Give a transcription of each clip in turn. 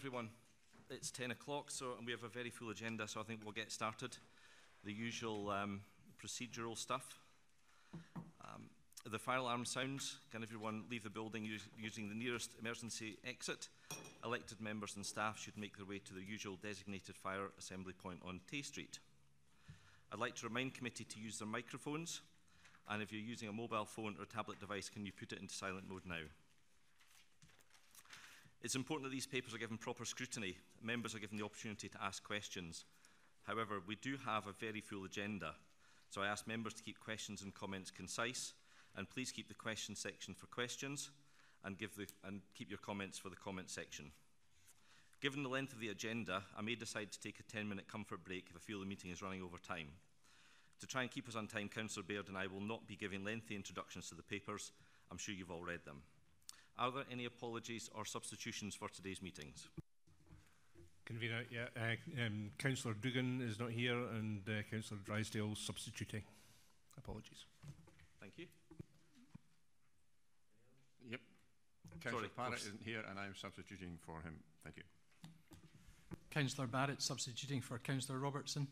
everyone. It's 10 o'clock, and we have a very full agenda, so I think we'll get started. The usual procedural stuff. The fire alarm sounds. Can everyone leave the building using the nearest emergency exit? Elected members and staff should make their way to the usual designated fire assembly point on Tay Street. I'd like to remind committee to use their microphones, and if you're using a mobile phone or tablet device, can you put it into silent mode now? It's important that these papers are given proper scrutiny. Members are given the opportunity to ask questions. However, we do have a very full agenda, so I ask members to keep questions and comments concise, and please keep the question section for questions, and keep your comments for the comment section. Given the length of the agenda, I may decide to take a 10-minute comfort break if I feel the meeting is running over time. To try and keep us on time, Councillor Baird and I will not be giving lengthy introductions to the papers. I'm sure you've all read them. Are there any apologies or substitutions for today's meetings? Convener, yeah. Councillor Dugan is not here, and Councillor Drysdale substituting. Apologies. Thank you. Yep. Councillor Barrett isn't here, and I'm substituting for him. Thank you. Councillor Barrett substituting for Councillor Robertson.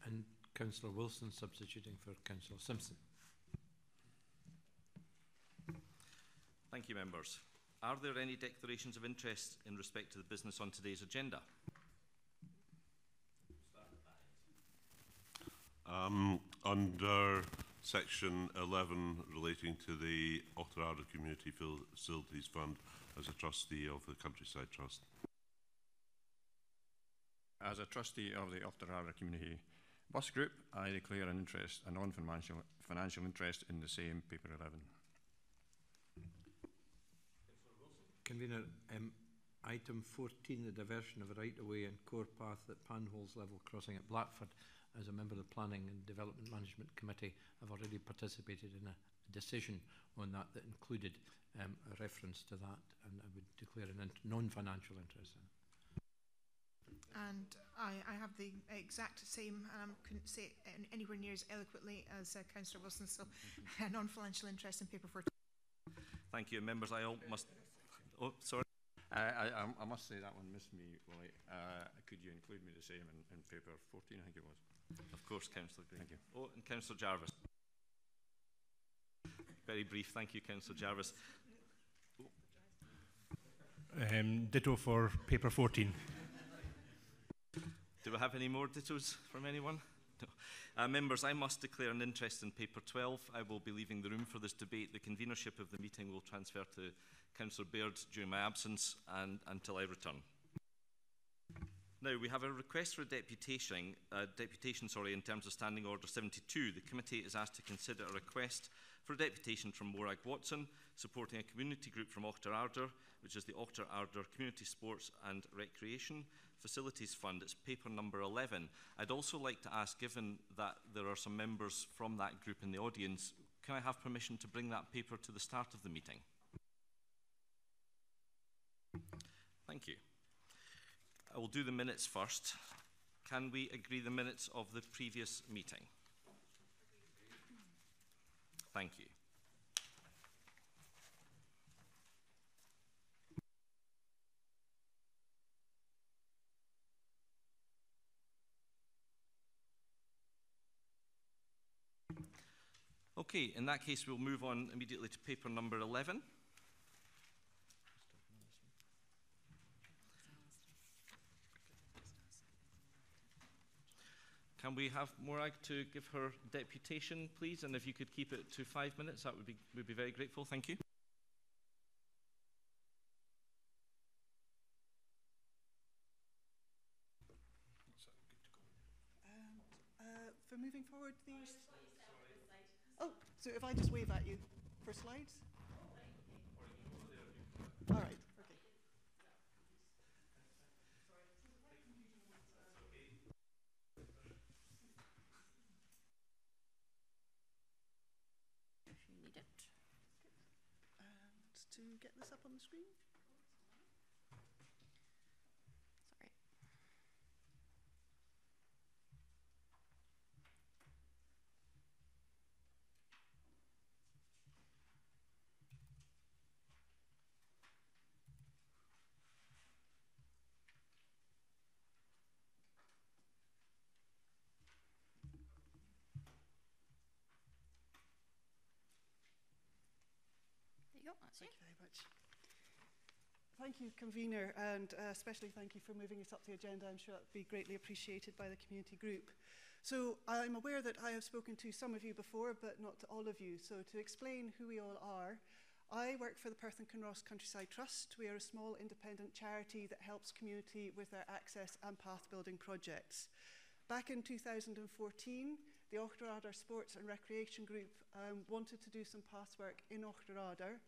And Councillor Wilson substituting for Councillor Simpson. Thank you, members. Are there any declarations of interest in respect to the business on today's agenda? Under section 11 relating to the Auchterarder Community Facilities Fund as a trustee of the Countryside Trust. As a trustee of the Auchterarder Community Bus Group, I declare an interest, a non-financial interest in the same paper 11. Convener, item 14, the diversion of a right-of-way and core path at panholes level crossing at Blackford. As a member of the Planning and Development Management Committee, I've already participated in a decision on that included a reference to that, and I would declare a non-financial interest in it. And I have the exact same, and I couldn't say it anywhere near as eloquently as Councillor Wilson, so a non-financial interest in paper 14. Thank you, members. I must... Oh, sorry. I must say that one missed me, Willie. Could you include me the same in paper 14, I think it was? Of course, Councillor Green. Thank you. Oh, and Councillor Jarvis. Very brief. Thank you, Councillor Jarvis. Ditto for paper 14. Do we have any more dittos from anyone? No. Members, I must declare an interest in paper 12. I will be leaving the room for this debate. The convenership of the meeting will transfer to Councillor Baird during my absence and until I return. Now, we have a request for a deputation in terms of Standing Order 72. The committee is asked to consider a request for a deputation from Morag Watson, supporting a community group from Auchterarder, which is the Auchterarder Community Sports and Recreation Facilities Fund. It's paper number 11. I'd also like to ask, given that there are some members from that group in the audience, can I have permission to bring that paper to the start of the meeting? Thank you. I will do the minutes first. Can we agree the minutes of the previous meeting? Thank you. Okay, in that case, we'll move on immediately to paper number 11. Can we have Morag to give her deputation, please? And if you could keep it to 5 minutes, that would be very grateful. Thank you. For moving forward, these... Oh, so if I just wave at you for slides? All right. To get this up on the screen. Sorry. That's Thank you very much. Thank you, convener, and especially thank you for moving us up the agenda. I'm sure that would be greatly appreciated by the community group. So I'm aware that I have spoken to some of you before, but not to all of you. So to explain who we all are, I work for the Perth Kinross Countryside Trust. We are a small independent charity that helps community with their access and path building projects. Back in 2014, the Auchterarder Sports and Recreation Group wanted to do some path work in Auchterarder.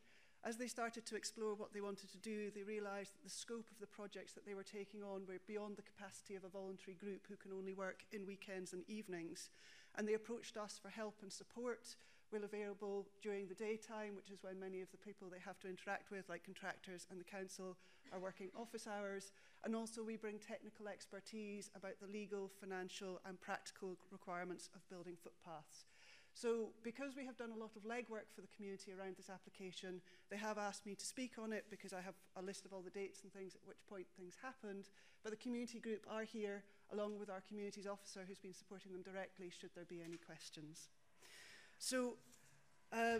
As they started to explore what they wanted to do, they realised that the scope of the projects that they were taking on were beyond the capacity of a voluntary group who can only work in weekends and evenings. And they approached us for help and support. We're available during the daytime, which is when many of the people they have to interact with, like contractors and the council, are working office hours. And also we bring technical expertise about the legal, financial and practical requirements of building footpaths. So because we have done a lot of legwork for the community around this application, they have asked me to speak on it because I have a list of all the dates and things at which point things happened. But the community group are here along with our communities officer who's been supporting them directly should there be any questions. So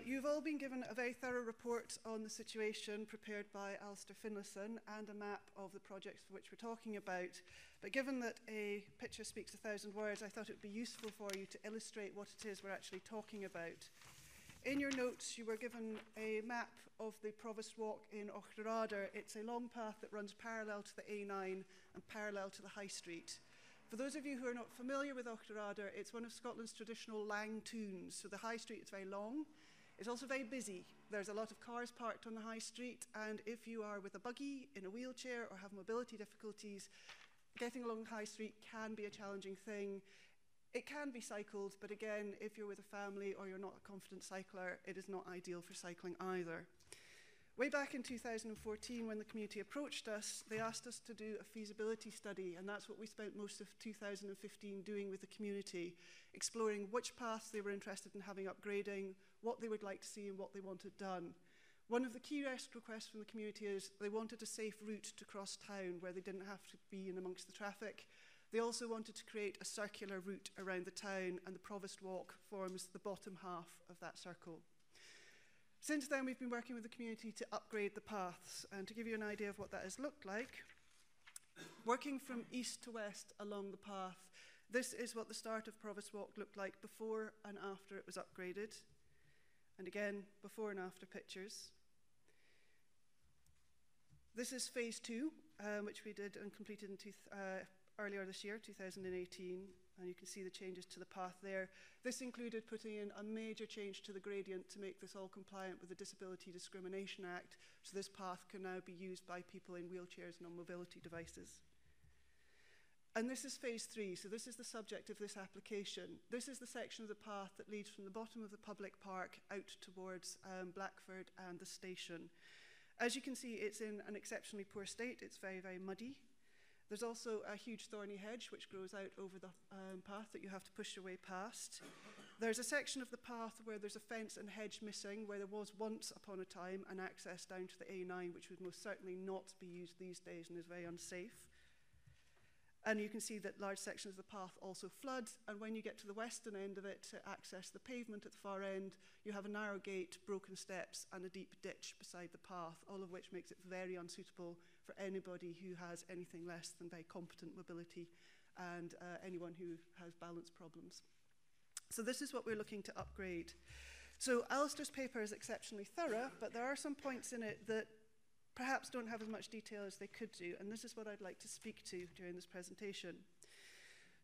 you've all been given a very thorough report on the situation prepared by Alistair Finlayson and a map of the projects for which we're talking about. But given that a picture speaks 1,000 words, I thought it would be useful for you to illustrate what it is we're actually talking about. In your notes, you were given a map of the Provost Walk in Auchterarder. It's a long path that runs parallel to the A9 and parallel to the High Street. For those of you who are not familiar with Auchterarder, it's one of Scotland's traditional lang tunes. So the High Street is very long. It's also very busy. There's a lot of cars parked on the High Street, and if you are with a buggy, in a wheelchair, or have mobility difficulties, getting along the High Street can be a challenging thing. It can be cycled, but again, if you're with a family or you're not a confident cycler, it is not ideal for cycling either. Way back in 2014, when the community approached us, they asked us to do a feasibility study, and that's what we spent most of 2015 doing with the community, exploring which paths they were interested in having upgrading, what they would like to see and what they wanted done. One of the key requests from the community is they wanted a safe route to cross town where they didn't have to be in amongst the traffic. They also wanted to create a circular route around the town, and the Provost Walk forms the bottom half of that circle. Since then, we've been working with the community to upgrade the paths, and to give you an idea of what that has looked like, working from east to west along the path, this is what the start of Provost Walk looked like before and after it was upgraded. And again, before and after pictures. This is phase 2, which we did and completed in earlier this year, 2018, and you can see the changes to the path there. This included putting in a major change to the gradient to make this all compliant with the Disability Discrimination Act, so this path can now be used by people in wheelchairs and on mobility devices. And this is phase 3, so this is the subject of this application. This is the section of the path that leads from the bottom of the public park out towards Blackford and the station. As you can see, it's in an exceptionally poor state. It's very, very muddy. There's also a huge thorny hedge which grows out over the path that you have to push your way past. There's a section of the path where there's a fence and hedge missing, where there was once upon a time an access down to the A9, which would most certainly not be used these days and is very unsafe. And you can see that large sections of the path also flood, and when you get to the western end of it to access the pavement at the far end, you have a narrow gate, broken steps, and a deep ditch beside the path, all of which makes it very unsuitable for anybody who has anything less than very competent mobility and anyone who has balance problems. So this is what we're looking to upgrade. So Alistair's paper is exceptionally thorough, but there are some points in it that perhaps don't have as much detail as they could do, and this is what I'd like to speak to during this presentation.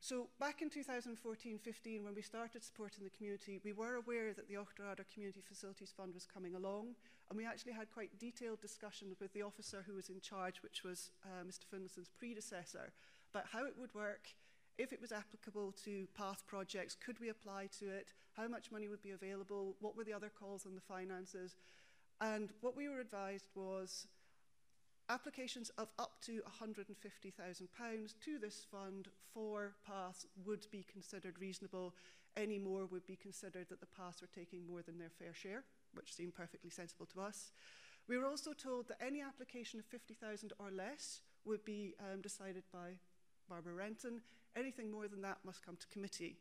So back in 2014-15, when we started supporting the community, we were aware that the Auchterarder Community Facilities Fund was coming along, and we actually had quite detailed discussions with the officer who was in charge, which was Mr. Finlayson's predecessor, about how it would work, if it was applicable to path projects, could we apply to it, how much money would be available, what were the other calls on the finances. And what we were advised was applications of up to £150,000 to this fund for paths would be considered reasonable. Any more would be considered that the paths were taking more than their fair share, which seemed perfectly sensible to us. We were also told that any application of £50,000 or less would be decided by Barbara Renton. Anything more than that must come to committee.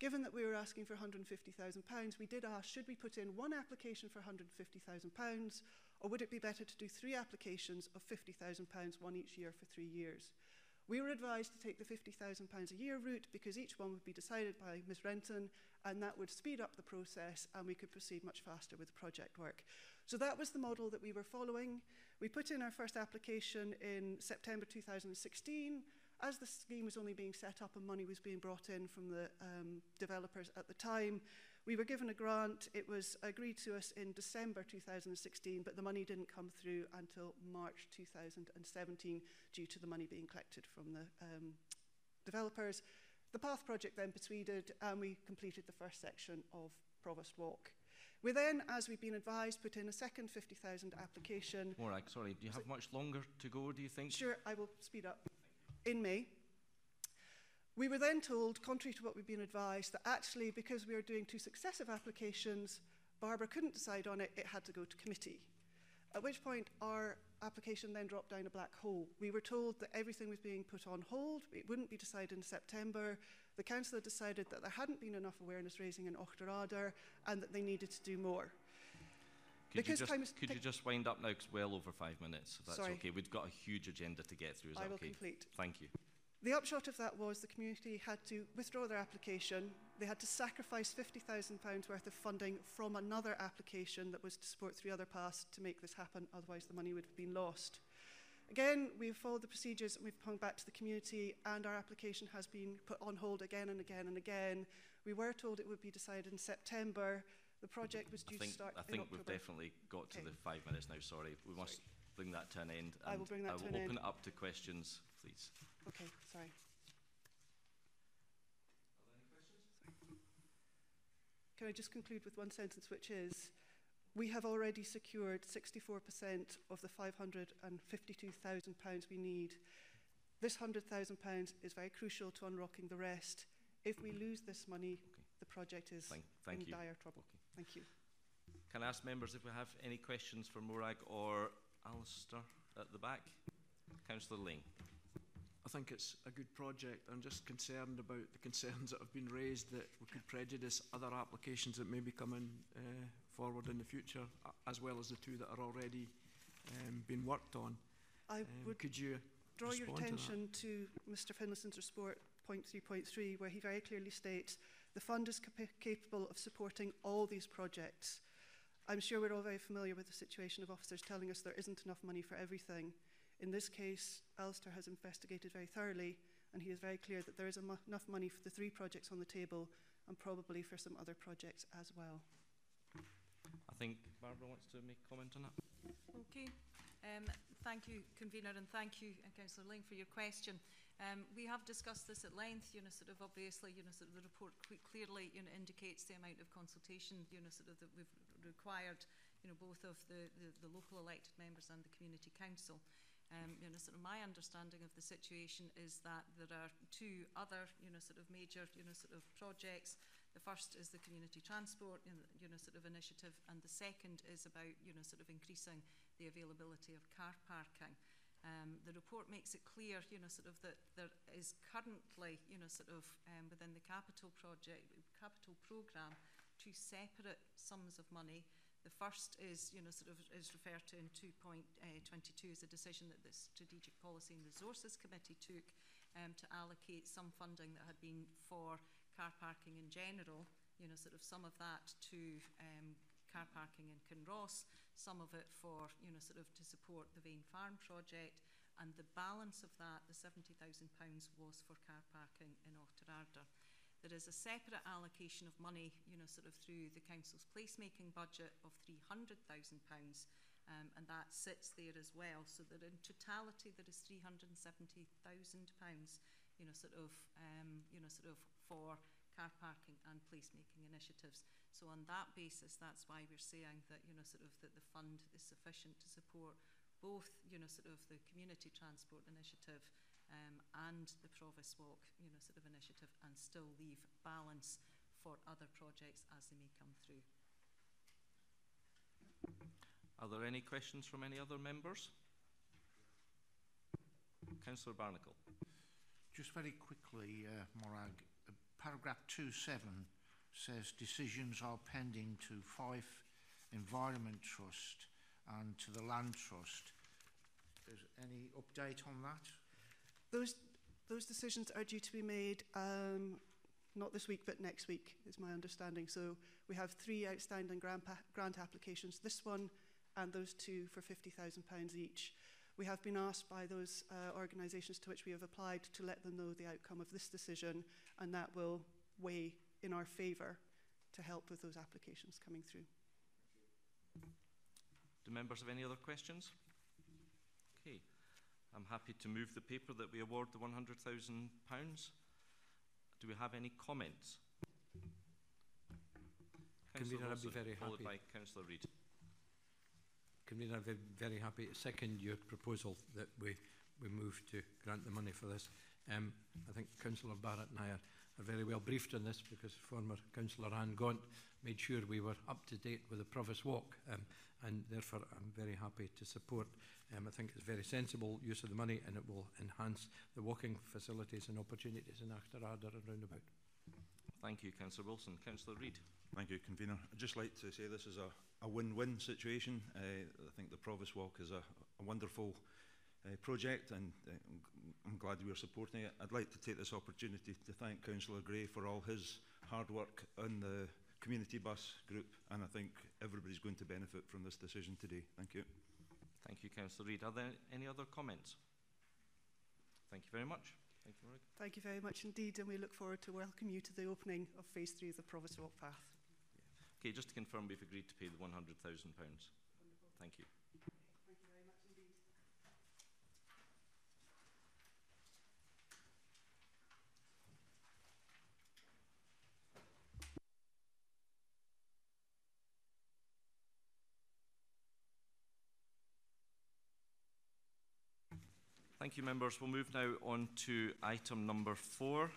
Given that we were asking for £150,000, we did ask, should we put in one application for £150,000 Or would it be better to do 3 applications of £50,000, one each year for 3 years? We were advised to take the £50,000 a year route because each one would be decided by Ms Renton, and that would speed up the process and we could proceed much faster with the project work. So that was the model that we were following. We put in our first application in September 2016. As the scheme was only being set up and money was being brought in from the developers at the time, we were given a grant. It was agreed to us in December 2016, but the money didn't come through until March 2017 due to the money being collected from the developers. The path project then proceeded and we completed the first section of Provost Walk. We then, as we've been advised, put in a second 50,000 application. Morag, sorry, do you have much longer to go, do you think? Sure, I will speed up. In May. We were then told, contrary to what we've been advised, that actually because we were doing 2 successive applications, Barbara couldn't decide on it, it had to go to committee. At which point our application then dropped down a black hole. We were told that everything was being put on hold, it wouldn't be decided in September. The council had decided that there hadn't been enough awareness raising in Auchterarder and that they needed to do more. Could you just wind up now, because well over 5 minutes, if that's Sorry. okay. We've got a huge agenda to get through, is that I will okay? complete. Thank you. The upshot of that was the community had to withdraw their application. They had to sacrifice £50,000 worth of funding from another application that was to support 3 other paths to make this happen, otherwise the money would have been lost. Again, we've followed the procedures and we've come back to the community and our application has been put on hold again and again and again. We were told it would be decided in September. The project was due to start in October. I think we've definitely got to the 5 minutes now, sorry. We must bring that to an end. I will bring that to an end. I will open it up to questions, please. Okay, sorry. Are there any questions? Sorry. Can I just conclude with one sentence, which is, we have already secured 64% of the £552,000 we need. This £100,000 is very crucial to unlocking the rest. If we lose this money, the project is in dire trouble. Okay. Thank you. Can I ask members if we have any questions for Morag or Alistair at the back? Councillor Lane. I think it's a good project. I'm just concerned about the concerns that have been raised that we could prejudice other applications that may be coming forward in the future, as well as the 2 that are already being worked on. I would could you draw your attention to Mr Finlayson's report, point 3.3, where he very clearly states the fund is capable of supporting all these projects. I'm sure we're all very familiar with the situation of officers telling us there isn't enough money for everything. In this case, Alistair has investigated very thoroughly and he is very clear that there is enough money for the 3 projects on the table and probably for some other projects as well. I think Barbara wants to make a comment on that. Okay. Thank you, Convener, and thank you, Councillor Ling, for your question. We have discussed this at length, obviously, the report quite clearly, indicates the amount of consultation, that we've required, both of the local elected members and the community council. My understanding of the situation is that there are 2 other, major, projects. The first is the community transport, initiative, and the second is about, increasing the availability of car parking. The report makes it clear, that there is currently, within the capital programme, 2 separate sums of money. The first is, is referred to in 2.22 as a decision that the Strategic Policy and Resources Committee took to allocate some funding that had been for car parking in general, some of that to car parking in Kinross, some of it for, to support the Vane Farm project, and the balance of that, the £70,000, was for car parking in Auchterarder. There is a separate allocation of money, through the council's placemaking budget of £300,000, and that sits there as well. So that in totality, there is £370,000, for car parking and placemaking initiatives. So on that basis, that's why we're saying that, that the fund is sufficient to support both, the community transport initiative and the Provost Walk, initiative, and still leave balance for other projects as they may come through. Are there any questions from any other members? Councillor Barnacle. Just very quickly, Morag, paragraph 2.7 says decisions are pending to Fife Environment Trust and to the Land Trust. Is any update on that? Those decisions are due to be made not this week, but next week, is my understanding. So we have 3 outstanding grant applications, this one and those 2 for £50,000 each. We have been asked by those organisations to which we have applied to let them know the outcome of this decision, and that will weigh in our favour to help with those applications coming through. Do members have any other questions? Okay, I'm happy to move the paper that we award the £100,000. Do we have any comments? Convener, I'd be very followed happy. by Councillor Reid. Convener, I'd be very happy to second your proposal that we move to grant the money for this. I think Councillor Barrett and I are very well briefed on this, because former Councillor Anne Gaunt made sure we were up to date with the Provost Walk, and therefore I'm very happy to support. I think it's very sensible use of the money, and it will enhance the walking facilities and opportunities in Auchterarder and roundabout. Thank you, Councillor Wilson. Councillor Reid. Thank you, Convener. I'd just like to say this is a win-win situation. I think the Provost Walk is a wonderful project, and I'm glad we are supporting it. I'd like to take this opportunity to thank Councillor Gray for all his hard work on the community bus group, and I think everybody's going to benefit from this decision today. Thank you. Thank you, Councillor Reid. Are there any other comments? Thank you very much. Thank you, Marig. Thank you very much indeed, and we look forward to welcome you to the opening of Phase 3 of the Provost Walk Path. Okay, just to confirm, we've agreed to pay the £100,000. Thank you. Thank you very much indeed. Thank you, members. We'll move now on to item number 4,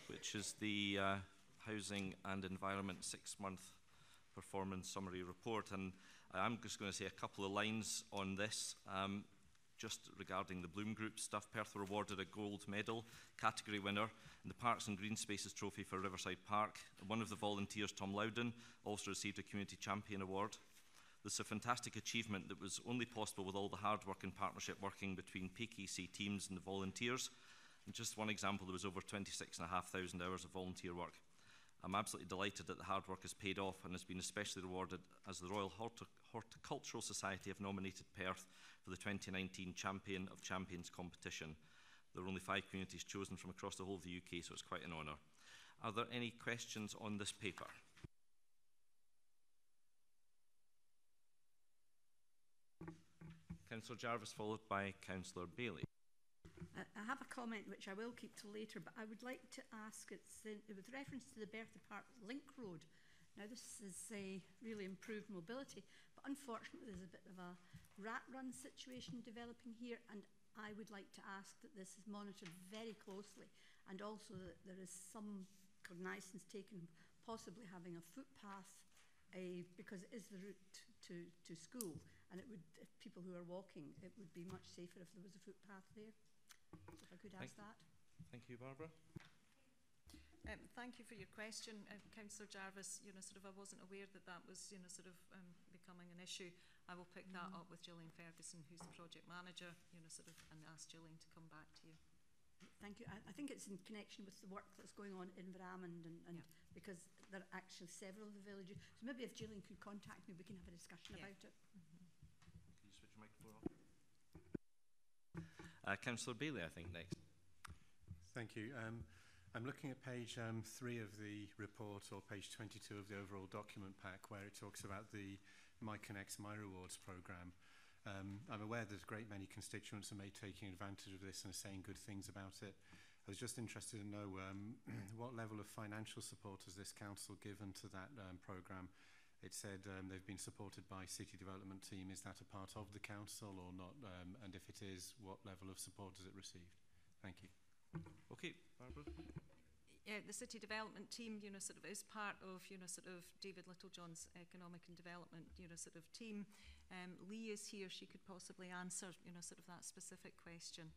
which is the Housing and Environment 6-month performance summary report. And I'm just going to say a couple of lines on this. Just regarding the Bloom Group stuff, Perth were awarded a gold medal category winner in the Parks and Greenspaces trophy for Riverside Park. One of the volunteers, Tom Loudon, also received a Community Champion Award. This is a fantastic achievement that was only possible with all the hard work and partnership working between PKC teams and the volunteers. And just one example, there was over 26,500 hours of volunteer work. I'm absolutely delighted that the hard work has paid off and has been especially rewarded as the Royal Horticultural Society have nominated Perth for the 2019 Champion of Champions competition. There are only 5 communities chosen from across the whole of the UK, so it's quite an honour. Are there any questions on this paper? Councillor Jarvis, followed by Councillor Bailey. I have a comment which I will keep till later, but I would like to ask, it's with reference to the Bertha Park Link Road. Now this is really improved mobility, but unfortunately there's a bit of a rat run situation developing here, and I would like to ask that this is monitored very closely, and also that there is some cognizance taken possibly having a footpath, because it is the route to school, and it would, if people who are walking, it would be much safer if there was a footpath there. So if I could ask that. Thank you, Barbara. Thank you for your question, Councillor Jarvis. I wasn't aware that that was, becoming an issue. I will pick that up with Gillian Ferguson, who's the project manager, and ask Gillian to come back to you. Thank you. I think it's in connection with the work that's going on in Vermond, and because there are actually several of the villages. So maybe if Gillian could contact me, we can have a discussion about it. Can you switch your microphone off? Councillor Bailey, I think, next. Thank you. I'm looking at page 3 of the report, or page 22 of the overall document pack, where it talks about the My Connects, My Rewards programme. I'm aware there's a great many constituents who may be taking advantage of this and are saying good things about it. I was just interested to know what level of financial support has this council given to that programme? It said they've been supported by City Development Team. Is that a part of the council or not? And if it is, what level of support has it received? Thank you. Okay, Barbara. Yeah, the City Development Team, is part of, David Littlejohn's Economic and Development, team. Lee is here. She could possibly answer, that specific question.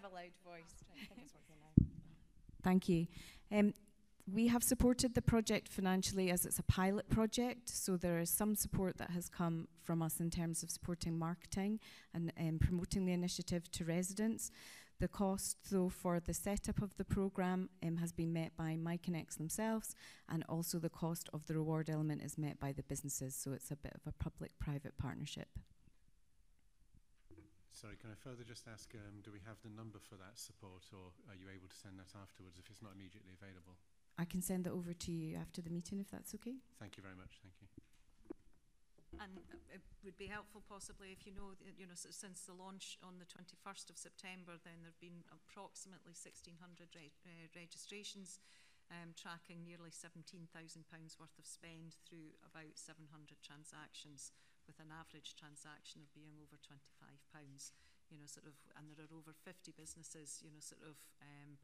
have a loud voice. I think it's working now. Thank you. We have supported the project financially as it's a pilot project, so there is some support that has come from us in terms of supporting marketing and promoting the initiative to residents. The cost, though, for the setup of the programme has been met by MyConnex themselves, and also the cost of the reward element is met by the businesses, so it's a bit of a public-private partnership. Sorry, can I further just ask, do we have the number for that support, or are you able to send that afterwards if it's not immediately available? I can send that over to you after the meeting, if that's okay. Thank you very much. Thank you. And it would be helpful possibly if you know, since the launch on the 21st of September, then there have been approximately 1,600 registrations, tracking nearly £17,000 worth of spend through about 700 transactions, with an average transaction of being over £25. And there are over 50 businesses,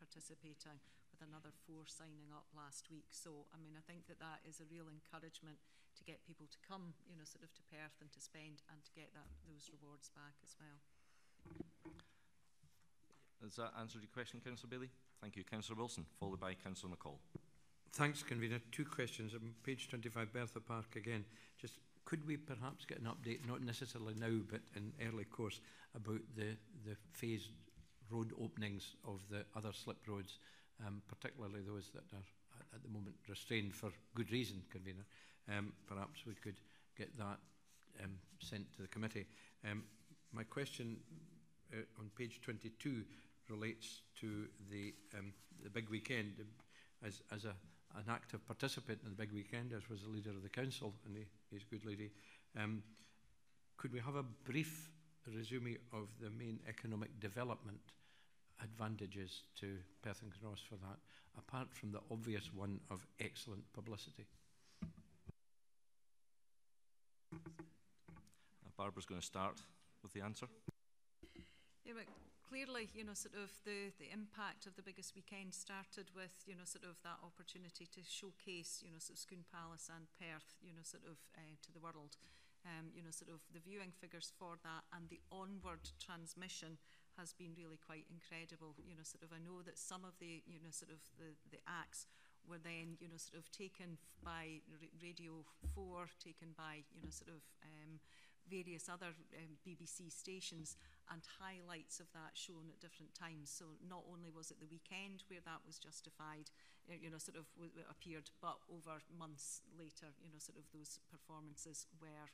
participating, with another 4 signing up last week. So, I mean, I think that is a real encouragement to get people to come, to Perth and to spend and to get those rewards back as well. Does that answer your question, Councillor Bailey? Thank you. Councillor Wilson, followed by Councillor McCall. Thanks, Convener. 2 questions. Page 25, Bertha Park again. Just could we perhaps get an update, not necessarily now, but in early course, about the phased road openings of the other slip roads, particularly those that are at the moment restrained for good reason, Convener? Perhaps we could get that sent to the committee. My question on page 22 relates to the big weekend. As an active participant in the big weekend, as was the leader of the council and his good lady, could we have a brief resume of the main economic development advantages to Perth and Kinross for that, apart from the obvious one of excellent publicity? Barbara's going to start with the answer. Yeah, but clearly, the impact of the biggest weekend started with, that opportunity to showcase, Scone Palace and Perth, to the world. The viewing figures for that and the onward transmission has been really quite incredible. I know that some of the, the acts were then, taken by Radio 4, taken by, various other BBC stations, and highlights of that shown at different times. So not only was it the weekend where that was justified, appeared, but over months later, those performances were,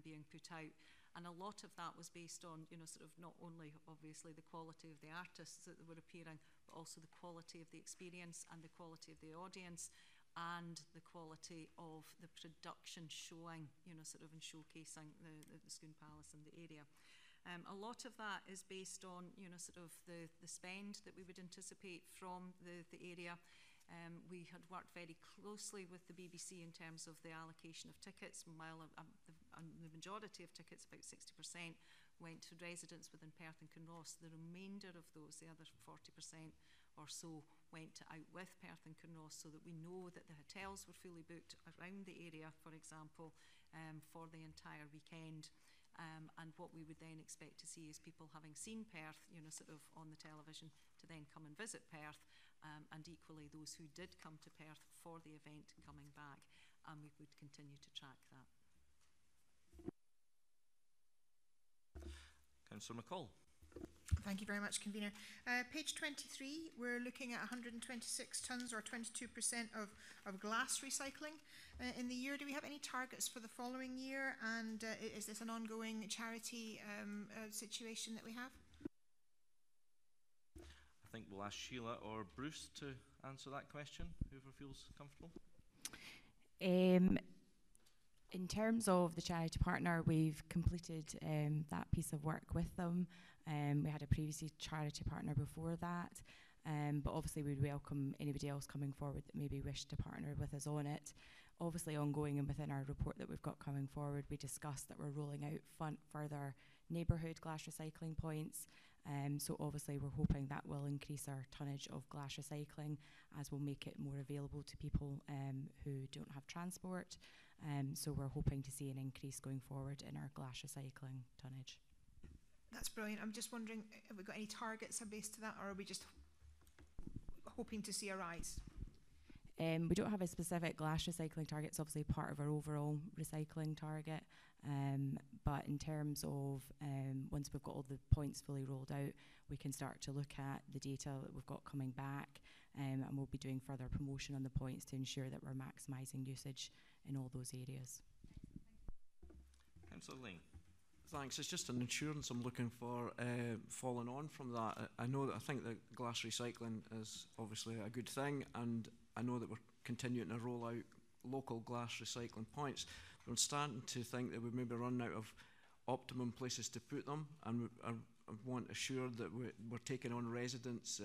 being put out. And a lot of that was based on, not only obviously the quality of the artists that were appearing, but also the quality of the experience and the quality of the audience, and the quality of the production showing, and showcasing the Scone Palace and the area. A lot of that is based on, the spend that we would anticipate from the area. We had worked very closely with the BBC in terms of the allocation of tickets, while the majority of tickets, about 60%, went to residents within Perth and Kinross. The remainder of those, the other 40% or so, went out with Perth and Kinross, so that we know that the hotels were fully booked around the area, for example, for the entire weekend. And what we would then expect to see is people having seen Perth, on the television, to then come and visit Perth, and equally those who did come to Perth for the event coming back, and we would continue to track that. Councillor McCall. Thank you very much, Convener. Page 23, we're looking at 126 tonnes or 22% of glass recycling in the year. Do we have any targets for the following year? And is this an ongoing charity situation that we have? I think we'll ask Sheila or Bruce to answer that question, whoever feels comfortable. In terms of the charity partner, we've completed that piece of work with them. We had a previously charity partner before that, but obviously we'd welcome anybody else coming forward that maybe wished to partner with us on it. Obviously ongoing and within our report that we've got coming forward, we discussed that we're rolling out further neighbourhood glass recycling points. So obviously we're hoping that will increase our tonnage of glass recycling, as will make it more available to people who don't have transport. So we're hoping to see an increase going forward in our glass recycling tonnage. That's brilliant. I'm just wondering, have we got any targets based to that, or are we just hoping to see a rise? We don't have a specific glass recycling target. It's obviously part of our overall recycling target. But in terms of once we've got all the points fully rolled out, we can start to look at the data that we've got coming back, and we'll be doing further promotion on the points to ensure that we're maximising usage in all those areas. Councillor Lane. Thanks. It's just an insurance I'm looking for following on from that. I know that I think that glass recycling is obviously a good thing, and I know that we're continuing to roll out local glass recycling points. But I'm starting to think that we maybe run out of optimum places to put them, and I want assured that we're taking on residents'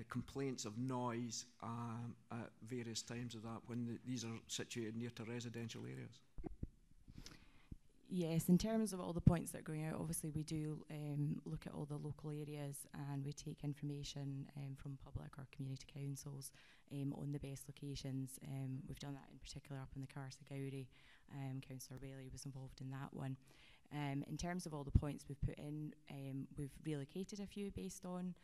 complaints of noise at various times of that when these are situated near to residential areas. Yes, in terms of all the points that are going out, obviously we do look at all the local areas, and we take information from public or community councils on the best locations. We've done that in particular up in the Carsagowrie. Councillor Bailey was involved in that one. In terms of all the points we've put in, we've relocated a few based on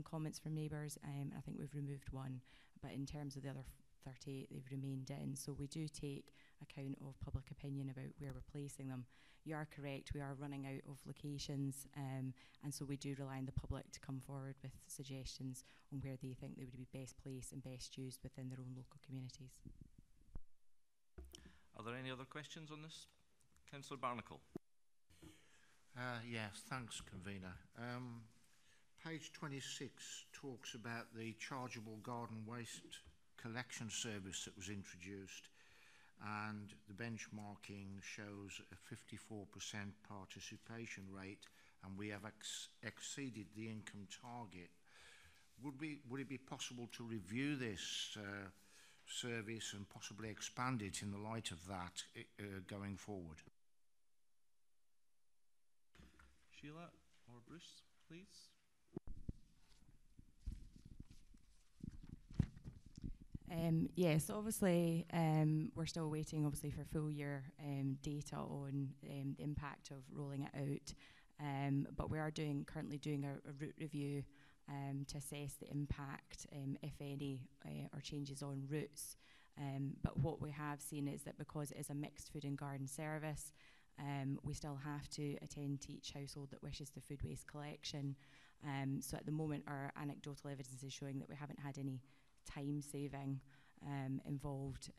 comments from neighbours. I think we've removed one, but in terms of the other 38, they've remained in. So we do take account of public opinion about where we're placing them. You are correct, we are running out of locations, and so we do rely on the public to come forward with suggestions on where they think they would be best placed and best used within their own local communities. Are there any other questions on this? Councillor Barnacle. Yes, thanks, Convener. Page 26 talks about the chargeable garden waste collection service that was introduced, and the benchmarking shows a 54% participation rate, and we have exceeded the income target. Would it be possible to review this service and possibly expand it in the light of that going forward? Sheila or Bruce, please. Yes, obviously we're still waiting obviously for full year data on the impact of rolling it out, but we are currently doing a route review to assess the impact, if any, or changes on routes. But what we have seen is that because it is a mixed food and garden service, we still have to attend to each household that wishes the food waste collection. So at the moment our anecdotal evidence is showing that we haven't had any time saving involved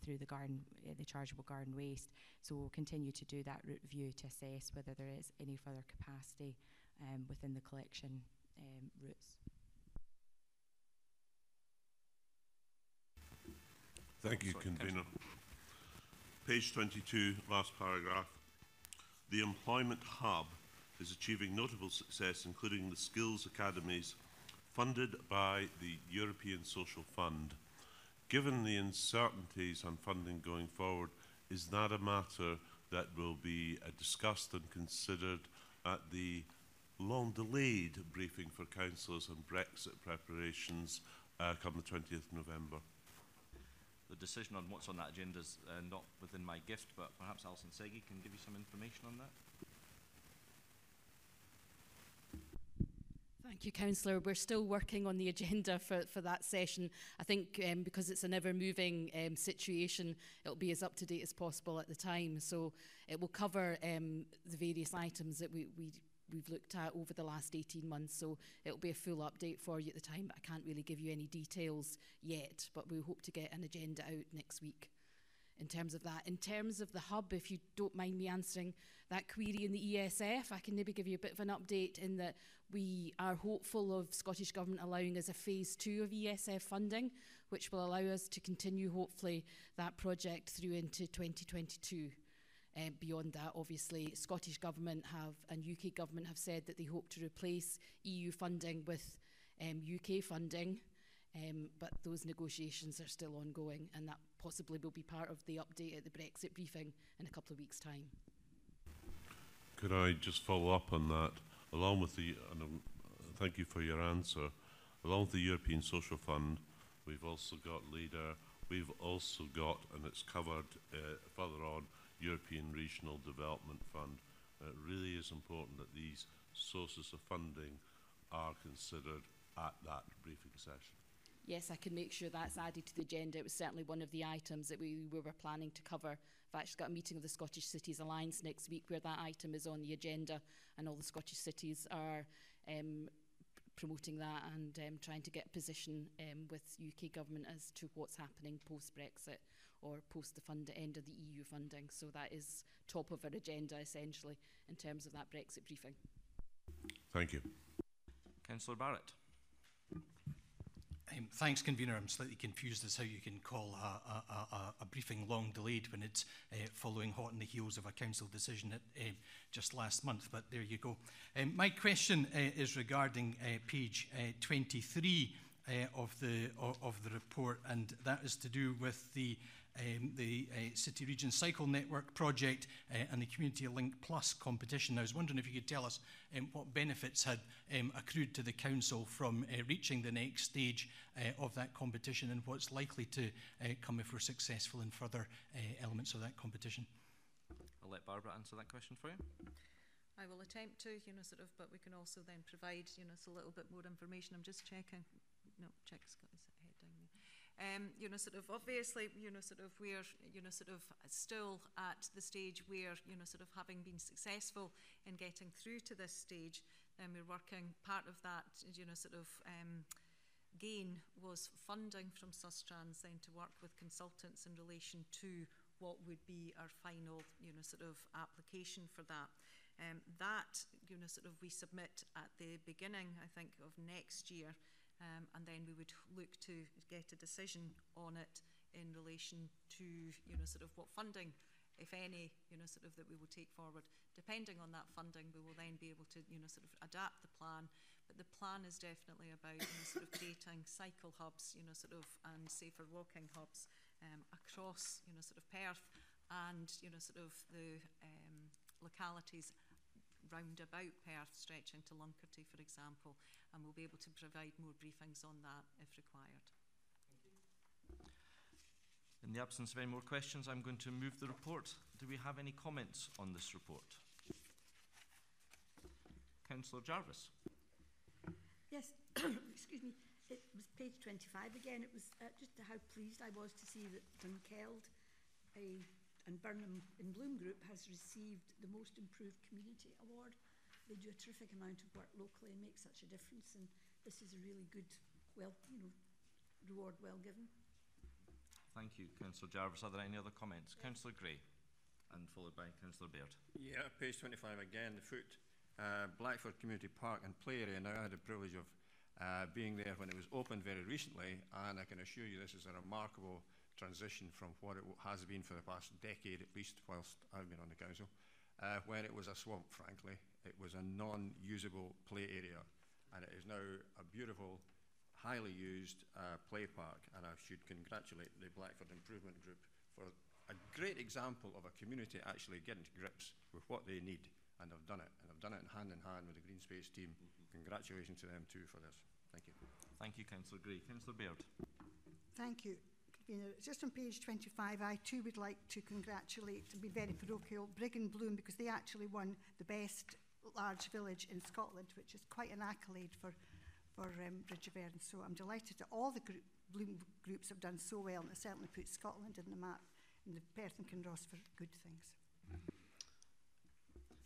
through the chargeable garden waste. So we'll continue to do that route review to assess whether there is any further capacity within the collection routes. Thank you, Convener. Page 22, last paragraph. The Employment Hub is achieving notable success, including the skills academies funded by the European Social Fund. Given the uncertainties on funding going forward, is that a matter that will be discussed and considered at the long-delayed briefing for councillors on Brexit preparations come the 20th November? The decision on what's on that agenda is not within my gift, but perhaps Alison Seggie can give you some information on that. Thank you, Councillor. We're still working on the agenda for that session. I think because it's an ever-moving situation, it'll be as up-to-date as possible at the time. So it will cover the various items that we've looked at over the last 18 months. So it'll be a full update for you at the time, but I can't really give you any details yet. But we hope to get an agenda out next week in terms of that. In terms of the hub, if you don't mind me answering that query in the ESF, I can maybe give you a bit of an update in that we are hopeful of Scottish Government allowing us a phase 2 of ESF funding, which will allow us to continue hopefully that project through into 2022. Beyond that, obviously, Scottish Government and UK Government have said that they hope to replace EU funding with UK funding, but those negotiations are still ongoing, and that possibly will be part of the update at the Brexit briefing in a couple of weeks' time. Could I just follow up on that? Along with thank you for your answer. Along with the European Social Fund, we've also got LEADER, we've also got, and it's covered further on, European Regional Development Fund. It really is important that these sources of funding are considered at that briefing session. Yes, I can make sure that's added to the agenda. It was certainly one of the items that we were planning to cover. I've actually got a meeting of the Scottish Cities Alliance next week where that item is on the agenda, and all the Scottish cities are promoting that and trying to get a position with UK government as to what's happening post-Brexit or post the end of the EU funding. So that is top of our agenda essentially in terms of that Brexit briefing. Thank you. Councillor Barrett. Thanks, Convener. I'm slightly confused as how you can call a briefing long delayed when it's following hot on the heels of a council decision just last month, but there you go. My question is regarding page 23 of the report, and that is to do with the City Region Cycle Network project and the Community Link Plus competition. I was wondering if you could tell us what benefits had accrued to the council from reaching the next stage of that competition, and what's likely to come if we're successful in further elements of that competition. I'll let Barbara answer that question for you. I will attempt to, but we can also then provide, a little bit more information. I'm just checking. No, check's got his head down there. Obviously, we're, still at the stage where, having been successful in getting through to this stage, then we're working, part of that, gain was funding from Sustrans then to work with consultants in relation to what would be our final, application for that. That, we submit at the beginning, I think, of next year. And then we would look to get a decision on it in relation to, what funding, if any, that we will take forward. Depending on that funding, we will then be able to, adapt the plan. But the plan is definitely about, creating cycle hubs, and safer walking hubs across, Perth and, the localities round about Perth, stretching to Lunkerty, for example, and we'll be able to provide more briefings on that if required. In the absence of any more questions, I'm going to move the report. Do we have any comments on this report? Councillor Jarvis. Yes, excuse me. It was page 25 again. It was just how pleased I was to see that Dunkeld and Burnham in Bloom Group has received the Most Improved Community Award. They do a terrific amount of work locally and make such a difference, and this is a really good, reward well given. Thank you, Councillor Jarvis. Are there any other comments? Yes. Councillor Gray, and followed by Councillor Baird. Yeah, page 25 again, the foot. Blackford Community Park and Play Area. Now, I had the privilege of being there when it was opened very recently, and I can assure you this is a remarkable transition from what it has been for the past decade, at least whilst I've been on the council, when it was a swamp, frankly. It was a non-usable play area, and it is now a beautiful, highly used play park, and I should congratulate the Blackford Improvement Group for a great example of a community actually getting to grips with what they need, and they've done it, and they've done it hand in hand with the Greenspace team. Congratulations to them too for this. Thank you. Thank you, Councillor Gray. Councillor Baird. Thank you. Just on page 25, I too would like to congratulate and be very parochial Brig and Bloom, because they actually won the best large village in Scotland, which is quite an accolade for Bridge of Earn. So I'm delighted that all the Bloom groups have done so well, and it certainly puts Scotland in the map in the Perth and Kinross for good things.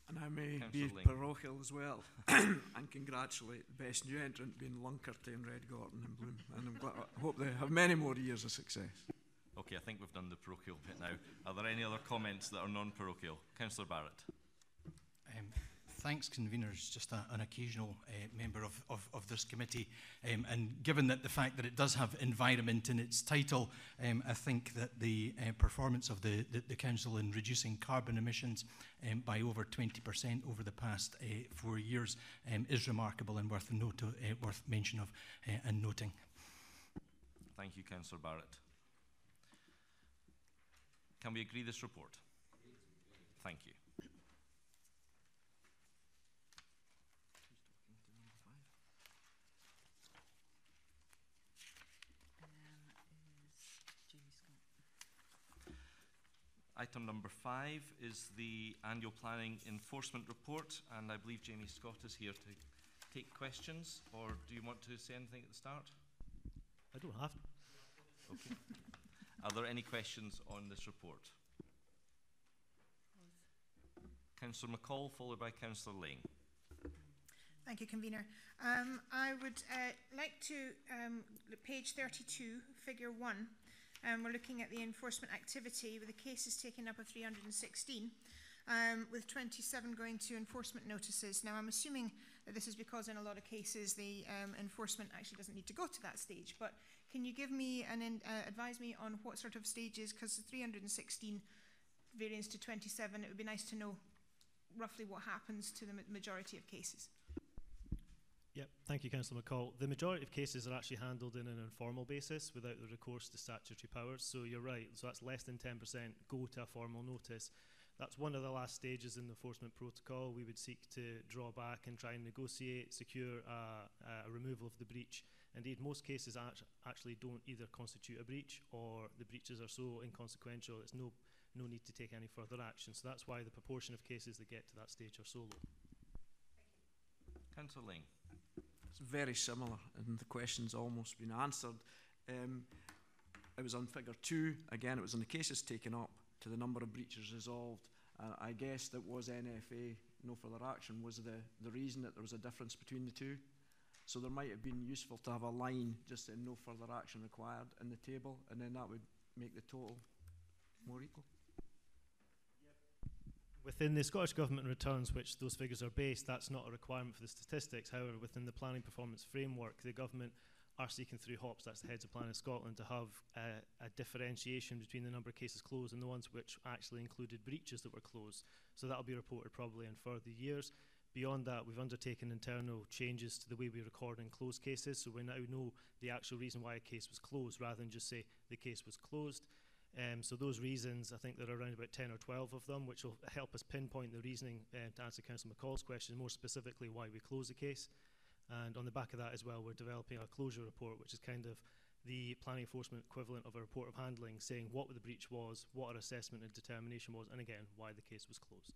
And I may be parochial as well and congratulate the best new entrant being Lunkerty and Redgorton and Bloom. And I'm glad, I hope they have many more years of success. Okay, I think we've done the parochial bit now. Are there any other comments that are non-parochial? Councillor Barrett. Thanks, conveners. Just an occasional member of this committee. And given that the fact that it does have environment in its title, I think that the performance of the council in reducing carbon emissions by over 20% over the past 4 years is remarkable and worth mention of and noting. Thank you, Councillor Barrett. Can we agree this report? Thank you. Item number 5 is the annual planning enforcement report, and I believe Jamie Scott is here to take questions, or do you want to say anything at the start? I don't have to. Okay. Are there any questions on this report? Councillor McCall, followed by Councillor Lane. Thank you, Convener. I would like to, page 32, figure 1, we're looking at the enforcement activity with the cases taken up of 316, with 27 going to enforcement notices. Now, I'm assuming that this is because in a lot of cases the enforcement actually doesn't need to go to that stage, but can you give me and advise me on what sort of stages, because 316 variance to 27, it would be nice to know roughly what happens to the majority of cases. Yep, thank you, Councillor McCall. The majority of cases are actually handled in an informal basis without the recourse to statutory powers, so you're right, so that's less than 10% go to a formal notice. That's one of the last stages in the enforcement protocol. We would seek to draw back and try and negotiate, secure a removal of the breach. Indeed, most cases actually don't either constitute a breach or the breaches are so inconsequential it's no need to take any further action. So that's why the proportion of cases that get to that stage are so low. Councillor Lane. It's very similar, and the question's almost been answered. It was on figure 2. Again, it was on the cases taken up to the number of breaches resolved. I guess that was NFA, no further action, was the reason that there was a difference between the two. So there might have been useful to have a line just saying no further action required in the table, and then that would make the total more equal. Within the Scottish Government returns, which those figures are based, that's not a requirement for the statistics. However, within the planning performance framework, the government are seeking through HOPS, that's the Heads of Planning Scotland, to have a differentiation between the number of cases closed and the ones which actually included breaches that were closed. So that'll be reported probably in further years. Beyond that, we've undertaken internal changes to the way we record and close cases, so we now know the actual reason why a case was closed rather than just say the case was closed. So those reasons, I think there are around about 10 or 12 of them, which will help us pinpoint the reasoning to answer Councillor McCall's question, more specifically why we close the case. And on the back of that as well, we're developing a closure report, which is kind of the planning enforcement equivalent of a report of handling, saying what the breach was, what our assessment and determination was, and again, why the case was closed.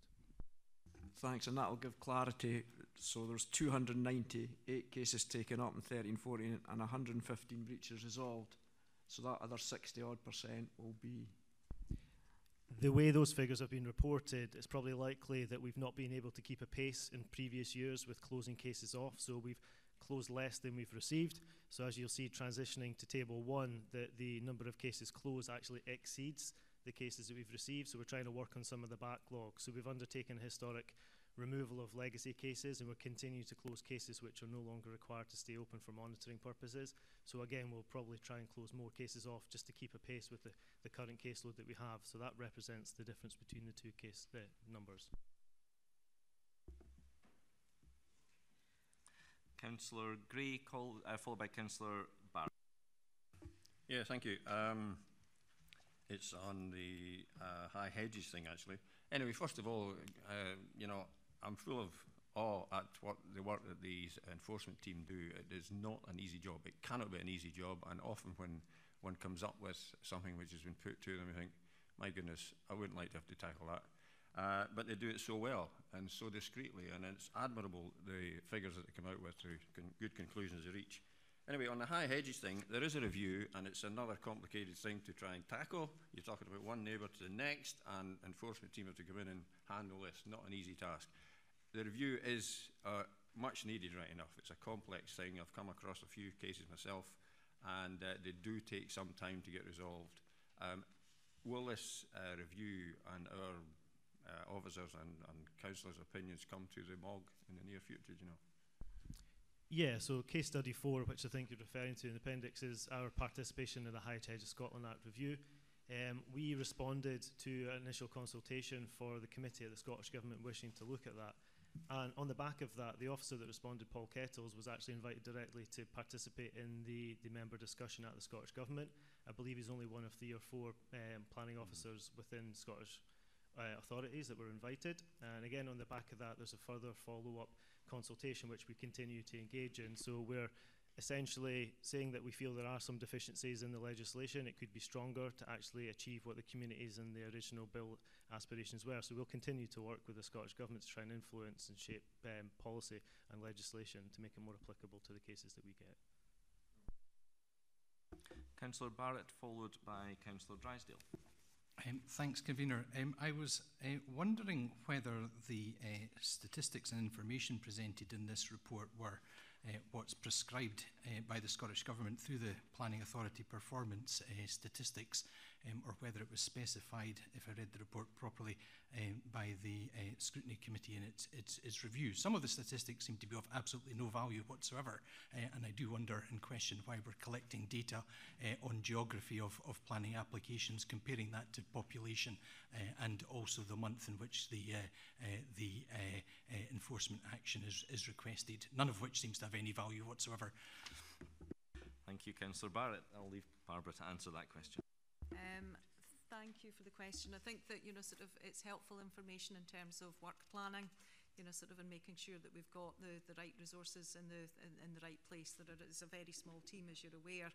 Thanks, and that will give clarity. So there's 298 cases taken up in 13-14 and 115 breaches resolved. So that other 60-odd% will be... The way those figures have been reported, it's probably likely that we've not been able to keep a pace in previous years with closing cases off, so we've closed less than we've received. So as you'll see, transitioning to Table 1, the number of cases closed actually exceeds the cases that we've received, so we're trying to work on some of the backlog. So we've undertaken historic removal of legacy cases, and we're continuing to close cases which are no longer required to stay open for monitoring purposes. So again, we'll probably try and close more cases off just to keep a pace with the current caseload that we have. So that represents the difference between the two case numbers. Councillor Gray, followed by Councillor Barrett. Yeah, thank you. It's on the high hedges thing, actually. Anyway, first of all, you know, I'm full of awe at the work that the enforcement team do. It is not an easy job. It cannot be an easy job, and often when one comes up with something which has been put to them, you think, my goodness, I wouldn't like to have to tackle that. But they do it so well and so discreetly, and it's admirable, the figures that they come out with, the good conclusions they reach. Anyway, on the high hedges thing, there is a review, and it's another complicated thing to try and tackle. You're talking about one neighbour to the next, and enforcement team have to come in and handle this. Not an easy task. The review is much needed, right enough. It's a complex thing. I've come across a few cases myself, and they do take some time to get resolved. Will this review and our officers and councillors' opinions come to the MOG in the near future, do you know? Yeah, so case study 4, which I think you're referring to in the appendix, is our participation in the High Hedge of Scotland Act review. We responded to an initial consultation for the committee at the Scottish Government wishing to look at that. And on the back of that, the officer that responded, Paul Kettles, was actually invited directly to participate in the member discussion at the Scottish Government. I believe he's only one of 3 or 4 planning officers within Scottish authorities that were invited. And again, on the back of that, there's a further follow-up consultation which we continue to engage in. So we're essentially saying that we feel there are some deficiencies in the legislation. It could be stronger to actually achieve what the communities and the original bill aspirations were. So we'll continue to work with the Scottish Government to try and influence and shape policy and legislation to make it more applicable to the cases that we get. Councillor Barrett, followed by Councillor Drysdale. Thanks, Convener. I was wondering whether the statistics and information presented in this report were what's prescribed by the Scottish Government through the Planning Authority performance statistics, or whether it was specified, if I read the report properly, by the Scrutiny Committee in its review. Some of the statistics seem to be of absolutely no value whatsoever, and I do wonder and question why we're collecting data on geography of planning applications, comparing that to population, and also the month in which the enforcement action is requested, none of which seems to have any value whatsoever. Thank you, Councillor Barrett. I'll leave Barbara to answer that question. Thank you for the question. I think that, sort of it's helpful information in terms of work planning, sort of in making sure that we've got the right resources in the right place. That it is a very small team, as you're aware,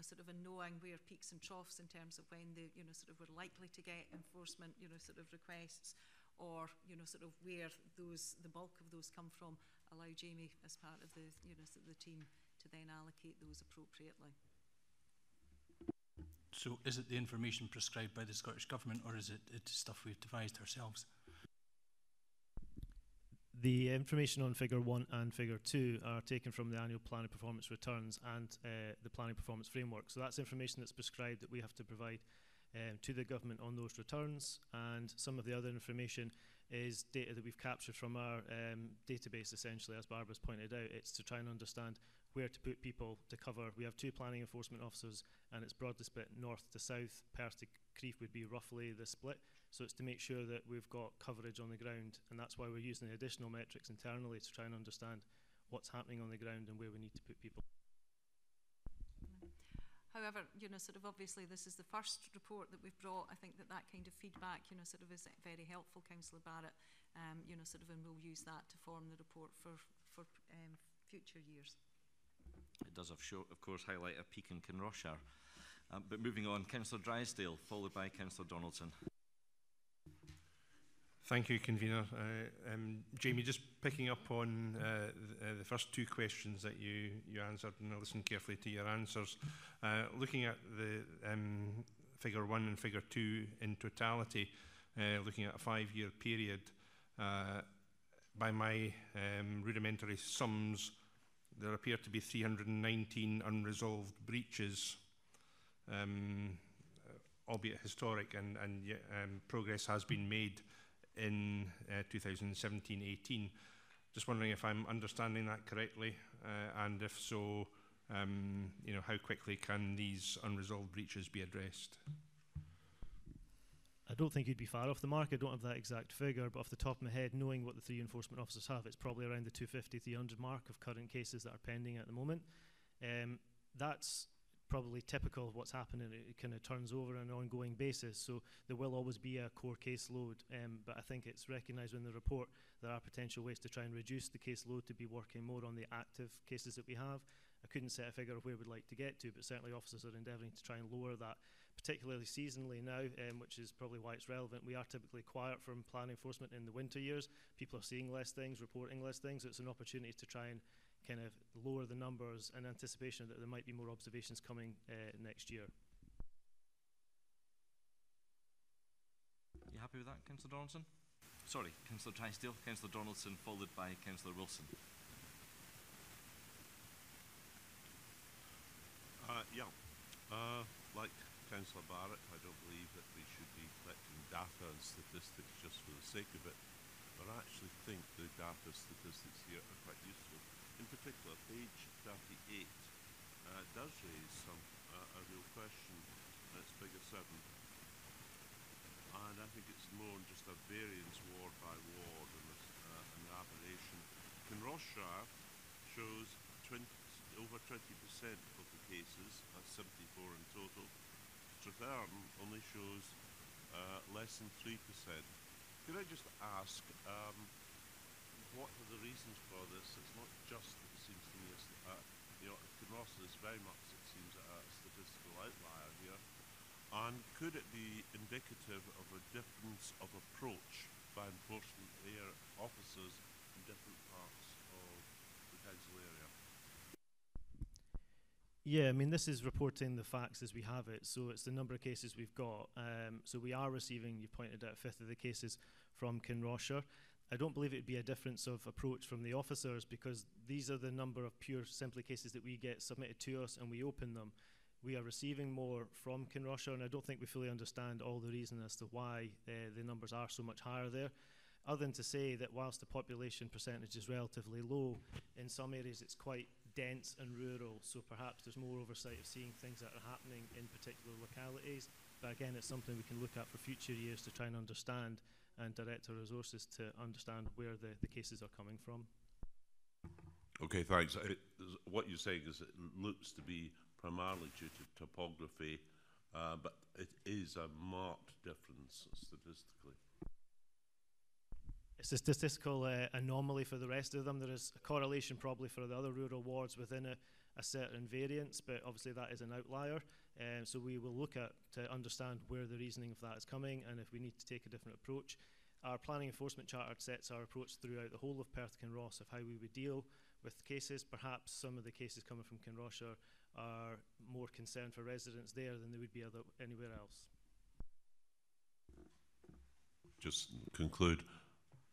sort of in knowing where peaks and troughs in terms of when sort of we're likely to get enforcement, sort of requests, or, sort of where the bulk of those come from, allow Jamie as part of the, sort of the team to then allocate those appropriately. So is it the information prescribed by the Scottish Government, or is it stuff we've devised ourselves? The information on Figure 1 and Figure 2 are taken from the annual planning performance returns and the planning performance framework. So that's information that's prescribed that we have to provide to the government on those returns, and some of the other information is data that we've captured from our database, essentially, as Barbara's pointed out. It's to try and understand where to put people to cover. We have 2 planning enforcement officers, and it's broadly split north to south. Perth to Crieff would be roughly the split. So it's to make sure that we've got coverage on the ground, and that's why we're using the additional metrics internally to try and understand what's happening on the ground and where we need to put people. However, sort of obviously this is the first report that we've brought. I think that kind of feedback, sort of is very helpful, Councillor Barrett, sort of, and we'll use that to form the report for future years. It does, of course, highlight a peak in Kinross. But moving on, Councillor Drysdale, followed by Councillor Donaldson. Thank you, Convener. Jamie, just picking up on the first 2 questions that you answered, and I listened carefully to your answers. Looking at the Figure 1 and Figure 2 in totality, looking at a 5-year period, by my rudimentary sums, there appear to be 319 unresolved breaches, albeit historic, and yet progress has been made in 2017-18. Just wondering if I'm understanding that correctly, and if so, how quickly can these unresolved breaches be addressed? I don't think you'd be far off the mark. I don't have that exact figure, but off the top of my head, knowing what the 3 enforcement officers have, it's probably around the 250-300 mark of current cases that are pending at the moment. That's probably typical of what's happening. It kind of turns over on an ongoing basis, so there will always be a core caseload, but I think it's recognised in the report there are potential ways to try and reduce the caseload to be working more on the active cases that we have. I couldn't set a figure of where we'd like to get to, but certainly officers are endeavouring to try and lower that, particularly seasonally now, which is probably why it's relevant. We are typically quiet from plan enforcement in the winter years. People are seeing less things, reporting less things, so it's an opportunity to try and kind of lower the numbers in anticipation that there might be more observations coming next year. You happy with that, Councillor Donaldson? Sorry, Councillor Drysdale. Councillor Donaldson, followed by Councillor Wilson. Like Councillor Barrett, I don't believe that we should be collecting data and statistics just for the sake of it, but I actually think the data statistics here are quite useful. In particular, page 38 does raise a real question, and it's figure 7. And I think it's more than just a variance ward by ward and an aberration. Kinross shows over 20% of the cases, 74 in total. Strathern only shows less than 3%. Could I just ask, what are the reasons for this? It's not just, it seems to me, Kinross is very much, it seems, a statistical outlier here. And could it be indicative of a difference of approach by enforcement officers in different parts of the council area? Yeah, I mean, this is reporting the facts as we have it, so it's the number of cases we've got. So we are receiving, you pointed out, a fifth of the cases from Kinross. I don't believe it would be a difference of approach from the officers, because these are the number of pure simply cases that we get submitted to us and we open them. We are receiving more from Kinross, and I don't think we fully understand all the reason as to why the numbers are so much higher there, other than to say that whilst the population percentage is relatively low, in some areas it's quite dense and rural, so perhaps there's more oversight of seeing things that are happening in particular localities. But again, it's something we can look at for future years to try and understand and direct our resources to understand where the cases are coming from. Okay, thanks. What you're saying is it looks to be primarily due to topography, but it is a marked difference statistically. It's a statistical anomaly for the rest of them. There is a correlation probably for the other rural wards within a certain variance, but obviously that is an outlier. So we will look at to understand where the reasoning of that is coming and if we need to take a different approach. Our planning enforcement charter sets our approach throughout the whole of Perth Kinross of how we would deal with cases. Perhaps some of the cases coming from Kinross are more concerned for residents there than they would be anywhere else. Just conclude.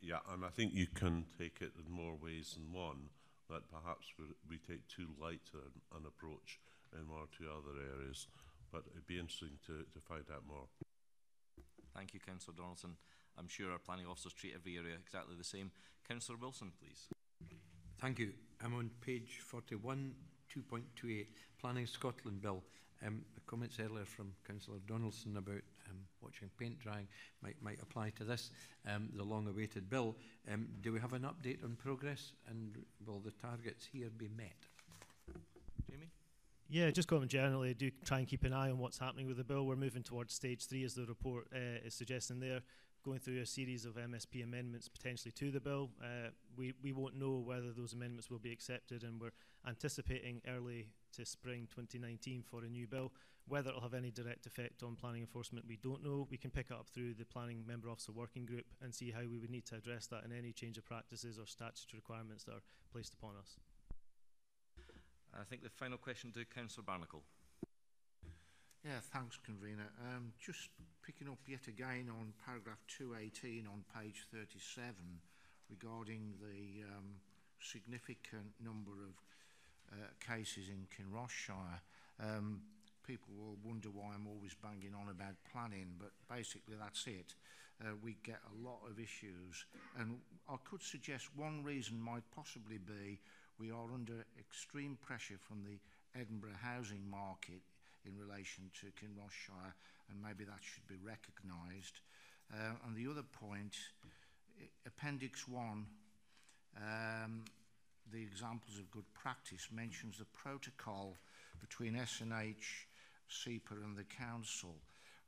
Yeah, and I think you can take it in more ways than one, that perhaps we take too light an approach in one or two other areas, but it'd be interesting to find out more. Thank you, Councillor Donaldson. I'm sure our planning officers treat every area exactly the same. Councillor Wilson, please. Thank you. I'm on page 41, 2.28, Planning Scotland Bill. The comments earlier from Councillor Donaldson about watching paint drying might apply to this, the long-awaited bill. Do we have an update on progress, and will the targets here be met? Jamie? Yeah, just comment generally, do try and keep an eye on what's happening with the bill. We're moving towards stage 3, as the report is suggesting there, going through a series of MSP amendments potentially to the bill. We won't know whether those amendments will be accepted, and we're anticipating early to spring 2019 for a new bill. Whether it'll have any direct effect on planning enforcement, we don't know. We can pick it up through the Planning Member Officer Working Group and see how we would need to address that in any change of practices or statutory requirements that are placed upon us. I think the final question to Councillor Barnacle. Yeah, thanks, Convener. Just picking up yet again on paragraph 218 on page 37 regarding the significant number of cases in Kinrossshire. People will wonder why I'm always banging on about planning, but basically that's it. We get a lot of issues, and I could suggest one reason might possibly be we are under extreme pressure from the Edinburgh housing market in relation to Kinrossshire, and maybe that should be recognised. And the other point, Appendix 1, the examples of good practice mentions the protocol between SNH, SEPA and the Council.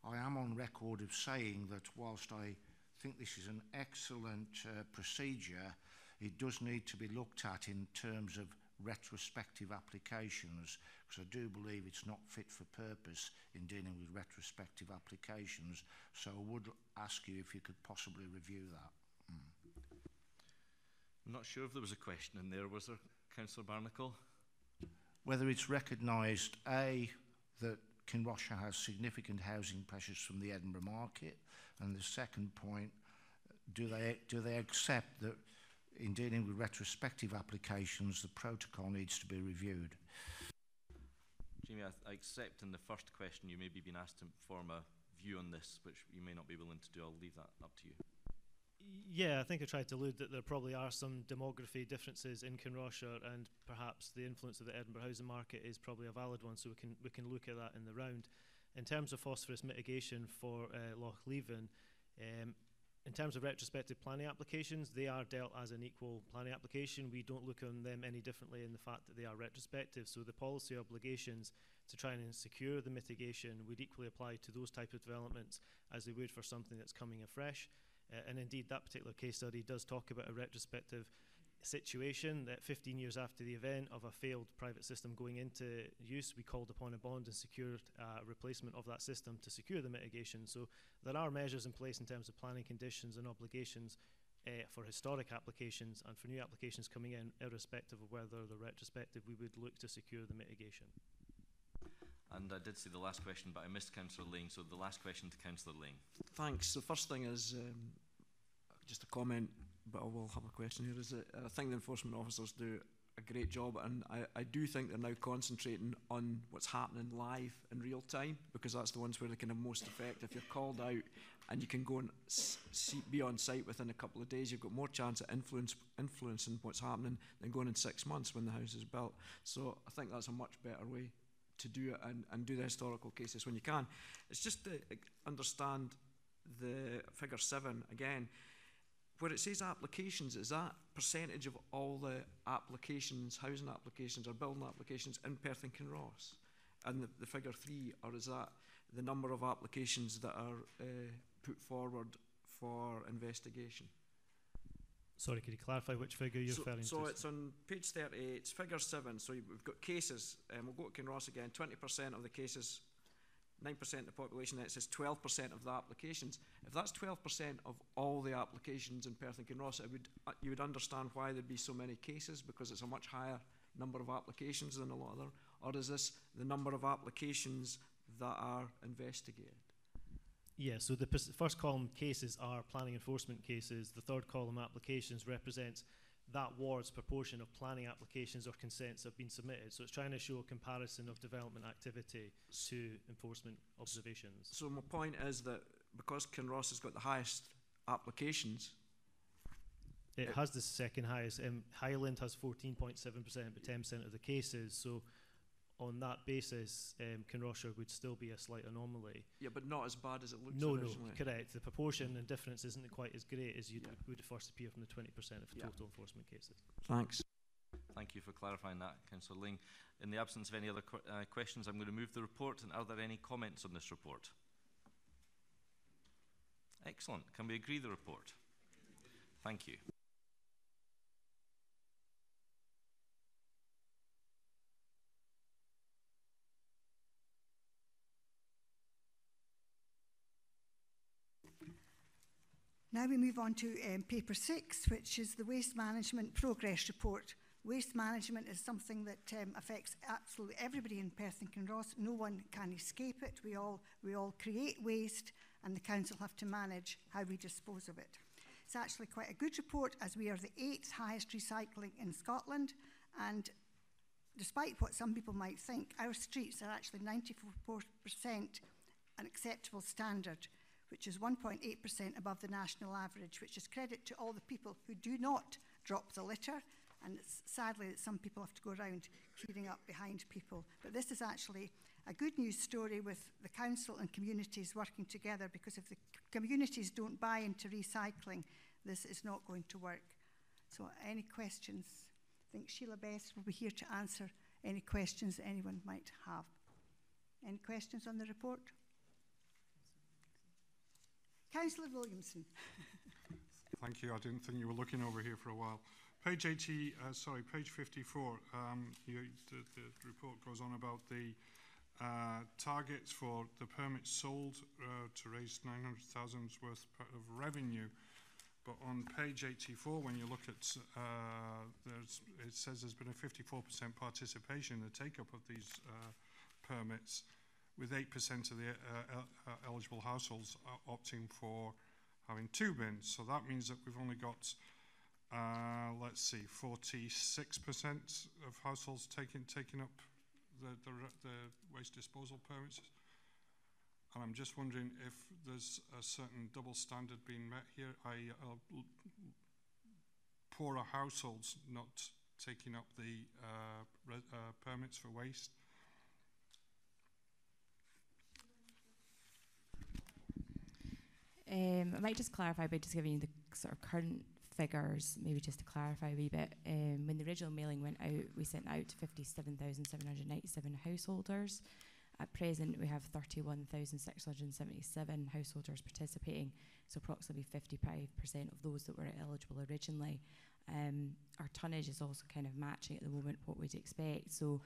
I am on record of saying that whilst I think this is an excellent procedure, it does need to be looked at in terms of retrospective applications, because I do believe it's not fit for purpose in dealing with retrospective applications. So I would ask you if you could possibly review that. I'm not sure if there was a question in there. Was there, Councillor Barnacle? Whether it's recognised, A, that Kinrossshire has significant housing pressures from the Edinburgh market, and the second point, do they accept that in dealing with retrospective applications, the protocol needs to be reviewed? Jamie, I accept in the first question you may be being asked to form a view on this, which you may not be willing to do. I'll leave that up to you. Yeah, I think I tried to allude that there probably are some demography differences in Kinrossshire, and perhaps the influence of the Edinburgh housing market is probably a valid one, so we can look at that in the round. In terms of phosphorus mitigation for Loch Leven, in terms of retrospective planning applications, they are dealt as an equal planning application. We don't look on them any differently in the fact that they are retrospective, so the policy obligations to try and secure the mitigation would equally apply to those type of developments as they would for something that's coming afresh. And indeed, that particular case study does talk about a retrospective situation that 15 years after the event of a failed private system going into use, we called upon a bond and secured a replacement of that system to secure the mitigation. So there are measures in place in terms of planning conditions and obligations for historic applications, and for new applications coming in, irrespective of whether they're retrospective, we would look to secure the mitigation. And I did see the last question, but I missed Councillor Lang, so the last question to Councillor Lang. Thanks. The first thing is just a comment, but I will have a question here, is that I think the enforcement officers do a great job, and I do think they're now concentrating on what's happening live in real time, because that's the ones where they can have most effect. If you're called out and you can go and be on site within a couple of days, you've got more chance of influencing what's happening than going in 6 months when the house is built. So I think that's a much better way to do it, and do the historical cases when you can. It's just to understand the figure 7 again, where it says applications. Is that percentage of all the applications, housing applications or building applications in Perth and Kinross? And the figure 3, or is that the number of applications that are put forward for investigation? Sorry, could you clarify which figure you're referring to? So it's on page 38, it's figure 7. So we've got cases, we'll go to Kinross again, 20% of the cases, 9% of the population, and it says 12% of the applications. If that's 12% of all the applications in Perth and Kinross, you would understand why there'd be so many cases, because it's a much higher number of applications than a lot of them. Or is this the number of applications that are investigated? Yeah, so the first column cases are planning enforcement cases. The third column applications represents that ward's proportion of planning applications or consents that have been submitted. So it's trying to show a comparison of development activity to enforcement observations. So my point is that because Kinross has got the highest applications, it has the second highest. Highland has 14.7%, but 10% of the cases. So on that basis, Kinross would still be a slight anomaly. Yeah, but not as bad as it looks No, originally. correct. The proportion and difference isn't quite as great as would first appear from the 20% of total enforcement cases. Thanks. Thank you for clarifying that, Councillor Lang. In the absence of any other questions, I'm going to move the report. And are there any comments on this report? Excellent. Can we agree the report? Thank you. Now we move on to paper 6, which is the Waste Management Progress Report. Waste management is something that affects absolutely everybody in Perth and Kinross. No one can escape it. We all create waste, and the council have to manage how we dispose of it. It's actually quite a good report, as we are the 8th highest recycling in Scotland, and despite what some people might think, our streets are actually 94% an acceptable standard, which is 1.8% above the national average, which is credit to all the people who do not drop the litter. And it's sadly that some people have to go around cleaning up behind people. But this is actually a good news story with the council and communities working together, because if the communities don't buy into recycling, this is not going to work. So any questions? I think Sheila Bess will be here to answer any questions that anyone might have. Any questions on the report? Councillor Williamson. Thank you. I didn't think you were looking over here for a while. Page 54. The report goes on about the targets for the permits sold to raise 900,000 worth of revenue. But on page 84, when you look at, it says there's been a 54% participation in the take-up of these permits, with 8% of the eligible households opting for having 2 bins. So that means that we've only got, let's see, 46% of households taking up the waste disposal permits. And I'm just wondering if there's a certain double standard being met here, i.e. poorer households not taking up the permits for waste. I might just clarify by just giving you the sort of current figures, maybe just to clarify a wee bit. When the original mailing went out, we sent out to 57,797 householders. At present, we have 31,677 householders participating, so approximately 55% of those that were eligible originally. Our tonnage is also kind of matching at the moment what we'd expect. So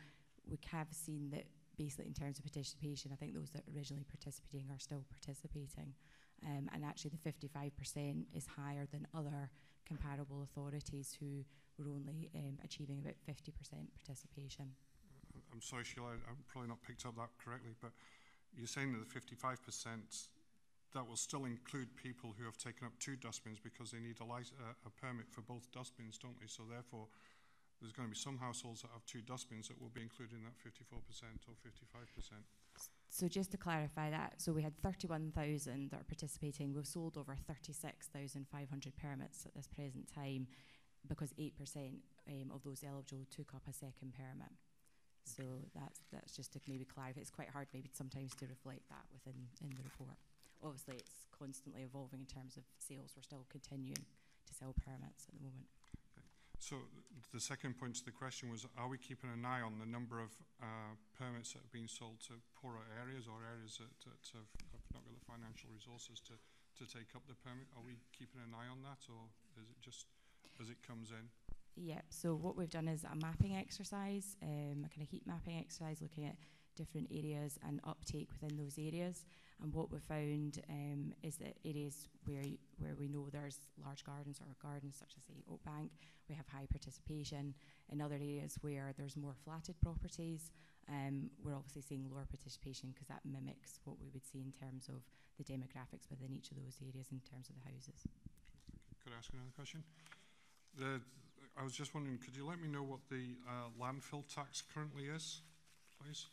we have seen that basically in terms of participation, I think those that originally participating are still participating. And actually the 55% is higher than other comparable authorities who were only achieving about 50% participation. I'm sorry, Sheila, I've probably not picked up that correctly, but you're saying that the 55%, that will still include people who have taken up 2 dustbins because they need a permit for both dustbins, don't they? So therefore, there's going to be some households that have 2 dustbins that will be included in that 54% or 55%. So just to clarify that, so we had 31,000 that are participating. We've sold over 36,500 permits at this present time because 8% of those eligible took up a second permit. So that's just to maybe clarify. It's quite hard maybe sometimes to reflect that within the report. Obviously, it's constantly evolving in terms of sales. We're still continuing to sell permits at the moment. Okay. So the second point to the question was, are we keeping an eye on the number of permits that are being sold to poorer areas or areas that have not got the financial resources to take up the permit? Are we keeping an eye on that, or is it just as it comes in? Yeah, so what we've done is a mapping exercise, a kind of heat mapping exercise, looking at different areas and uptake within those areas. And what we've found is that areas where we know there's large gardens or gardens such as the Oakbank, we have high participation. In other areas where there's more flatted properties, we're obviously seeing lower participation because that mimics what we would see in terms of the demographics within each of those areas in terms of the houses. Could I ask another question? I was just wondering, could you let me know what the landfill tax currently is, please?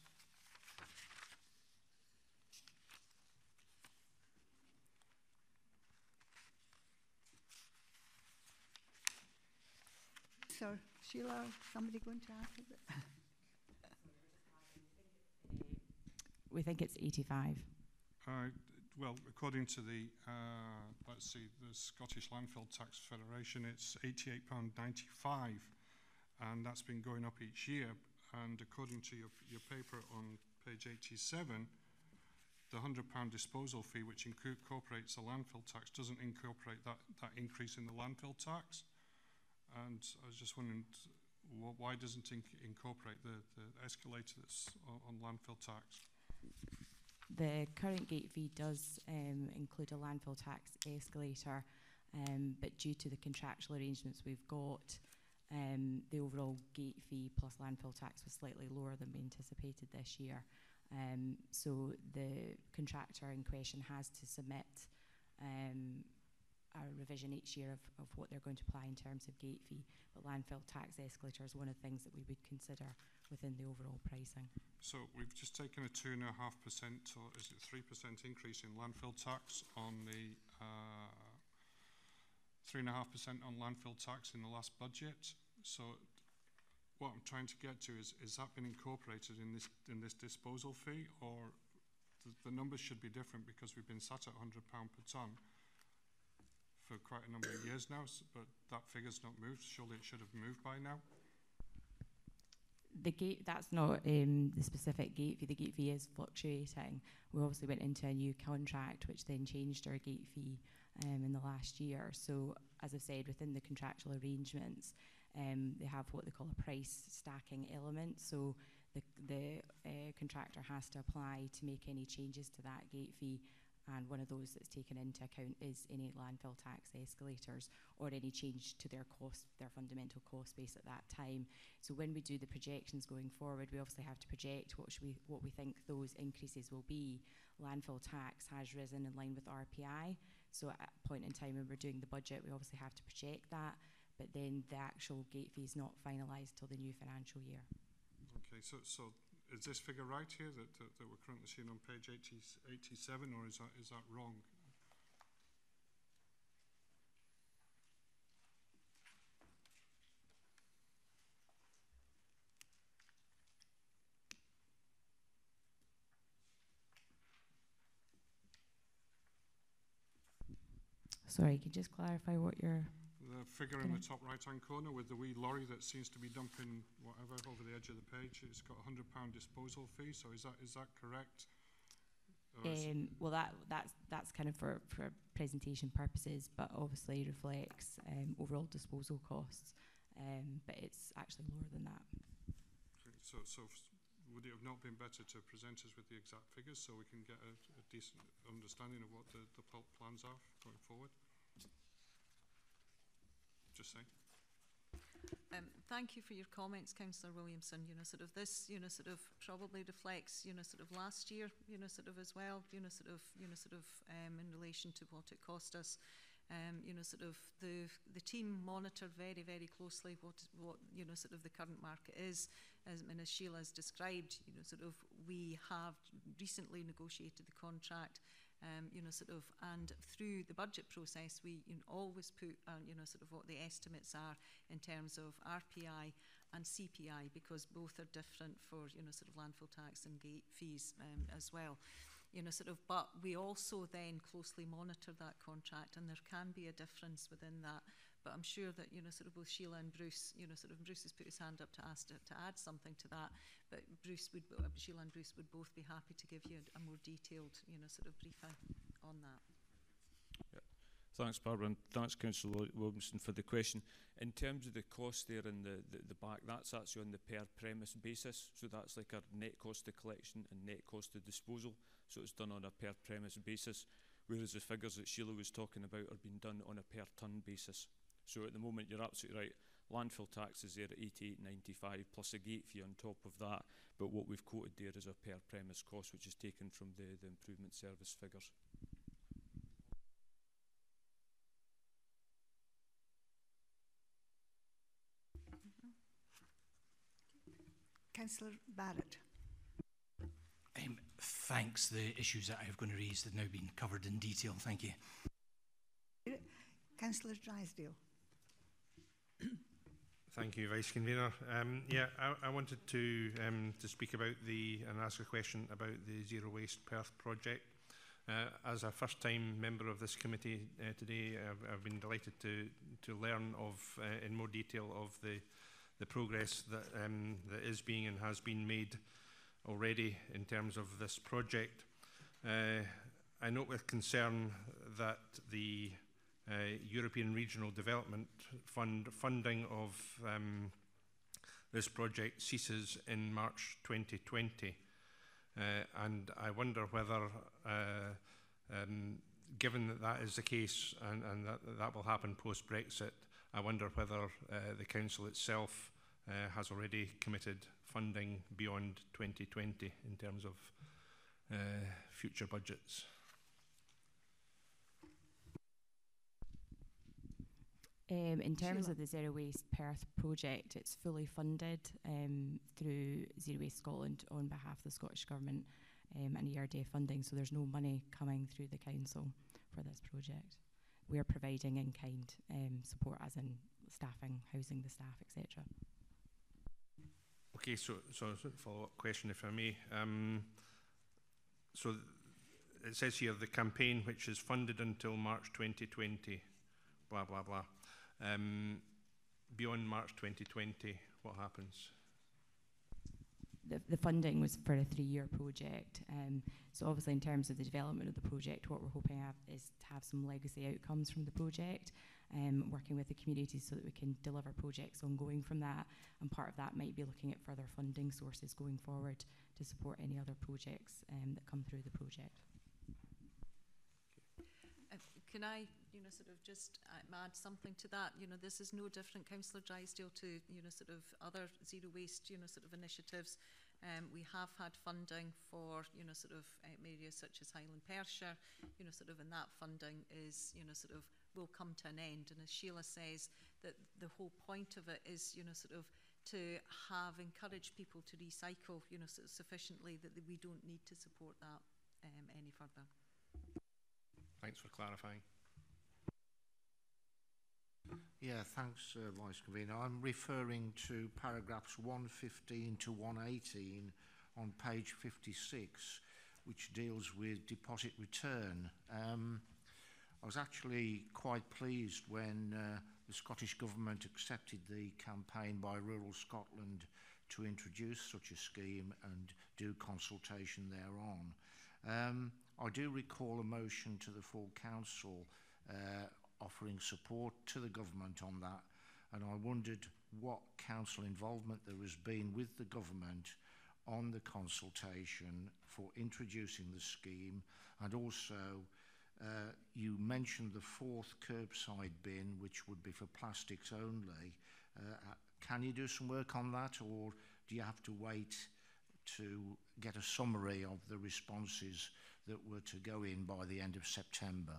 So, Sheila, somebody going to answer that? We think it's 85. Well, according to the, let's see, the Scottish Landfill Tax Federation, it's £88.95, and that's been going up each year. And according to your paper on page 87, the £100 disposal fee, which incorporates the landfill tax, doesn't incorporate that increase in the landfill tax. And I was just wondering, why doesn't it incorporate the escalator that's on landfill tax? The current gate fee does include a landfill tax escalator, but due to the contractual arrangements we've got, the overall gate fee plus landfill tax was slightly lower than we anticipated this year. So the contractor in question has to submit a revision each year of what they're going to apply in terms of gate fee, but landfill tax escalator is one of the things that we would consider within the overall pricing. So we've just taken a 2.5% or is it 3% increase in landfill tax on the 3.5% on landfill tax in the last budget. So what I'm trying to get to is that been incorporated in this disposal fee, or the numbers should be different because we've been sat at £100 per tonne for quite a number of years now, but that figure's not moved. Surely it should have moved by now. The gate, that's not the specific gate fee. The gate fee is fluctuating. We obviously went into a new contract, which then changed our gate fee in the last year. So, as I've said, within the contractual arrangements, they have what they call a price stacking element. So, the contractor has to apply to make any changes to that gate fee. And one of those that's taken into account is any landfill tax escalators or any change to their cost, their fundamental cost base at that time. So when we do the projections going forward, we obviously have to project what we think those increases will be. Landfill tax has risen in line with RPI. So at a point in time when we're doing the budget, we obviously have to project that. But then the actual gate fee is not finalised till the new financial year. Okay, so is this figure right here that we're currently seeing on page 87, or is that wrong? Sorry, can you just clarify what you're... The figure in the top right-hand corner with the wee lorry that seems to be dumping whatever over the edge of the page. It's got a £100 disposal fee. So is that correct? Well, that's kind of for presentation purposes, but obviously reflects overall disposal costs, but it's actually lower than that. Okay, so would it have not been better to present us with the exact figures so we can get a decent understanding of what the plans are going forward? Just saying. Thank you for your comments, Councillor Williamson. This, probably reflects, last year, as well, in relation to what it cost us. The team monitored very, very closely what the current market is. As Sheila has described, we have recently negotiated the contract. And through the budget process, we always put, what the estimates are in terms of RPI and CPI, because both are different for, landfill tax and gate fees as well. But we also then closely monitor that contract, and there can be a difference within that. But I'm sure that, both Sheila and Bruce, Bruce has put his hand up to ask to add something to that, but Sheila and Bruce would both be happy to give you a more detailed, briefing on that. Yeah. Thanks, Barbara, and thanks, Councillor Williamson, for the question. In terms of the cost there in the back, that's actually on the per premise basis, so that's like our net cost of collection and net cost of disposal, so it's done on a per premise basis, whereas the figures that Sheila was talking about are being done on a per tonne basis. So at the moment, you're absolutely right. Landfill tax is there at 88.95 plus a gate fee on top of that. But what we've quoted there is a per premise cost, which is taken from the improvement service figures. Councillor Barrett. Thanks. The issues that I'm going to raise have now been covered in detail. Thank you. Councillor Drysdale. Thank you, Vice Convener. I wanted to speak about and ask a question about the Zero Waste Perth project. As a first-time member of this committee today, I've been delighted to learn of in more detail of the progress that is being and has been made already in terms of this project. I note with concern that the European Regional Development Fund funding of this project ceases in March 2020. And I wonder whether, given that that is the case and that will happen post-Brexit, I wonder whether the Council itself has already committed funding beyond 2020 in terms of future budgets. In terms of the Zero Waste Perth project, it's fully funded through Zero Waste Scotland on behalf of the Scottish Government and ERDF funding, so there's no money coming through the Council for this project. We are providing in-kind support, as in staffing, housing the staff, etc. Okay, so a follow-up question, if I may. So it says here the campaign, which is funded until March 2020, blah, blah, blah. Beyond March 2020, what happens? The funding was for a 3-year project. So obviously in terms of the development of the project, what we're hoping is to have some legacy outcomes from the project, working with the community so that we can deliver projects ongoing from that. And part of that might be looking at further funding sources going forward to support any other projects that come through the project. Can I, just add something to that? This is no different, Councillor Drysdale, to, other zero waste, initiatives. We have had funding for, areas such as Highland Perthshire, and that funding is, will come to an end. And as Sheila says, that the whole point of it is, to have encouraged people to recycle, sufficiently that we don't need to support that any further. Thanks for clarifying. Yeah, thanks, Vice Convener. I'm referring to paragraphs 115 to 118 on page 56, which deals with deposit return. I was actually quite pleased when the Scottish Government accepted the campaign by Rural Scotland to introduce such a scheme and do consultation thereon. I do recall a motion to the full council offering support to the government on that, and I wondered what council involvement there has been with the government on the consultation for introducing the scheme, and also you mentioned the fourth curbside bin, which would be for plastics only. Can you do some work on that, or do you have to wait to get a summary of the responses that were to go in by the end of September?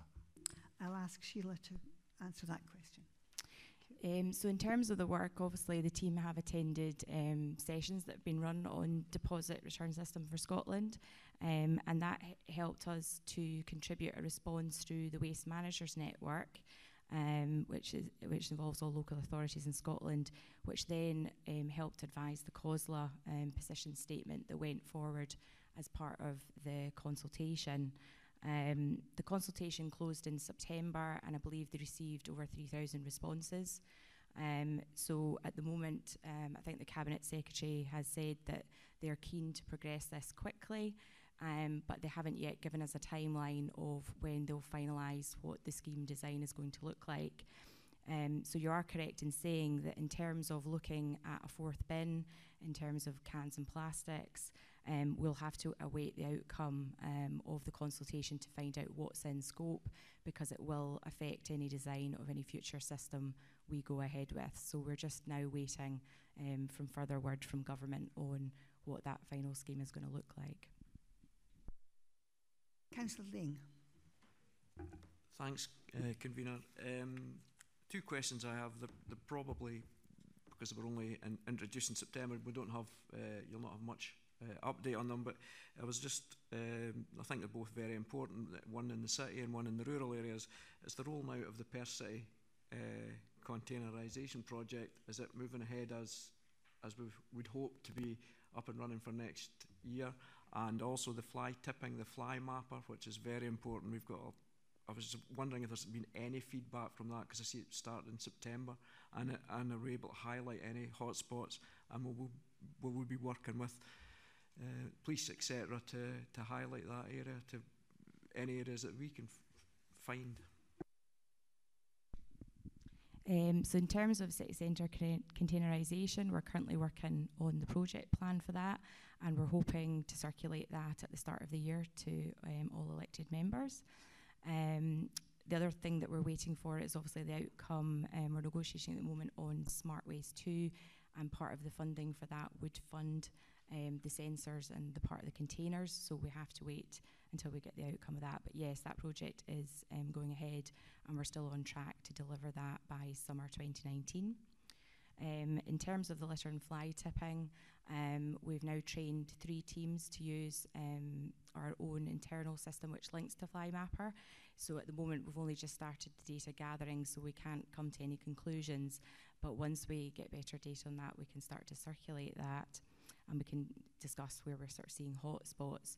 I'll ask Sheila to answer that question. So in terms of the work, obviously the team have attended sessions that have been run on deposit return system for Scotland, and that helped us to contribute a response through the Waste Managers Network, which involves all local authorities in Scotland, which then helped advise the COSLA position statement that went forward as part of the consultation. The consultation closed in September, and I believe they received over 3,000 responses. So at the moment, I think the Cabinet Secretary has said that they're keen to progress this quickly, but they haven't yet given us a timeline of when they'll finalise what the scheme design is going to look like. So you are correct in saying that in terms of looking at a fourth bin, in terms of cans and plastics, we'll have to await the outcome of the consultation to find out what's in scope, because it will affect any design of any future system we go ahead with. So we're just now waiting from further word from government on what that final scheme is going to look like. Councillor Ling. Thanks, Convener. Two questions I have. They're probably, because they were only introduced in September, we don't have, you'll not have much update on them, but I was just, I think they're both very important, one in the city and one in the rural areas. It's the rolling out of the Perth City containerisation project. Is it moving ahead as we'd hope to be up and running for next year? And also the fly tipping, the fly mapper, which is very important. We've got, I was just wondering if there's been any feedback from that, because I see it started in September, and are we able to highlight any hotspots, and will we be working with police, etc., to highlight that area, to any areas that we can find? So in terms of city centre containerisation, we're currently working on the project plan for that, and we're hoping to circulate that at the start of the year to all elected members. The other thing that we're waiting for is obviously the outcome. We're negotiating at the moment on Smart Waste 2, and part of the funding for that would fund the sensors and the part of the containers, so we have to wait until we get the outcome of that. But yes, that project is going ahead, and we're still on track to deliver that by summer 2019. In terms of the litter and fly tipping, we've now trained 3 teams to use our own internal system which links to Fly Mapper. So at the moment we've only just started the data gathering, so we can't come to any conclusions, but once we get better data on that, we can start to circulate that, and we can discuss where we're sort of seeing hotspots.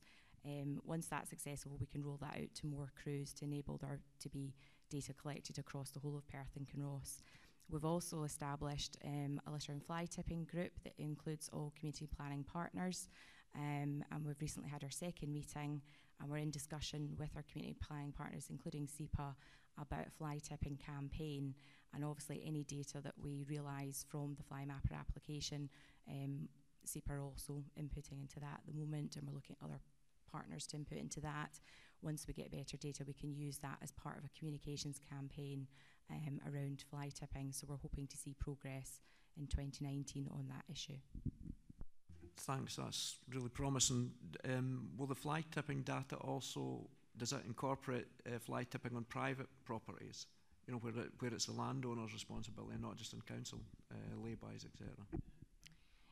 Once that's successful, we can roll that out to more crews to enable there to be data collected across the whole of Perth and Kinross. We've also established a litter and fly tipping group that includes all community planning partners, and we've recently had our second meeting, and we're in discussion with our community planning partners, including SEPA, about a fly tipping campaign, and obviously any data that we realise from the Fly Mapper application, SEPA are also inputting into that at the moment, and we're looking at other partners to input into that. Once we get better data, we can use that as part of a communications campaign around fly tipping, so we're hoping to see progress in 2019 on that issue. Thanks, that's really promising. Will the fly tipping data also, does it incorporate fly tipping on private properties? You know, where it's the landowner's responsibility and not just on council laybys, etc.?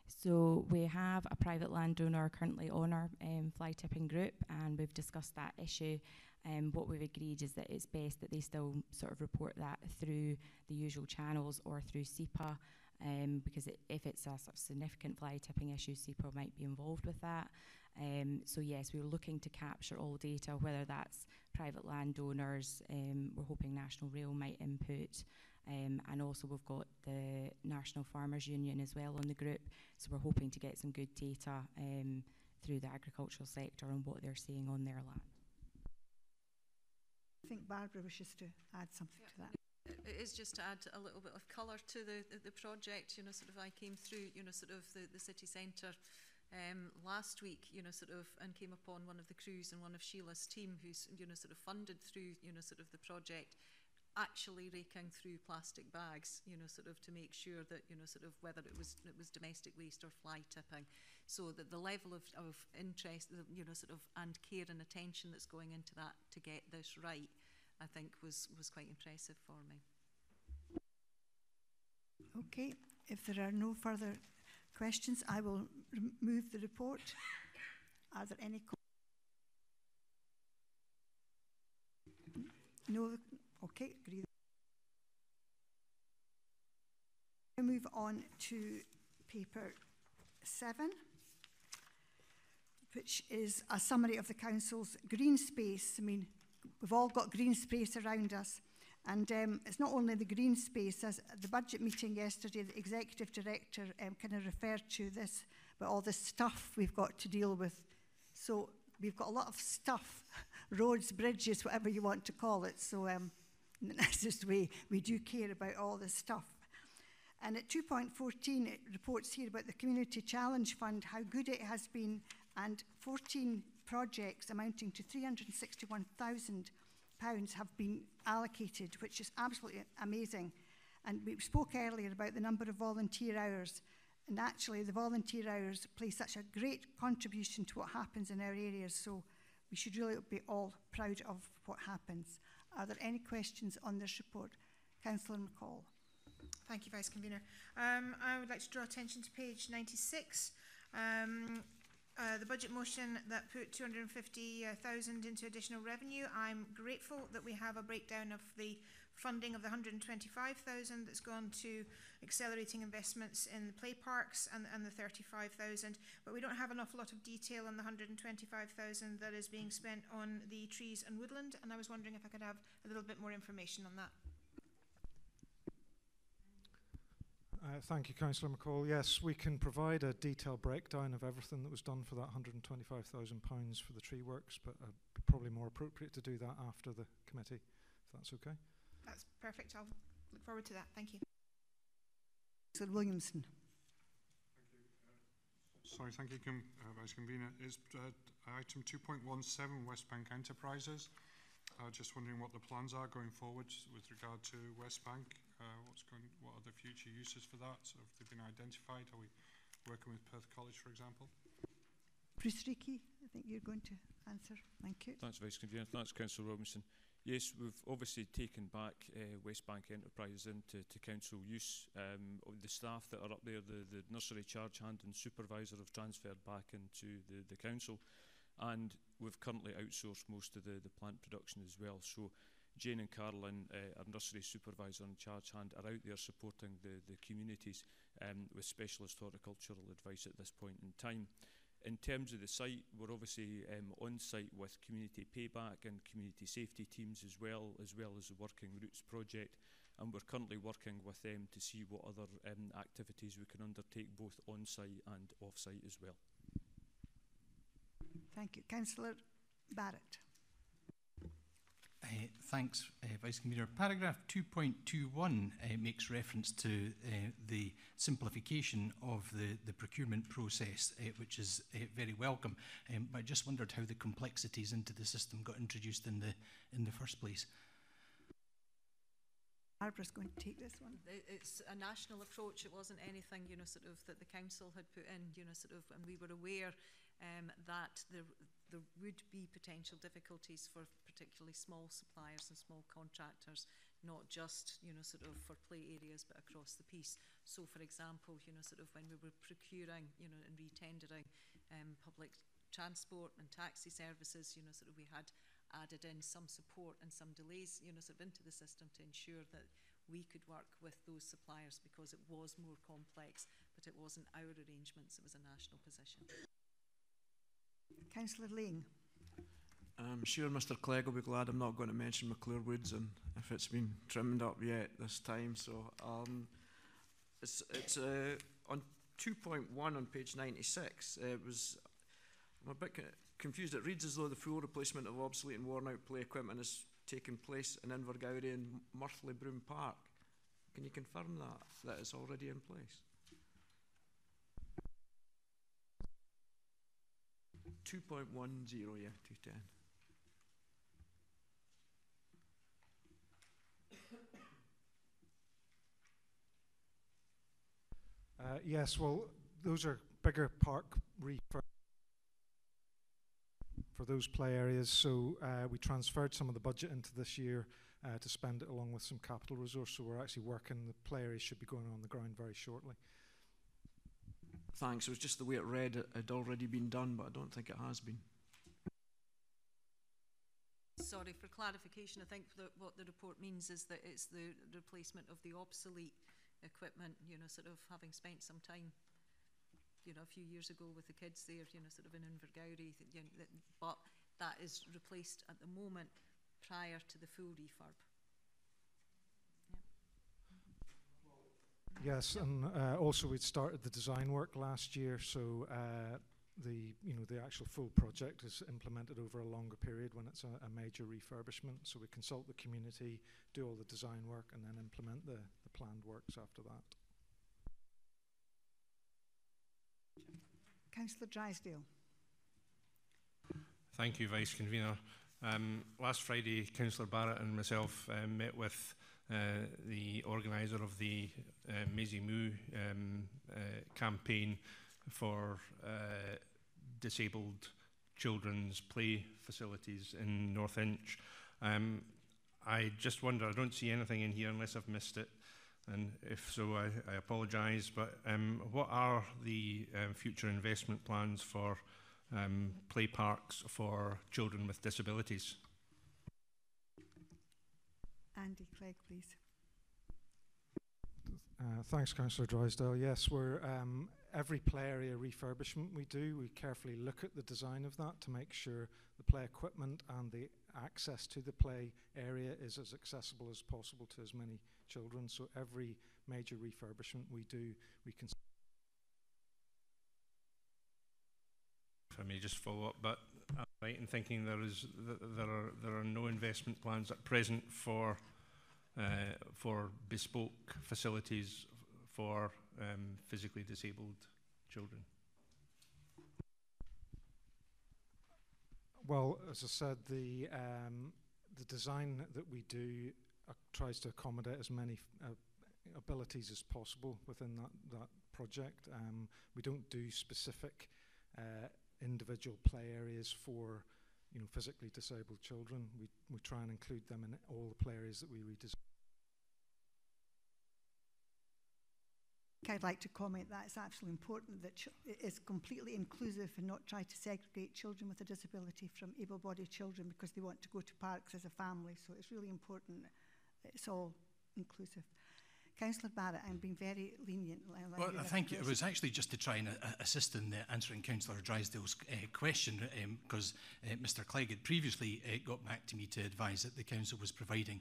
So we have a private landowner currently on our fly tipping group, and we've discussed that issue. What we've agreed is that it's best that they still sort of report that through the usual channels or through SEPA, because if it's a sort of significant fly tipping issue, SEPA might be involved with that. So yes, we were looking to capture all data, whether that's private landowners, we're hoping National Rail might input, and also we've got the National Farmers Union as well on the group, so we're hoping to get some good data through the agricultural sector on what they're seeing on their land. think Barbara wishes to add something to that. It is just to add a little bit of colour to the project. You know, sort of I came through, you know, sort of the city centre last week, you know, sort of, and came upon one of the crews and one of Sheila's team who's, you know, sort of funded through, you know, sort of the project, actually raking through plastic bags, you know, sort of to make sure that, you know, sort of whether it was domestic waste or fly tipping, so that the level of interest, you know, sort of, and care and attention that's going into that to get this right, I think was quite impressive for me. Okay, if there are no further questions, I will move the report. Are there any no? Okay, agree. We move on to paper 7, which is a summary of the council's green space. I mean, we've all got green space around us, and it's not only the green space. As at the budget meeting yesterday, the executive director kind of referred to this, but all the stuff we've got to deal with. So we've got a lot of stuff, roads, bridges, whatever you want to call it. So in the nicest way, we do care about all this stuff. And at 2.14, it reports here about the Community Challenge Fund, how good it has been, and 14 projects amounting to £361,000 have been allocated, which is absolutely amazing. And we spoke earlier about the number of volunteer hours, and actually the volunteer hours play such a great contribution to what happens in our areas, so we should really be all proud of what happens. Are there any questions on this report? Councillor McCall. Thank you, Vice Convener. I would like to draw attention to page 96. The budget motion that put 250,000 into additional revenue. I'm grateful that we have a breakdown of the funding of the 125,000 that's gone to accelerating investments in the play parks and the 35,000, but we don't have an awful lot of detail on the 125,000 that is being spent on the trees and woodland, and I was wondering if I could have a little bit more information on that. Thank you, Councillor McCall. Yes, we can provide a detailed breakdown of everything that was done for that £125,000 for the tree works, but probably more appropriate to do that after the committee, if that's okay. That's perfect. I'll look forward to that. Thank you. Sir Williamson. Sorry, thank you, Vice Convener. Is item 2.17 West Bank Enterprises. Just wondering what the plans are going forward with regard to West Bank. What are the future uses for that? So have they been identified? Are we working with Perth College, for example? Bruce Rickey, I think you're going to answer. Thank you. Thanks, Vice Convener. Thanks, Councillor Robinson. Yes, we've obviously taken back West Bank Enterprises into council use. The staff that are up there, the nursery charge hand and supervisor, have transferred back into the council, and we've currently outsourced most of the plant production as well. So Jane and Caroline, our nursery supervisor and charge hand, are out there supporting the communities with specialist horticultural advice at this point in time. In terms of the site, we're obviously on site with community payback and community safety teams as well as the Working Routes project, and we're currently working with them to see what other activities we can undertake both on site and off site as well. Thank you. Councillor Barrett. Thanks, Vice Convener. Paragraph 2.21 makes reference to the simplification of the procurement process, which is very welcome. But I just wondered how the complexities into the system got introduced in the first place. Barbara's going to take this one. It's a national approach. It wasn't anything, you know, sort of that the council had put in, you know, sort of, and we were aware that there would be potential difficulties for particularly small suppliers and small contractors, not just, you know, sort of for play areas, but across the piece. So, for example, you know, sort of when we were procuring, you know, and retendering public transport and taxi services, you know, sort of we had added in some support and some delays, you know, sort of into the system to ensure that we could work with those suppliers, because it was more complex, but it wasn't our arrangements, it was a national position. Councillor Lane. I'm sure Mr Clegg will be glad I'm not going to mention McClure Woods and if it's been trimmed up yet this time. So it's on 2.1 on page 96. I'm a bit confused. It reads as though the full replacement of obsolete and worn out play equipment is taking place in Invergowrie and Murthly Broom Park. Can you confirm that it's already in place? 2.10, yeah, 210. Yes, well, those are bigger park refurb for those play areas. So we transferred some of the budget into this year to spend it along with some capital resource. So we're actually working, the play areas should be going on the ground very shortly. Thanks. It was just the way it read, it had already been done, but I don't think it has been. Sorry, for clarification, I think that what the report means is that it's the replacement of the obsolete equipment, you know, sort of having spent some time, you know, a few years ago with the kids there, you know, sort of in Invergowrie, you know, but that is replaced at the moment prior to the full refurb. Yeah. Yes, and also we'd started the design work last year, so the actual full project is implemented over a longer period when it's a major refurbishment. So we consult the community, do all the design work, and then implement the planned works after that. Councillor Drysdale. Thank you, Vice Convener. Last Friday, Councillor Barrett and myself met with the organiser of the Maisie Moo campaign for disabled children's play facilities in North Inch. I just wonder, I don't see anything in here unless I've missed it, and if so, I apologise, but what are the future investment plans for play parks for children with disabilities? Andy Clegg, please. Thanks, Councillor Drysdale. Yes, we're every play area refurbishment we do, we carefully look at the design of that to make sure the play equipment and the access to the play area is as accessible as possible to as many children. So every major refurbishment we do, we can. If I may just follow up, but I'm right in thinking there are no investment plans at present for bespoke facilities for physically disabled children. Well, as I said, the design that we do tries to accommodate as many abilities as possible within that project. We don't do specific individual play areas for physically disabled children. We try and include them in all the play areas that we redesign. I'd like to comment that it's absolutely important that it is completely inclusive and not try to segregate children with a disability from able-bodied children because they want to go to parks as a family. So it's really important that it's all inclusive. Councillor Barrett, I'm being very lenient. Well, thank you. It was actually just to try and assist in answering Councillor Drysdale's question, because Mr Clegg had previously got back to me to advise that the Council was providing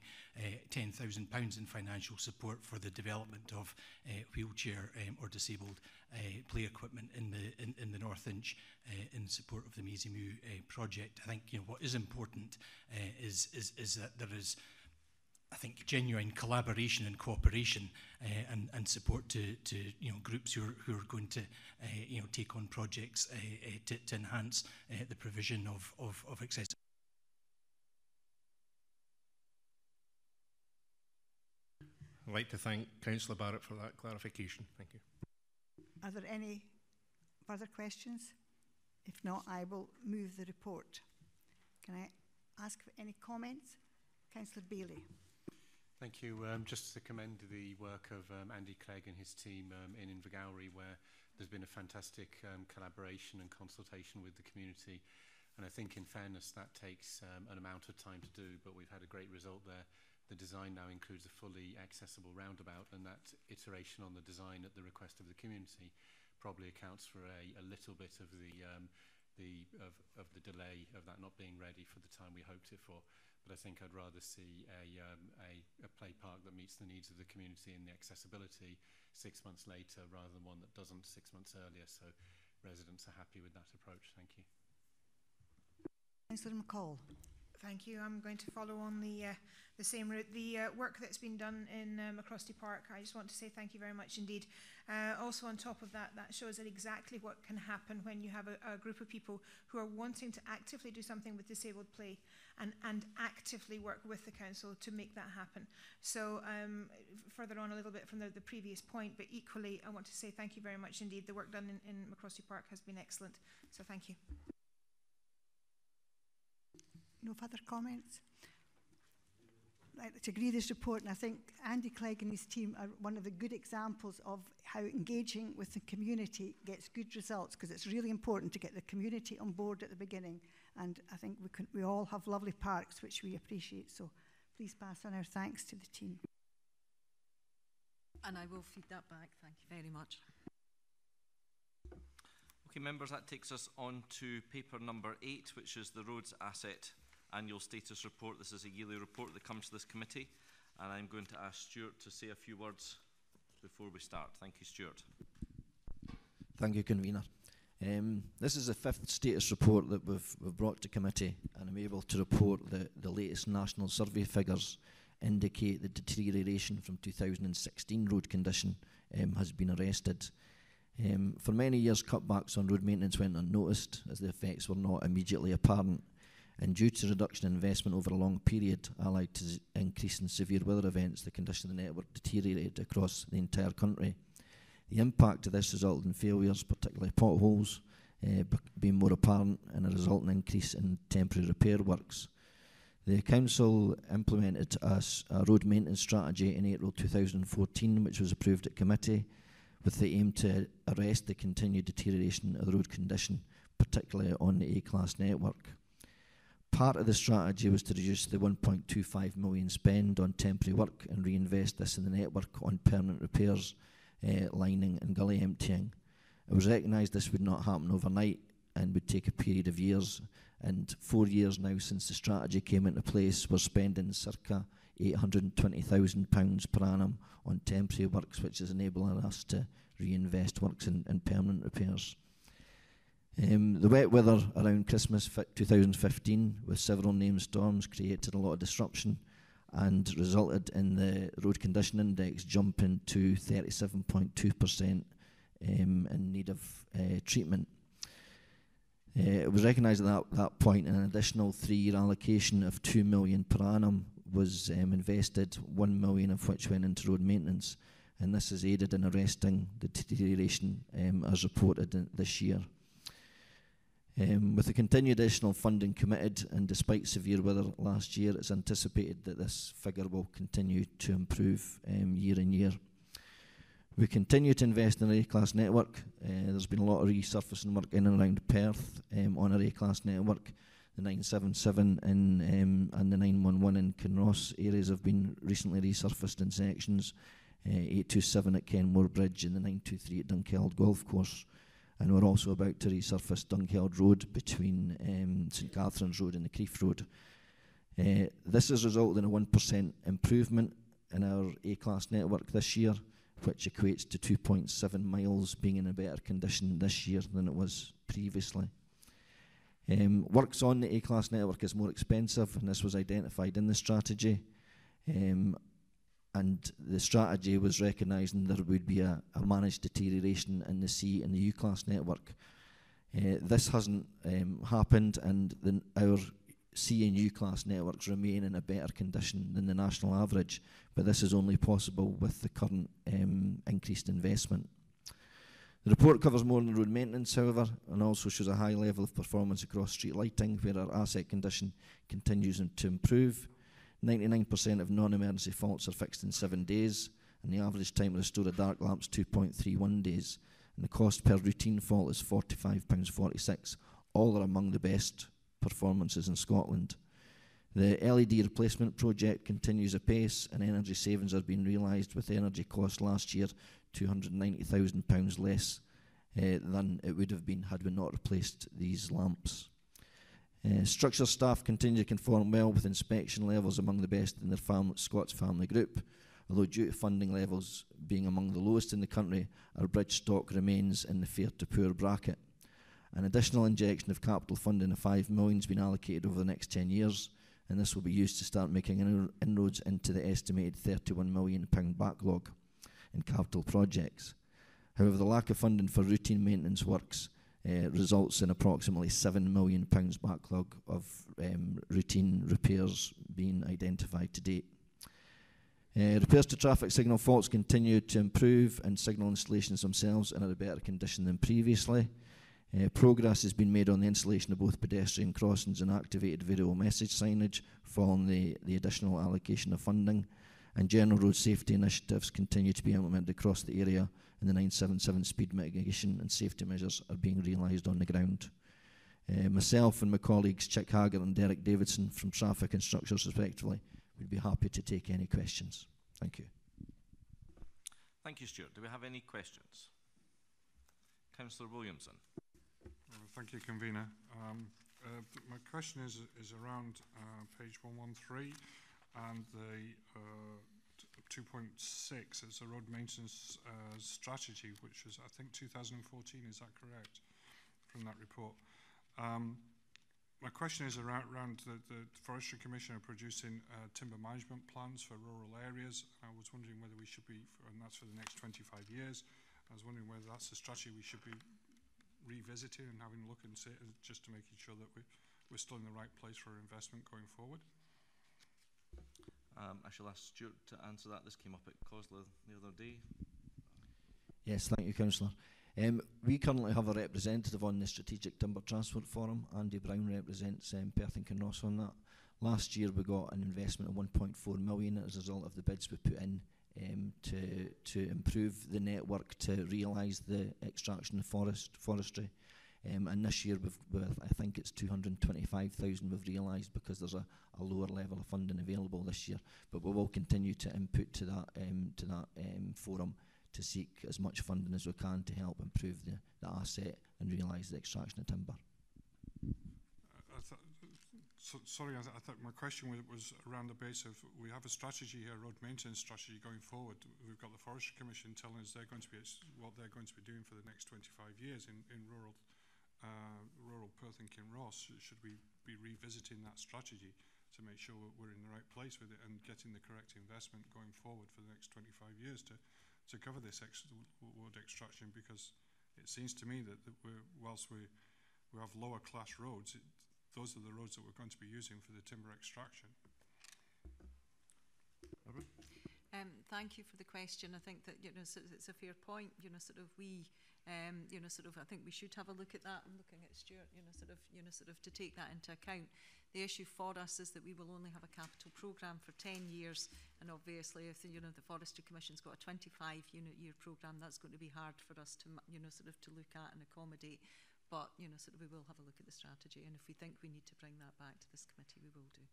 £10,000 in financial support for the development of wheelchair or disabled play equipment in the North Inch in support of the Maisie Moo project. I think what is important is that there is, I think, genuine collaboration and cooperation and support to groups who are going to take on projects to enhance the provision of accessibility. I'd like to thank Councillor Barrett for that clarification. Thank you. Are there any further questions? If not, I will move the report. Can I ask for any comments? Councillor Bailey. Thank you. Just to commend the work of Andy Clegg and his team in Invergowrie, where there's been a fantastic collaboration and consultation with the community. And I think, in fairness, that takes an amount of time to do, but we've had a great result there. The design now includes a fully accessible roundabout, and that iteration on the design at the request of the community probably accounts for a little bit of the delay of that not being ready for the time we hoped it for. But I think I'd rather see a play park that meets the needs of the community and the accessibility 6 months later rather than one that doesn't 6 months earlier. So residents are happy with that approach. Thank you. Councillor McCall. Thank you. I'm going to follow on the same route. The work that's been done in McCrosty Park, I just want to say thank you very much indeed. Also on top of that, that shows exactly what can happen when you have a group of people who are wanting to actively do something with disabled play and actively work with the council to make that happen. So further on a little bit from the previous point, but equally I want to say thank you very much indeed. The work done in McCrosty Park has been excellent. So thank you. No further comments? I'd like to agree with this report, and I think Andy Clegg and his team are one of the good examples of how engaging with the community gets good results, because it's really important to get the community on board at the beginning, and I think we all have lovely parks which we appreciate, so please pass on our thanks to the team. And I will feed that back. Thank you very much. Okay, members, that takes us on to paper number 8, which is the Roads Asset Annual Status Report. This is a yearly report that comes to this committee, and I'm going to ask Stuart to say a few words before we start. Thank you, Stuart. Thank you, Convener. This is the 5th status report that we've brought to committee, and I'm able to report that the latest national survey figures indicate the deterioration from 2016 road condition has been arrested. For many years, cutbacks on road maintenance went unnoticed as the effects were not immediately apparent. And due to reduction in investment over a long period, allied to increase in severe weather events, the condition of the network deteriorated across the entire country. The impact of this resulted in failures, particularly potholes, being more apparent, and a resulting increase in temporary repair works. The council implemented a road maintenance strategy in April 2014, which was approved at committee, with the aim to arrest the continued deterioration of the road condition, particularly on the A-class network. Part of the strategy was to reduce the 1.25 million spend on temporary work and reinvest this in the network on permanent repairs, lining and gully emptying. It was recognised this would not happen overnight and would take a period of years, and 4 years now since the strategy came into place, we're spending circa £820,000 per annum on temporary works, which is enabling us to reinvest works in permanent repairs. The wet weather around Christmas 2015 with several named storms created a lot of disruption and resulted in the road condition index jumping to 37.2% in need of treatment. It was recognised at that point an additional 3-year allocation of £2 million per annum was invested, £1 million of which went into road maintenance, and this has aided in arresting the deterioration as reported this year. With the continued additional funding committed, and despite severe weather last year, it's anticipated that this figure will continue to improve year on year. We continue to invest in our A-class network. There's been a lot of resurfacing work in and around Perth on our A-class network. The 977 and the 911 in Kinross areas have been recently resurfaced in sections. 827 at Kenmore Bridge and the 923 at Dunkeld Golf Course. And we're also about to resurface Dunkeld Road between St Catherine's Road and the Creef Road. This has resulted in a 1% improvement in our A-class network this year, which equates to 2.7 miles being in a better condition this year than it was previously. Works on the A-class network is more expensive, and this was identified in the strategy. And the strategy was recognising there would be a managed deterioration in the C and the U-class network. This hasn't happened, and our C and U-class networks remain in a better condition than the national average, but this is only possible with the current increased investment. The report covers more than road maintenance, however, and also shows a high level of performance across street lighting, where our asset condition continues to improve. 99% of non-emergency faults are fixed in 7 days, and the average time to restore a dark lamp is 2.31 days, and the cost per routine fault is £45.46. All are among the best performances in Scotland. The LED replacement project continues apace, and energy savings are being realised, with energy costs last year £290,000 less than it would have been had we not replaced these lamps. Structure staff continue to conform well, with inspection levels among the best in their Scots family group. Although due to funding levels being among the lowest in the country, our bridge stock remains in the fair to poor bracket. An additional injection of capital funding of £5 million has been allocated over the next 10 years and this will be used to start making inroads into the estimated £31 million backlog in capital projects. However, the lack of funding for routine maintenance works results in approximately £7 million backlog of routine repairs being identified to date. Repairs to traffic signal faults continue to improve, and signal installations themselves are in a better condition than previously. Progress has been made on the installation of both pedestrian crossings and activated video message signage following the additional allocation of funding, and general road safety initiatives continue to be implemented across the area, and the 977 speed mitigation and safety measures are being realised on the ground. Myself and my colleagues Chick Haggart and Derek Davidson from Traffic and Structures respectively would be happy to take any questions. Thank you. Thank you, Stuart. Do we have any questions? Councillor Williamson. Thank you, Convener. My question is around page 113 and the 2.6. It's a road maintenance strategy, which was, I think, 2014. Is that correct? From that report. My question is around the Forestry Commission are producing timber management plans for rural areas. I was wondering whether we should be, and that's for the next 25 years, I was wondering whether that's a strategy we should be revisiting and having a look and see, just to making sure that we're still in the right place for investment going forward. I shall ask Stuart to answer that. This came up at COSLA the other day. Yes, thank you, Councillor. We currently have a representative on the Strategic Timber Transport Forum. Andy Brown represents Perth and Kinross on that. Last year we got an investment of 1.4 million as a result of the bids we put in to improve the network to realise the extraction of forestry. And this year I think it's 225,000 we've realised, because there's a lower level of funding available this year. But we will continue to input to that forum to seek as much funding as we can to help improve the asset and realise the extraction of timber. Sorry, I thought my question was around the base of, we have a strategy here, road maintenance strategy going forward. We've got the Forestry Commission telling us they're going to be what they're going to be doing for the next 25 years in rural Perth and Kinross. Should we be revisiting that strategy to make sure we're in the right place with it and getting the correct investment going forward for the next 25 years to cover this wood extraction? Because it seems to me that whilst we have lower class roads, those are the roads that we're going to be using for the timber extraction. Thank you for the question. I think that it's a fair point. I think we should have a look at that. I'm looking at Stuart. To take that into account. The issue for us is that we will only have a capital programme for 10 years, and obviously, if the Forestry Commission's got a 25-year programme, that's going to be hard for us to to look at and accommodate. But we will have a look at the strategy, and if we think we need to bring that back to this committee, we will do.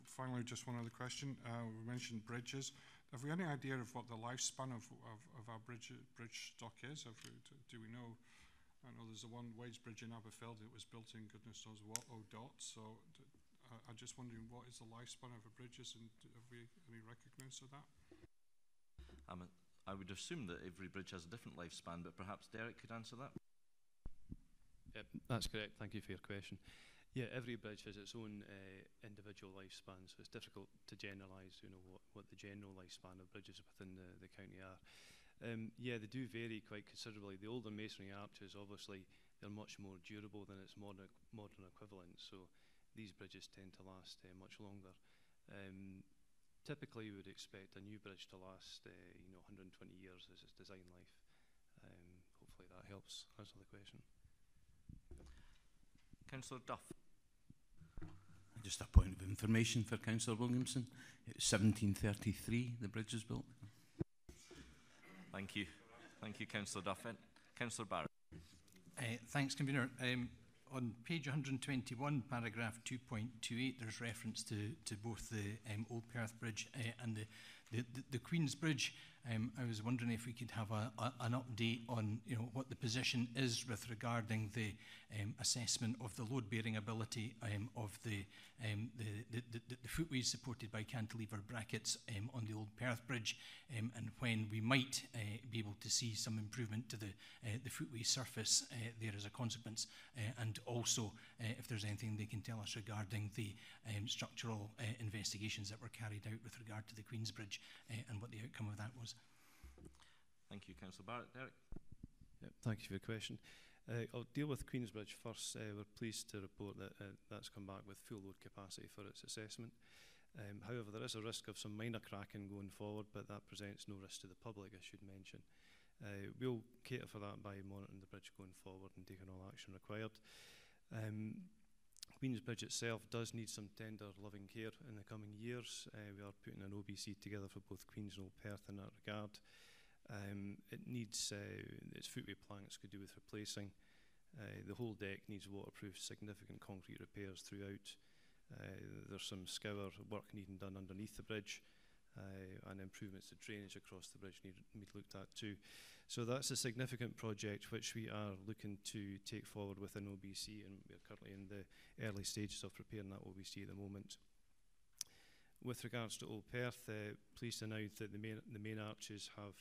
Finally, just one other question. We mentioned bridges. Have we any idea of what the lifespan of our bridge stock is? Do we know? I know there's the one Wades Bridge in Aberfeld that was built in goodness knows what, dots. So I'm just wondering, what is the lifespan of our bridges, and have we any recognition of that? I would assume that every bridge has a different lifespan, but perhaps Derek could answer that. Yep, that's correct. Thank you for your question. Yeah, every bridge has its own individual lifespan, so it's difficult to generalise, what the general lifespan of bridges within the county are. Yeah, they do vary quite considerably. The older masonry arches, obviously, they're much more durable than its modern equivalent, so these bridges tend to last much longer. Typically, you would expect a new bridge to last 120 years as its design life. Hopefully that helps answer the question. Councillor Duff. Just a point of information for Councillor Williamson. It's 1733 the bridge was built. Thank you. Thank you, Councillor Duff. Councillor Barrett. Thanks, Convener. On page 121, paragraph 2.28, there's reference to both the Old Perth Bridge and the Queen's Bridge. I was wondering if we could have an update on what the position is with regarding the assessment of the load-bearing ability of the footways supported by cantilever brackets on the Old Perth Bridge, and when we might be able to see some improvement to the footway surface there as a consequence, and also if there's anything they can tell us regarding the structural investigations that were carried out with regard to the Queensbridge and what the outcome of that was. Thank you, Councillor Barrett. Derek? Yep, thank you for your question. I'll deal with Queensbridge first. We're pleased to report that that's come back with full load capacity for its assessment. However, there is a risk of some minor cracking going forward, but that presents no risk to the public, I should mention. We'll cater for that by monitoring the bridge going forward and taking all action required. Queensbridge itself does need some tender loving care in the coming years. We are putting an OBC together for both Queens and Old Perth in that regard. It needs its footway planks could do with replacing. The whole deck needs waterproof, significant concrete repairs throughout. There's some scour work needing done underneath the bridge, and improvements to drainage across the bridge need to be looked at too. So that's a significant project which we are looking to take forward with an OBC, and we're currently in the early stages of preparing that OBC at the moment. With regards to Old Perth, pleased to announce that the main arches have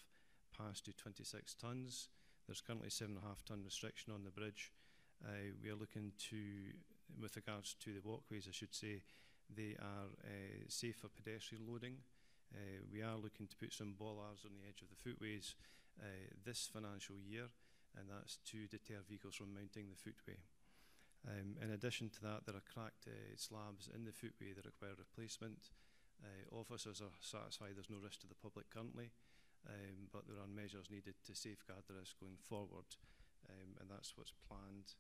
passed to 26 tonnes. There's currently 7.5 tonne restriction on the bridge. We are looking to, with regards to the walkways, I should say, they are safe for pedestrian loading. We are looking to put some bollards on the edge of the footways this financial year, and that's to deter vehicles from mounting the footway. In addition to that, there are cracked slabs in the footway that require replacement. Officers are satisfied there's no risk to the public currently, but there are measures needed to safeguard the risk going forward, and that's what's planned.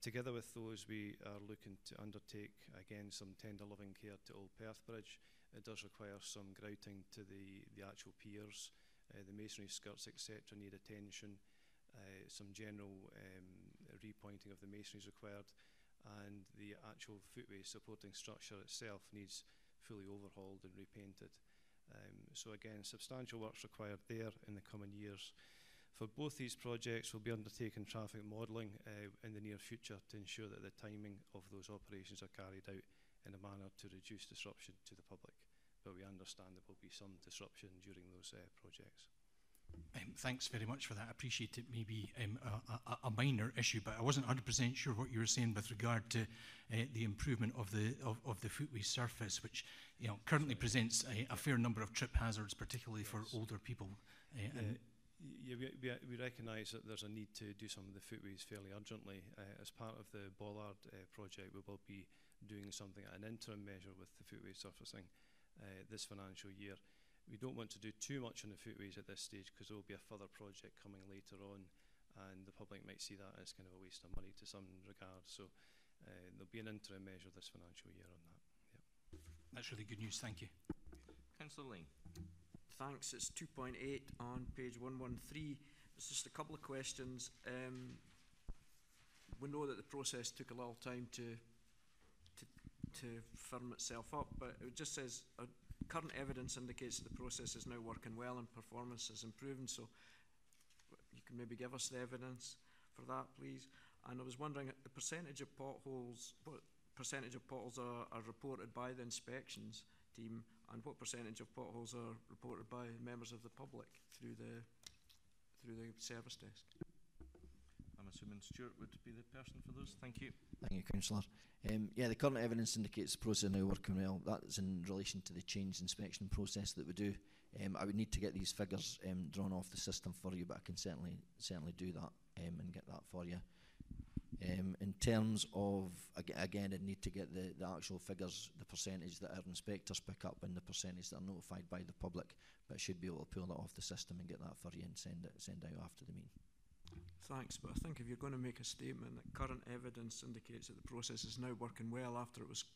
Together with those, we are looking to undertake, again, some tender loving care to Old Perth Bridge. It does require some grouting to the actual piers. The masonry skirts, etc. need attention. Some general repointing of the masonry is required, and the actual footway supporting structure itself needs fully overhauled and repainted. So again, substantial work's required there in the coming years. For both these projects, we'll be undertaking traffic modelling in the near future to ensure that the timing of those operations are carried out in a manner to reduce disruption to the public. But we understand there will be some disruption during those projects. Thanks very much for that. I appreciate it may be a minor issue, but I wasn't 100% sure what you were saying with regard to the improvement of the footway surface, which currently presents a fair number of trip hazards, particularly for older people. Yeah, we recognise that there's a need to do some of the footways fairly urgently. As part of the bollard project, we will be doing something at an interim measure with the footway surfacing this financial year. We don't want to do too much on the footways at this stage because there will be a further project coming later on, and the public might see that as kind of a waste of money to some regards. So there'll be an interim measure this financial year on that. Yep. That's really good news. Thank you. Councillor Lane. Thanks. It's 2.8 on page 113. It's just a couple of questions. We know that the process took a little time to firm itself up, but it just says current evidence indicates that the process is now working well and performance is improving. So you can maybe give us the evidence for that, please. And I was wondering the percentage of potholes, what percentage of potholes are reported by the inspections team, and what percentage of potholes are reported by members of the public through the service desk? I'm assuming Stuart would be the person for those. Thank you. Thank you, Councillor. Yeah, the current evidence indicates the process is now working well. That's in relation to the changed inspection process that we do. I would need to get these figures drawn off the system for you, but I can certainly do that and get that for you. In terms of, again, I'd need to get the actual figures, the percentage that our inspectors pick up and the percentage that are notified by the public, but I should be able to pull that off the system and get that for you and send out after the meeting. Thanks, but I think if you're going to make a statement that current evidence indicates that the process is now working well after it was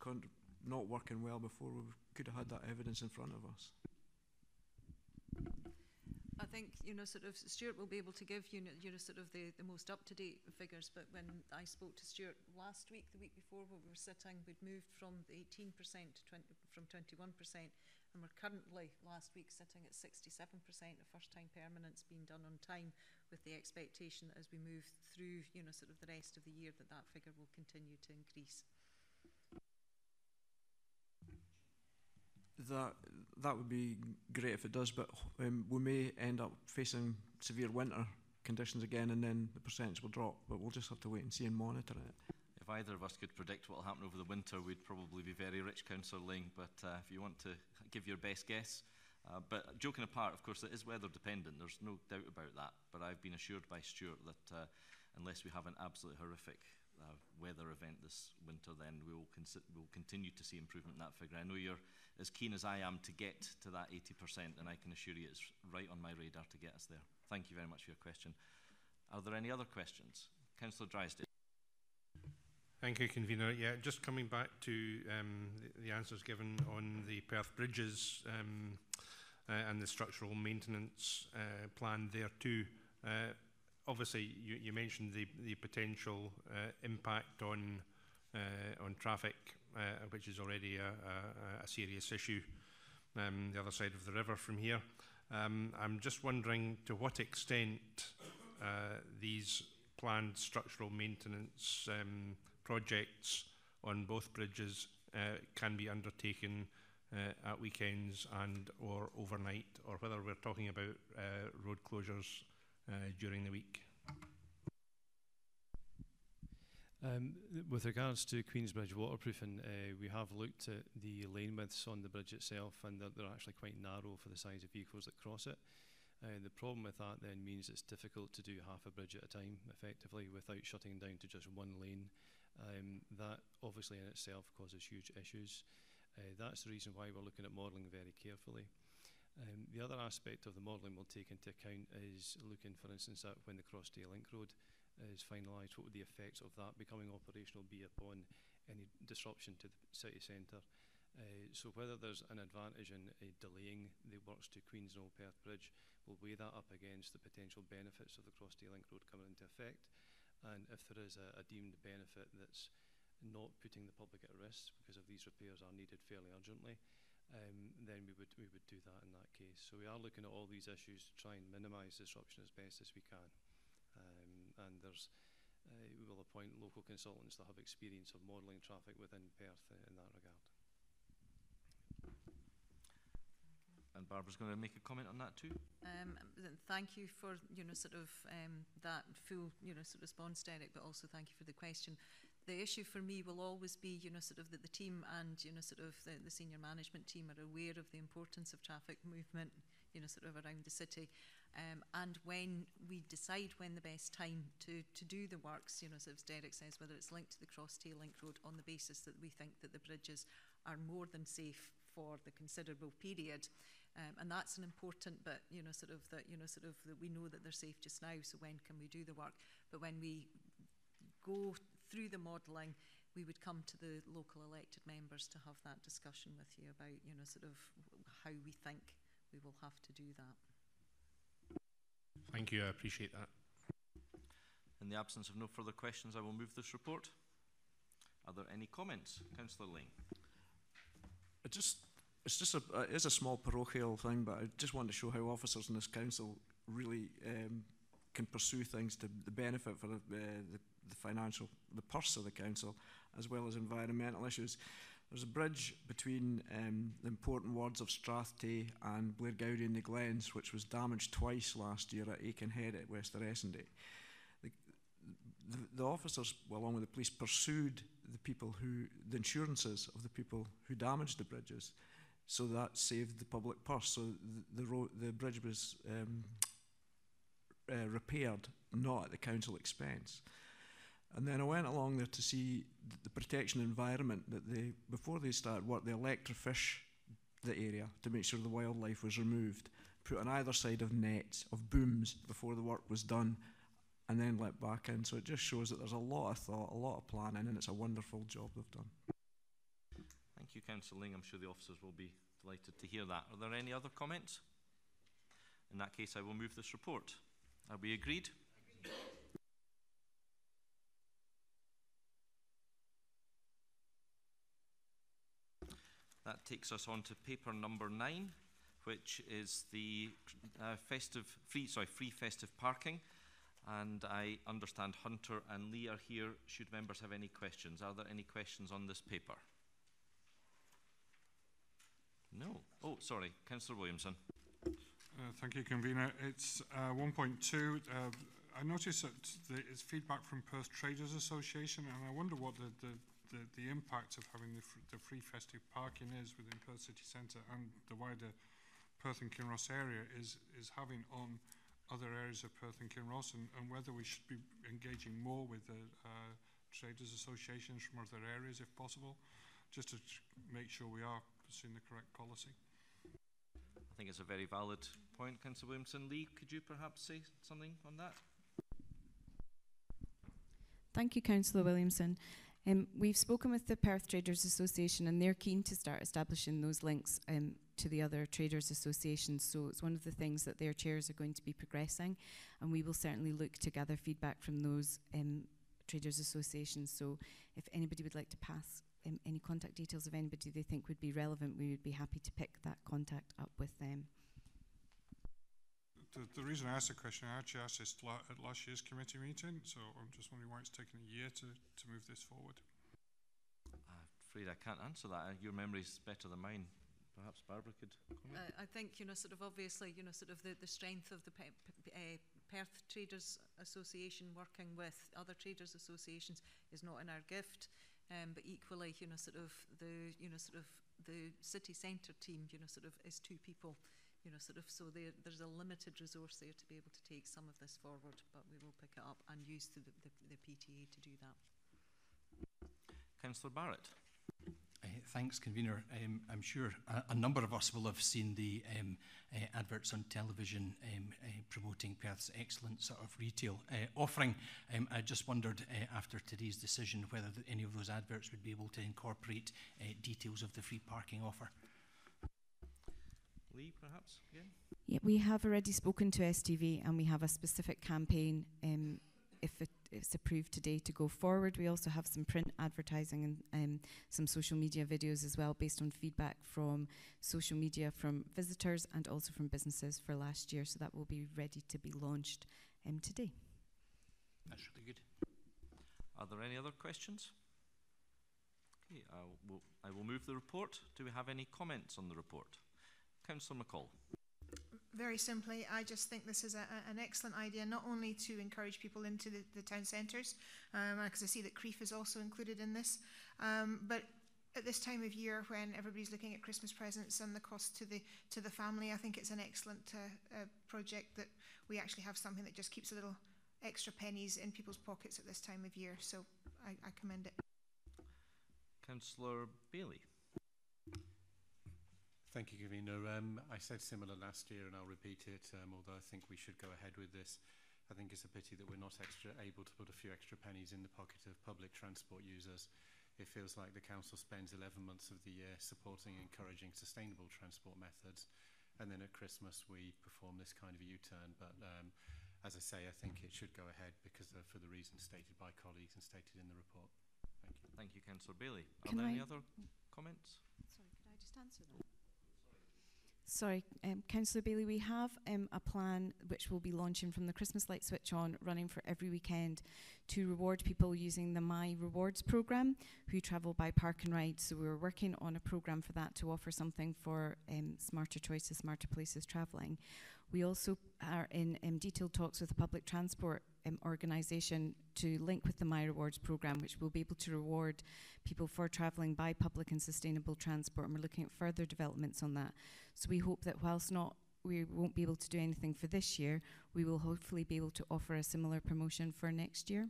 not working well before, we could have had that evidence in front of us. I think, sort of Stuart will be able to give sort of the most up-to-date figures, but when I spoke to Stuart last week, the week before when we were sitting, we'd moved from the 18% to 21%, and we're currently, last week, sitting at 67% of first-time permanents being done on time, with the expectation that as we move through, sort of the rest of the year, that figure will continue to increase. That would be great if it does, but we may end up facing severe winter conditions again, and then the percentage will drop. But we'll just have to wait and see and monitor it. If if either of us could predict what will happen over the winter, we'd probably be very rich, Councillor Ling. But if you want to give your best guess. But joking apart, of course, it is weather dependent. There's no doubt about that. But I've been assured by Stuart that unless we have an absolutely horrific weather event this winter, then we'll continue to see improvement in that figure. I know you're as keen as I am to get to that 80%, and I can assure you it's right on my radar to get us there. Thank you very much for your question. Are there any other questions? Councillor Drysdale. Thank you, Convener. Yeah, just coming back to the answers given on the Perth bridges and the structural maintenance plan there too. Obviously, you mentioned the potential impact on traffic, which is already a serious issue the other side of the river from here. I'm just wondering to what extent these planned structural maintenance projects on both bridges can be undertaken at weekends and or overnight, or whether we're talking about road closures during the week. With regards to Queensbridge waterproofing, we have looked at the lane widths on the bridge itself, and they're actually quite narrow for the size of vehicles that cross it. The problem with that then means it's difficult to do half a bridge at a time, effectively, without shutting down to just one lane. That obviously in itself causes huge issues. That's the reason why we're looking at modelling very carefully. The other aspect of the modelling we'll take into account is looking, for instance, at when the Cross-Tay Link Road is finalised, what would the effects of that becoming operational be upon any disruption to the city centre. So whether there's an advantage in delaying the works to Queens and Old Perth Bridge, we'll weigh that up against the potential benefits of the Cross-Tay Link Road coming into effect. And if there is a deemed benefit that's not putting the public at risk because of these repairs are needed fairly urgently, then we would do that in that case. So we are looking at all these issues to try and minimise disruption as best as we can. And we will appoint local consultants that have experience of modelling traffic within Perth in that regard. And Barbara's going to make a comment on that too. Thank you for that full response, Derek, but also thank you for the question. The issue for me will always be that the team and the senior management team are aware of the importance of traffic movement around the city, and when we decide when the best time to do the works, as Derek says, whether it's linked to the Cross-Tay Link Road on the basis that we think that the bridges are more than safe for the considerable period. And that's an important bit, that we know that they're safe just now, so when can we do the work? But when we go through the modelling, we would come to the local elected members to have that discussion with you about, how we think we will have to do that. Thank you, I appreciate that. In the absence of no further questions, I will move this report. Are there any comments? Councillor Lane. It is a small parochial thing, but I just want to show how officers in this council really can pursue things to the benefit for the purse of the council, as well as environmental issues. There's a bridge between the important wards of Strathtay and Blairgowrie in the Glens, which was damaged twice last year at Aikenhead at Wester Essendon. The officers, along with the police, pursued the insurances of the people who damaged the bridges, so that saved the public purse. So the bridge was repaired, not at the council expense. And then I went along there to see the protection environment that before they started work, they electrofish the area to make sure the wildlife was removed, put on either side of nets, of booms before the work was done, and then let back in. So it just shows that there's a lot of thought, a lot of planning, and it's a wonderful job they've done. Thank you, Councillor Ling. I'm sure the officers will be delighted to hear that. Are there any other comments? In that case, I will move this report. Are we agreed? That takes us on to paper number 9, which is the free festive parking. And I understand Hunter and Lee are here. Should members have any questions? Are there any questions on this paper? No. Oh, sorry. Councillor Williamson. Thank you, Convener. It's 1.2. I noticed that it's feedback from Perth Traders Association, and I wonder what the impact of having the free festive parking is within Perth City Centre and the wider Perth and Kinross area is having on other areas of Perth and Kinross, and whether we should be engaging more with the traders associations from other areas if possible, just to make sure we are pursuing the correct policy. I think it's a very valid point, Councillor Williamson. Lee, could you perhaps say something on that? Thank you, Councillor Williamson. We've spoken with the Perth Traders Association, and they're keen to start establishing those links to the other traders associations. So it's one of the things that their chairs are going to be progressing, and we will certainly look to gather feedback from those traders associations. So if anybody would like to pass any contact details of anybody they think would be relevant, we would be happy to pick that contact up with them. The reason I asked the question, I actually asked this at last year's committee meeting, so I'm just wondering why it's taken a year to move this forward. I'm afraid I can't answer that. Your memory is better than mine. Perhaps Barbara could comment. I think, sort of obviously, sort of the strength of the Perth Traders Association working with other traders associations is not in our gift, but equally, sort of the city centre team, sort of is 2 people. So there's a limited resource there to be able to take some of this forward, but we will pick it up and use the PTA to do that. Councillor Barrett. Thanks, Convener. I'm sure a number of us will have seen the adverts on television promoting Perth's excellent sort of retail offering. I just wondered after today's decision whether any of those adverts would be able to incorporate details of the free parking offer. Lee, perhaps, again? Yeah, we have already spoken to STV, and we have a specific campaign if it's approved today to go forward. We also have some print advertising and some social media videos as well, based on feedback from social media from visitors and also from businesses for last year. So that will be ready to be launched today. That's really good. Are there any other questions? Okay, I will move the report. Do we have any comments on the report? Councillor McCall. Very simply, I just think this is an excellent idea, not only to encourage people into the town centres, because I see that Creef is also included in this, but at this time of year when everybody's looking at Christmas presents and the cost to the family, I think it's an excellent project that we actually have something that just keeps a little extra pennies in people's pockets at this time of year. So I commend it. Councillor Bailey. Thank you, Convener. I said similar last year, and I'll repeat it, although I think we should go ahead with this. I think it's a pity that we're not able to put a few extra pennies in the pocket of public transport users. It feels like the council spends 11 months of the year supporting and encouraging sustainable transport methods, and then at Christmas we perform this kind of a U-turn. But as I say, I think it should go ahead because for the reasons stated by colleagues and stated in the report. Thank you. Thank you, Councillor Bailey. Are there any other comments? Sorry, could I just answer that? Sorry, Councillor Bailey, we have a plan which will be launching from the Christmas light switch on, running for every weekend, to reward people using the My Rewards programme who travel by park and ride. So we're working on a programme for that to offer something for smarter choices, smarter places travelling. We also are in detailed talks with the public transport organisation to link with the My Rewards programme, which will be able to reward people for travelling by public and sustainable transport, and we're looking at further developments on that. So we hope that whilst we won't be able to do anything for this year, we will hopefully be able to offer a similar promotion for next year.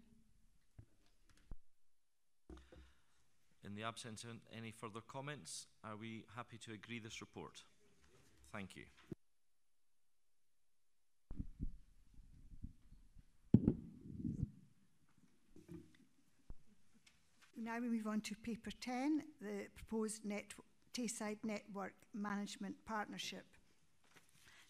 In the absence of any further comments, are we happy to agree this report? Thank you. Now we move on to paper 10, the proposed Tayside Network Management Partnership.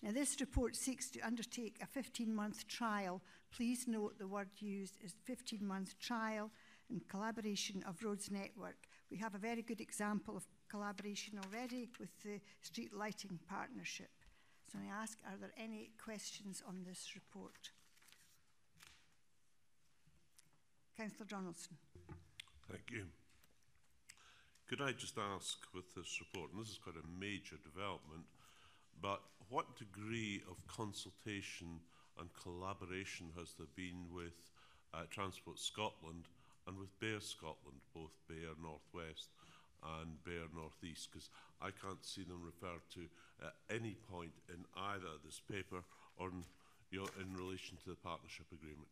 Now this report seeks to undertake a 15-month trial. Please note the word used is 15-month trial and collaboration of roads network. We have a very good example of collaboration already with the street lighting partnership. So I ask, are there any questions on this report? Councillor Donaldson. Thank you. Could I just ask with this report, and this is quite a major development, but what degree of consultation and collaboration has there been with Transport Scotland and with Bear Scotland, both Bear Northwest and Bear Northeast, because I can't see them referred to at any point in either this paper or in relation to the partnership agreement.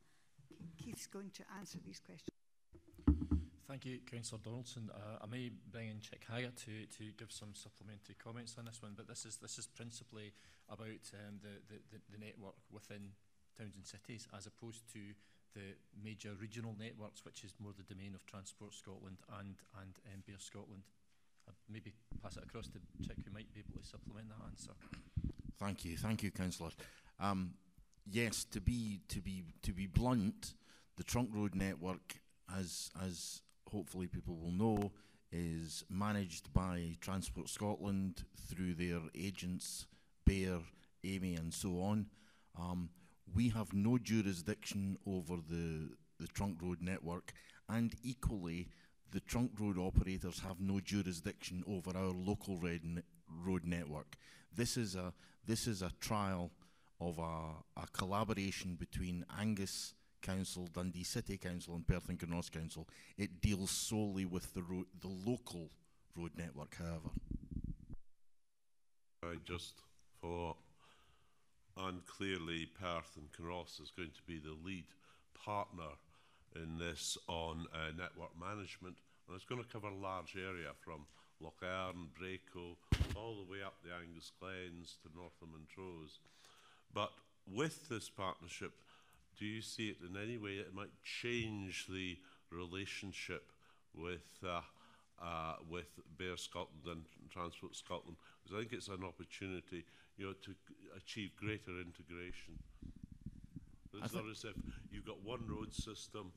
Keith's going to answer these questions. Thank you, Councillor Donaldson. I may bring in Chick Haggart to give some supplementary comments on this one, but this is principally about the network within towns and cities, as opposed to the major regional networks, which is more the domain of Transport Scotland and Bear Scotland. Maybe pass it across to Chick, who might be able to supplement that answer. Thank you, Councillor. Yes, to be blunt, the trunk road network, as hopefully people will know, is managed by Transport Scotland through their agents, Bear, Amy, and so on. We have no jurisdiction over the trunk road network, and equally, the trunk road operators have no jurisdiction over our local road network. This is a trial of a collaboration between Angus Council, Dundee City Council and Perth Kinross Council. It deals solely with the local road network, however. I just follow up. And clearly Perth and Kinross is going to be the lead partner in this on network management. And it's going to cover a large area from Loch Earn, Braco, all the way up the Angus Glens to Northam and Trowes. But with this partnership, do you see it in any way that it might change the relationship with Bear Scotland and Transport Scotland? Because I think it's an opportunity, to achieve greater integration. It's not as if you've got one road system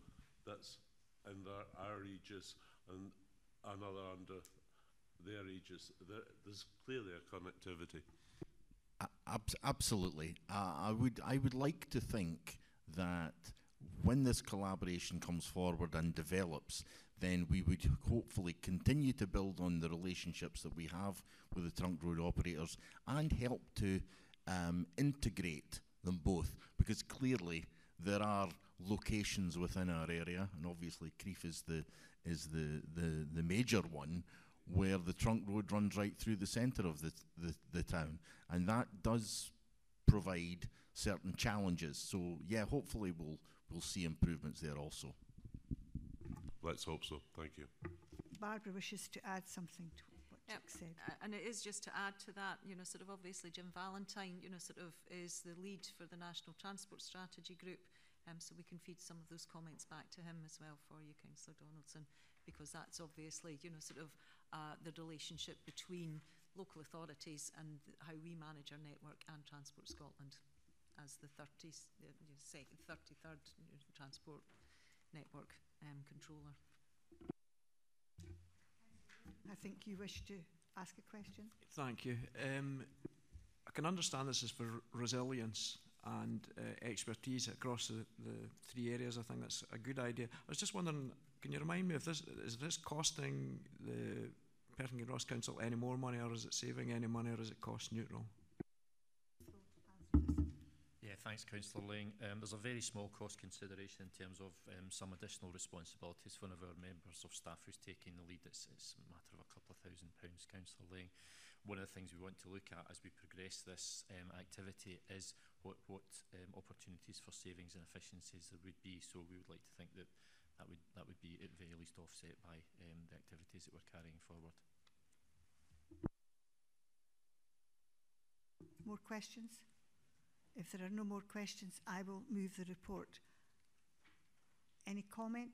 that's under our aegis and another under their aegis. There's clearly a connectivity. Absolutely. I would like to think that when this collaboration comes forward and develops, then we would hopefully continue to build on the relationships that we have with the trunk road operators and help to integrate them both, because clearly there are locations within our area, and obviously Crieff is the major one, where the trunk road runs right through the centre of the town, and that does provide certain challenges. So yeah, hopefully we'll see improvements there also. Let's hope so. Thank you. Barbara wishes to add something to what Chick said. And it is just to add to that, sort of obviously Jim Valentine, sort of is the lead for the National Transport Strategy Group. So we can feed some of those comments back to him as well for you, Councillor Donaldson, because that's obviously, sort of the relationship between local authorities and how we manage our network and Transport Scotland as the 33rd transport network controller. I think you wish to ask a question. Thank you. I can understand this is for resilience and expertise across the three areas. I think that's a good idea. I was just wondering, can you remind me if is this costing the Perth Kinross Council any more money, or is it saving any money, or is it cost neutral? Yeah, thanks, Councillor Lang. There's a very small cost consideration in terms of some additional responsibilities for one of our members of staff who's taking the lead. It's a matter of a couple of £1,000, Councillor Lang. One of the things we want to look at as we progress this activity is what opportunities for savings and efficiencies there would be. So we would like to think that would be at very least offset by the activities that we're carrying forward. More questions? If there are no more questions, I will move the report. Any comment?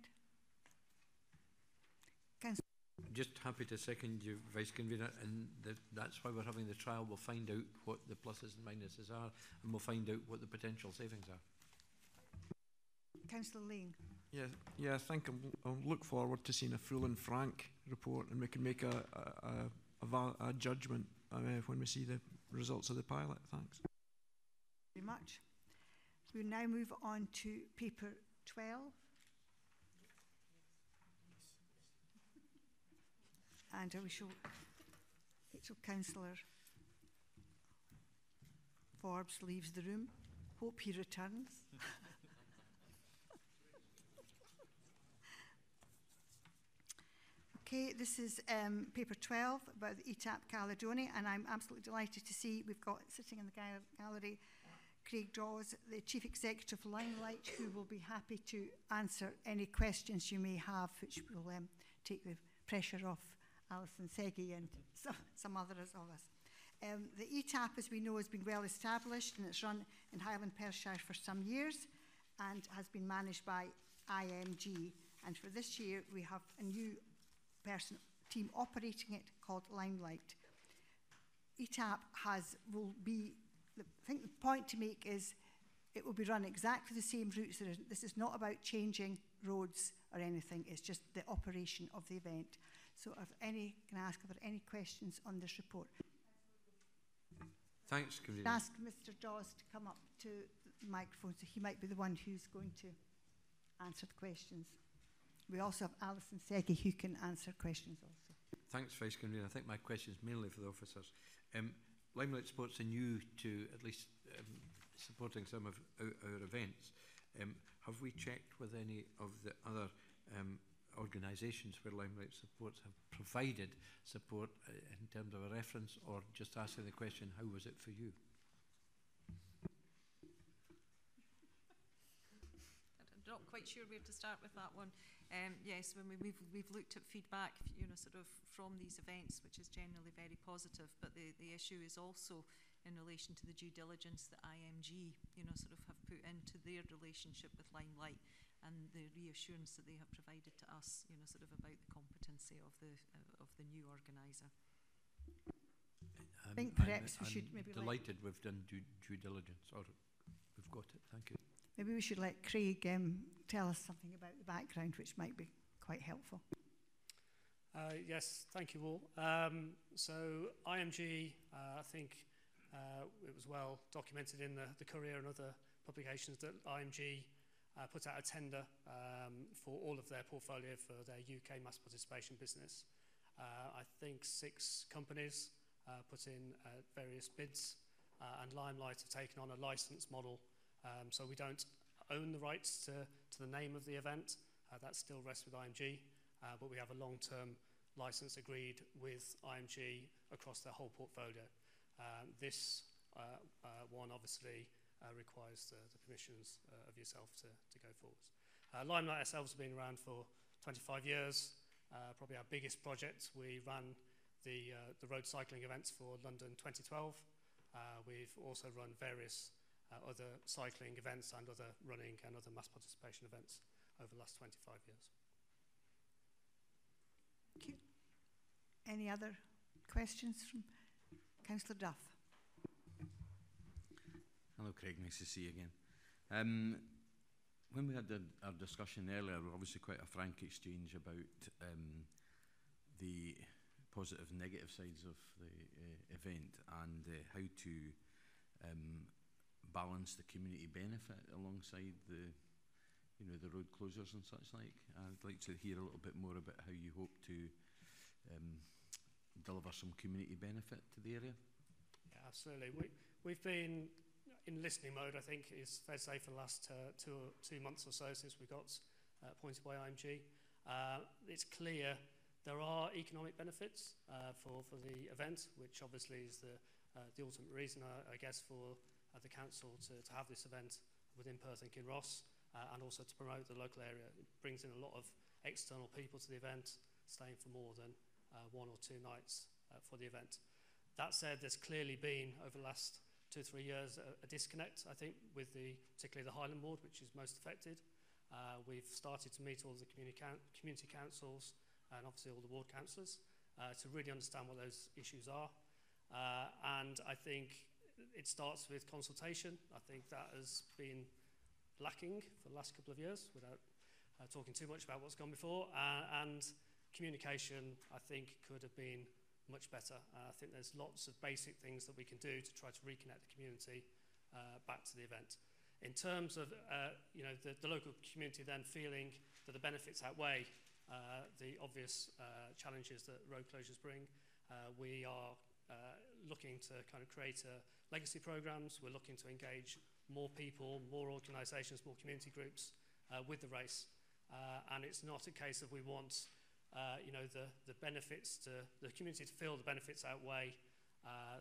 Just happy to second you, Vice Convener, and that's why we're having the trial. We'll find out what the pluses and minuses are, and we'll find out what the potential savings are. Councillor Lane. Yeah. I think I'll look forward to seeing a full and frank report, and we can make a judgment when we see the results of the pilot. Thanks. Very much. We now move on to paper 12. And we shall Councillor Forbes leaves the room. Hope he returns. Okay, this is paper 12 about the Etape Caledonia, and I'm absolutely delighted to see we've got sitting in the gallery Craig Dawes, the Chief Executive of Limelight, who will be happy to answer any questions you may have, which will take the pressure off Alison Seggy and some others of us. The Etape, as we know, has been well established, and it's run in Highland Perthshire for some years and has been managed by IMG. And for this year, we have a new team operating it called Limelight. Etape will be, I think the point to make is it will be run exactly the same routes. This is not about changing roads or anything, it's just the operation of the event. So can I ask if there are any questions on this report? Thanks, Convener. Ask Mr. Dawes to come up to the microphone, so he might be the one who's going to answer the questions. We also have Alison Seggy who can answer questions also. Thanks, Vice Convener. I think my question is mainly for the officers. Limelight Sports are new to at least supporting some of our events. Have we checked with any of the other organisations where Limelight Sports have provided support in terms of a reference, or just asking the question, how was it for you? I'm not quite sure where to start with that one. Yes, when we've looked at feedback, sort of from these events, which is generally very positive, but the issue is also in relation to the due diligence that IMG, sort of have put into their relationship with Limelight, and the reassurance that they have provided to us, sort of about the competency of the new organiser. I think perhaps we should maybe delighted we've done due diligence, or we've got it. Thank you. Maybe we should let Craig tell us something about the background, which might be quite helpful. Yes, thank you all. So IMG, I think it was well documented in the Courier and other publications that IMG put out a tender for all of their portfolio for their UK mass participation business. I think 6 companies put in various bids, and Limelight have taken on a license model. So we don't own the rights to the name of the event. That still rests with IMG, but we have a long-term license agreed with IMG across their whole portfolio. This one obviously requires the permissions of yourself to go forwards. Limelight ourselves have been around for 25 years. Probably our biggest project, we ran the road cycling events for London 2012. We've also run various other cycling events and other running and other mass participation events over the last 25 years. Thank you. Any other questions from Councillor Duff? Hello, Craig. Nice to see you again. When we had our discussion earlier, obviously quite a frank exchange about the positive and negative sides of the event, and how to balance the community benefit alongside the road closures and such like. I'd like to hear a little bit more about how you hope to deliver some community benefit to the area. Yeah, absolutely. We've been in listening mode, I think, is fair to say, for the last 2 months or so since we got appointed by IMG. It's clear there are economic benefits for the event, which obviously is the ultimate reason, I guess, for the council to have this event within Perth and Kinross, and also to promote the local area. It brings in a lot of external people to the event, staying for more than 1 or 2 nights for the event. That said, there's clearly been, over the last 2 or 3 years, a disconnect, I think, with particularly the Highland Ward, which is most affected. We've started to meet all the community councils and obviously all the ward councillors to really understand what those issues are. And I think it starts with consultation. I think that has been lacking for the last couple of years, without talking too much about what's gone before. And communication, I think, could have been much better. I think there's lots of basic things that we can do to try to reconnect the community back to the event. In terms of the local community then feeling that the benefits outweigh the obvious challenges that road closures bring, we are looking to kind of create legacy programs. We're looking to engage more people, more organisations, more community groups with the race. And it's not a case of we want the benefits to the community to feel the benefits outweigh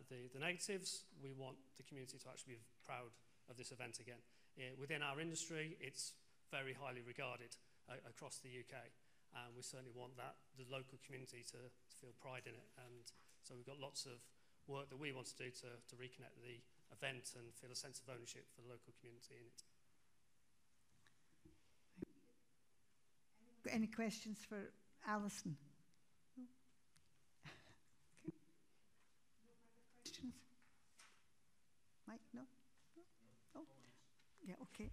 the negatives. We want the community to actually be proud of this event again. Within our industry, it's very highly regarded across the UK, and we certainly want the local community to feel pride in it. And so we've got lots of work that we want to do to reconnect the event and feel a sense of ownership for the local community in it. Got any questions for Alison? No? Okay. No further questions? Mike, no? No? Oh. Yeah, okay.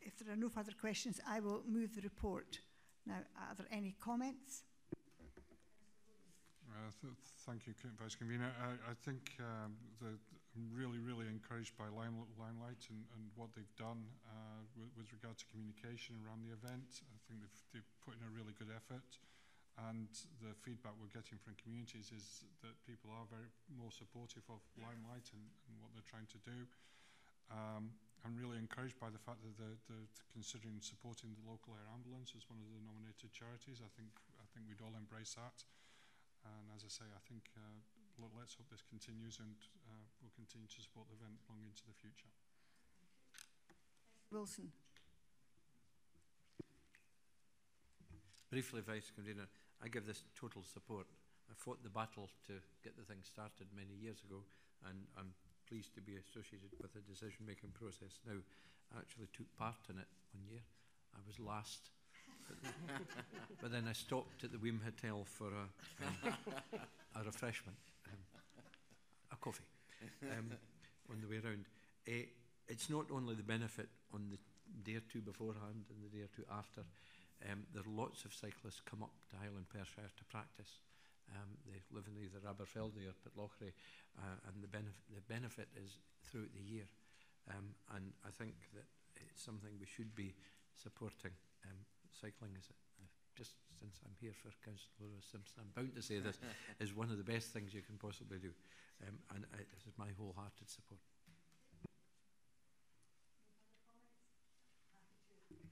If there are no further questions, I will move the report. Now, are there any comments? Thank you, Vice Convener. I think I'm really encouraged by Limelight and what they've done with regard to communication around the event. I think they've put in a really good effort, and the feedback we're getting from communities is that people are more supportive of Limelight and what they're trying to do. I'm really encouraged by the fact that they're considering supporting the local air ambulance as one of the nominated charities. I think we'd all embrace that. And as I say, I think let's hope this continues, and we'll continue to support the event long into the future. Wilson. Briefly, Vice Convener, I give this total support. I fought the battle to get the thing started many years ago, and I'm pleased to be associated with the decision-making process now. I actually took part in it one year. I was last. But then I stopped at the Weem Hotel for a refreshment, a coffee, on the way around. It's not only the benefit on the day or two beforehand and the day or two after. There are lots of cyclists come up to Highland Perthshire to practice. They live in either Aberfeldy or Pitlochry, and the benefit is throughout the year. And I think that it's something we should be supporting. Cycling is, just since I'm here for Councillor Simpson, I'm bound to say this, is one of the best things you can possibly do. And this is my wholehearted support.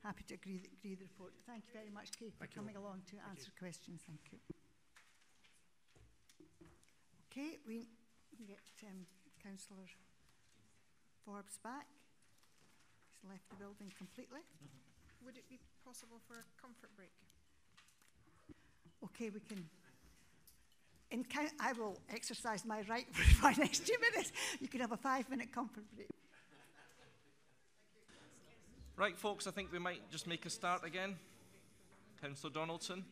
Happy to agree the report. Thank you very much, Kay, for coming along to answer questions. Thank you. Okay, we get Councillor Forbes back. He's left the building completely. Would it be possible for a comfort break? Okay, we can. I will exercise my right for my next 2 minutes. You can have a 5-minute comfort break. Right, folks, I think we might just make a start again. Councillor Donaldson.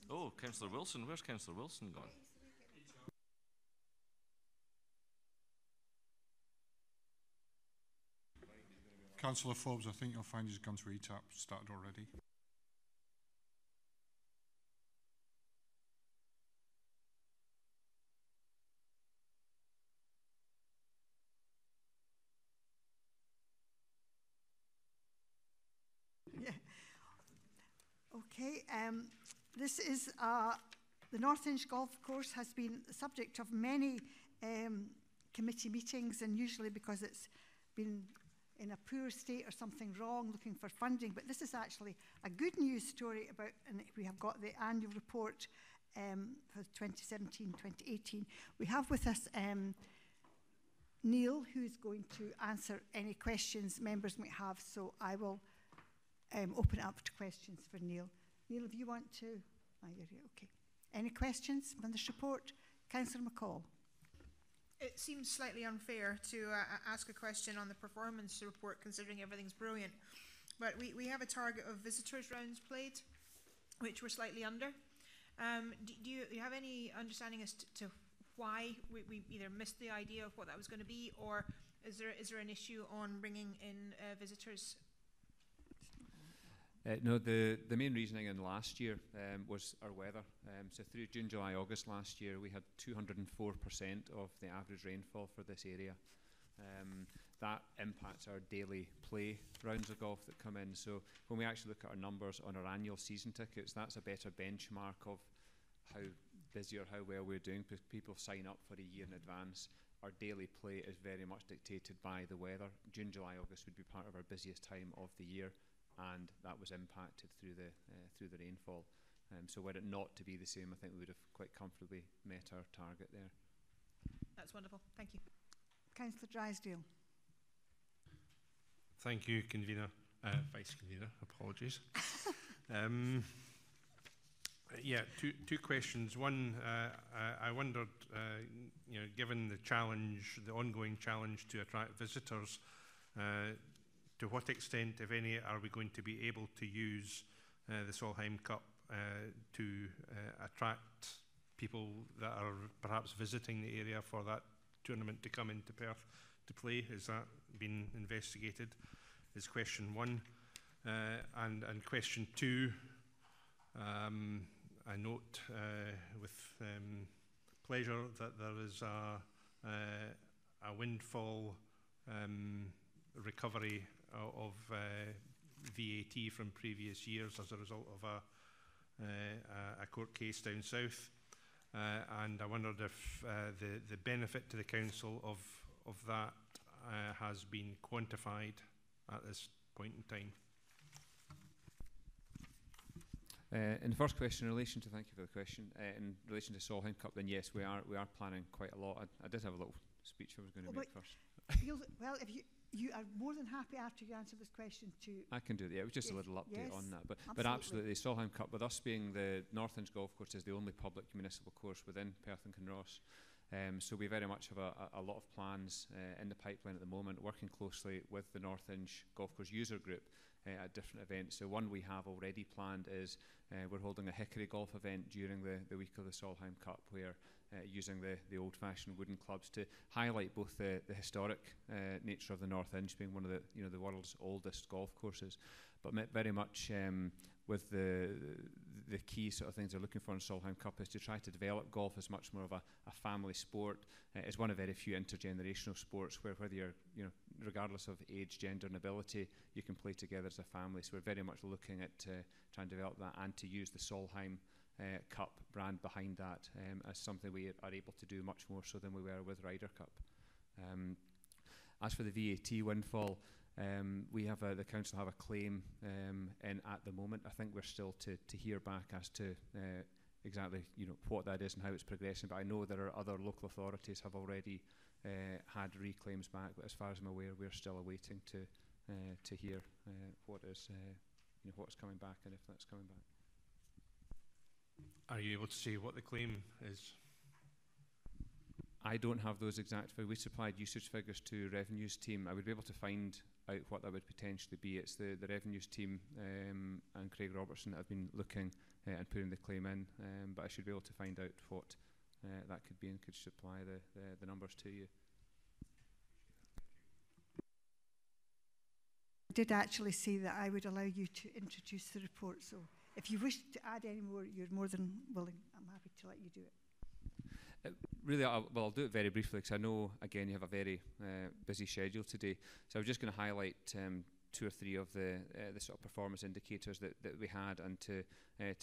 Oh, Councillor Wilson. Where's Councillor Wilson gone? Councillor Forbes, I think you'll find he's gone through Etape, started already. Yeah. Okay. This is the North Inch Golf Course has been the subject of many committee meetings, and usually because it's been in a poor state or something wrong, looking for funding. But this is actually a good news story about, and we have got the annual report for 2017-2018. We have with us Neil, who's going to answer any questions members might have. So I will open it up to questions for Neil. Neil, if you want to, you're here, okay. Any questions on this report? Councillor McCall. It seems slightly unfair to ask a question on the performance report, considering everything's brilliant. But we have a target of visitors rounds played, which we're slightly under. Do you have any understanding as to why we either missed the idea of what that was going to be, or is there an issue on bringing in visitors? No, the main reasoning in last year was our weather. So through June, July, August last year, we had 204% of the average rainfall for this area. That impacts our daily play rounds of golf that come in. So when we actually look at our numbers on our annual season tickets, that's a better benchmark of how busy or how well we're doing, because people sign up for a year in advance. our daily play is very much dictated by the weather. June, July, August would be part of our busiest time of the year, and that was impacted through the rainfall. So were it not to be the same, I think we would have quite comfortably met our target there. That's wonderful. Thank you. Councillor Drysdale. Thank you, Convener. Vice Convener, apologies. Yeah, two questions. One, I wondered, given the challenge, the ongoing challenge to attract visitors, to what extent, if any, are we going to be able to use the Solheim Cup to attract people that are perhaps visiting the area for that tournament to come into Perth to play? Has that been investigated? Is question one. And question two, I note with pleasure that there is a windfall recovery of VAT from previous years as a result of a court case down south. And I wondered if the benefit to the council of that has been quantified at this point in time. In the first question, in relation to, thank you for the question, in relation to Solheim Cup, then yes, we are planning quite a lot. I did have a little speech I was going to make first. Well, if you are more than happy after you answer this question to... I can do that. Yeah, it was just yes, a little update yes, on that. But absolutely, Solheim Cup, with us being the North Inch Golf Course, is the only public municipal course within Perth and Kinross. So we very much have a lot of plans in the pipeline at the moment, working closely with the North Inch Golf Course user group at different events. So one we have already planned is we're holding a hickory golf event during the week of the Solheim Cup, where using the old-fashioned wooden clubs to highlight both the historic nature of the North Inch, being one of the world's oldest golf courses, but very much with the key sort of things they're looking for in Solheim Cup is to try to develop golf as much more of a family sport. It's one of very few intergenerational sports where whether you're, regardless of age, gender and ability, you can play together as a family. So we're very much looking at trying to develop that and to use the Solheim Cup brand behind that as something we are able to do much more so than we were with Ryder Cup. As for the VAT windfall, we have the council have a claim in at the moment. I think we're still to hear back as to exactly what that is and how it's progressing. But I know there are other local authorities have already had reclaims back. But as far as I'm aware, we're still awaiting to hear what is what's coming back and if that's coming back. Are you able to say what the claim is? I don't have those exact figures. We supplied usage figures to Revenues team. I would be able to find out what that would potentially be. It's the Revenues team and Craig Robertson that have been looking and putting the claim in, but I should be able to find out what that could be and could supply the numbers to you. I did actually say that I would allow you to introduce the report, so if you wish to add any more, you're more than willing. I'm happy to let you do it. Really, I'll do it very briefly because I know, again, you have a very busy schedule today. So I'm just going to highlight 2 or 3 of the sort of performance indicators that we had and to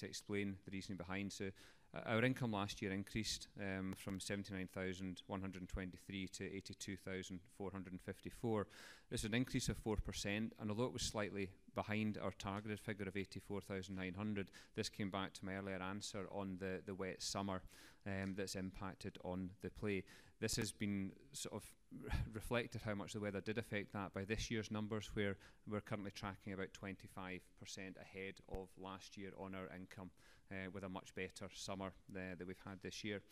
explain the reasoning behind. So our income last year increased from 79,123 to 82,454. This is an increase of 4%, and although it was slightly behind our targeted figure of 84,900, this came back to my earlier answer on the wet summer that's impacted on the play. This has been sort of reflected how much the weather did affect that by this year's numbers, where we're currently tracking about 25% ahead of last year on our income, with a much better summer that we've had this year.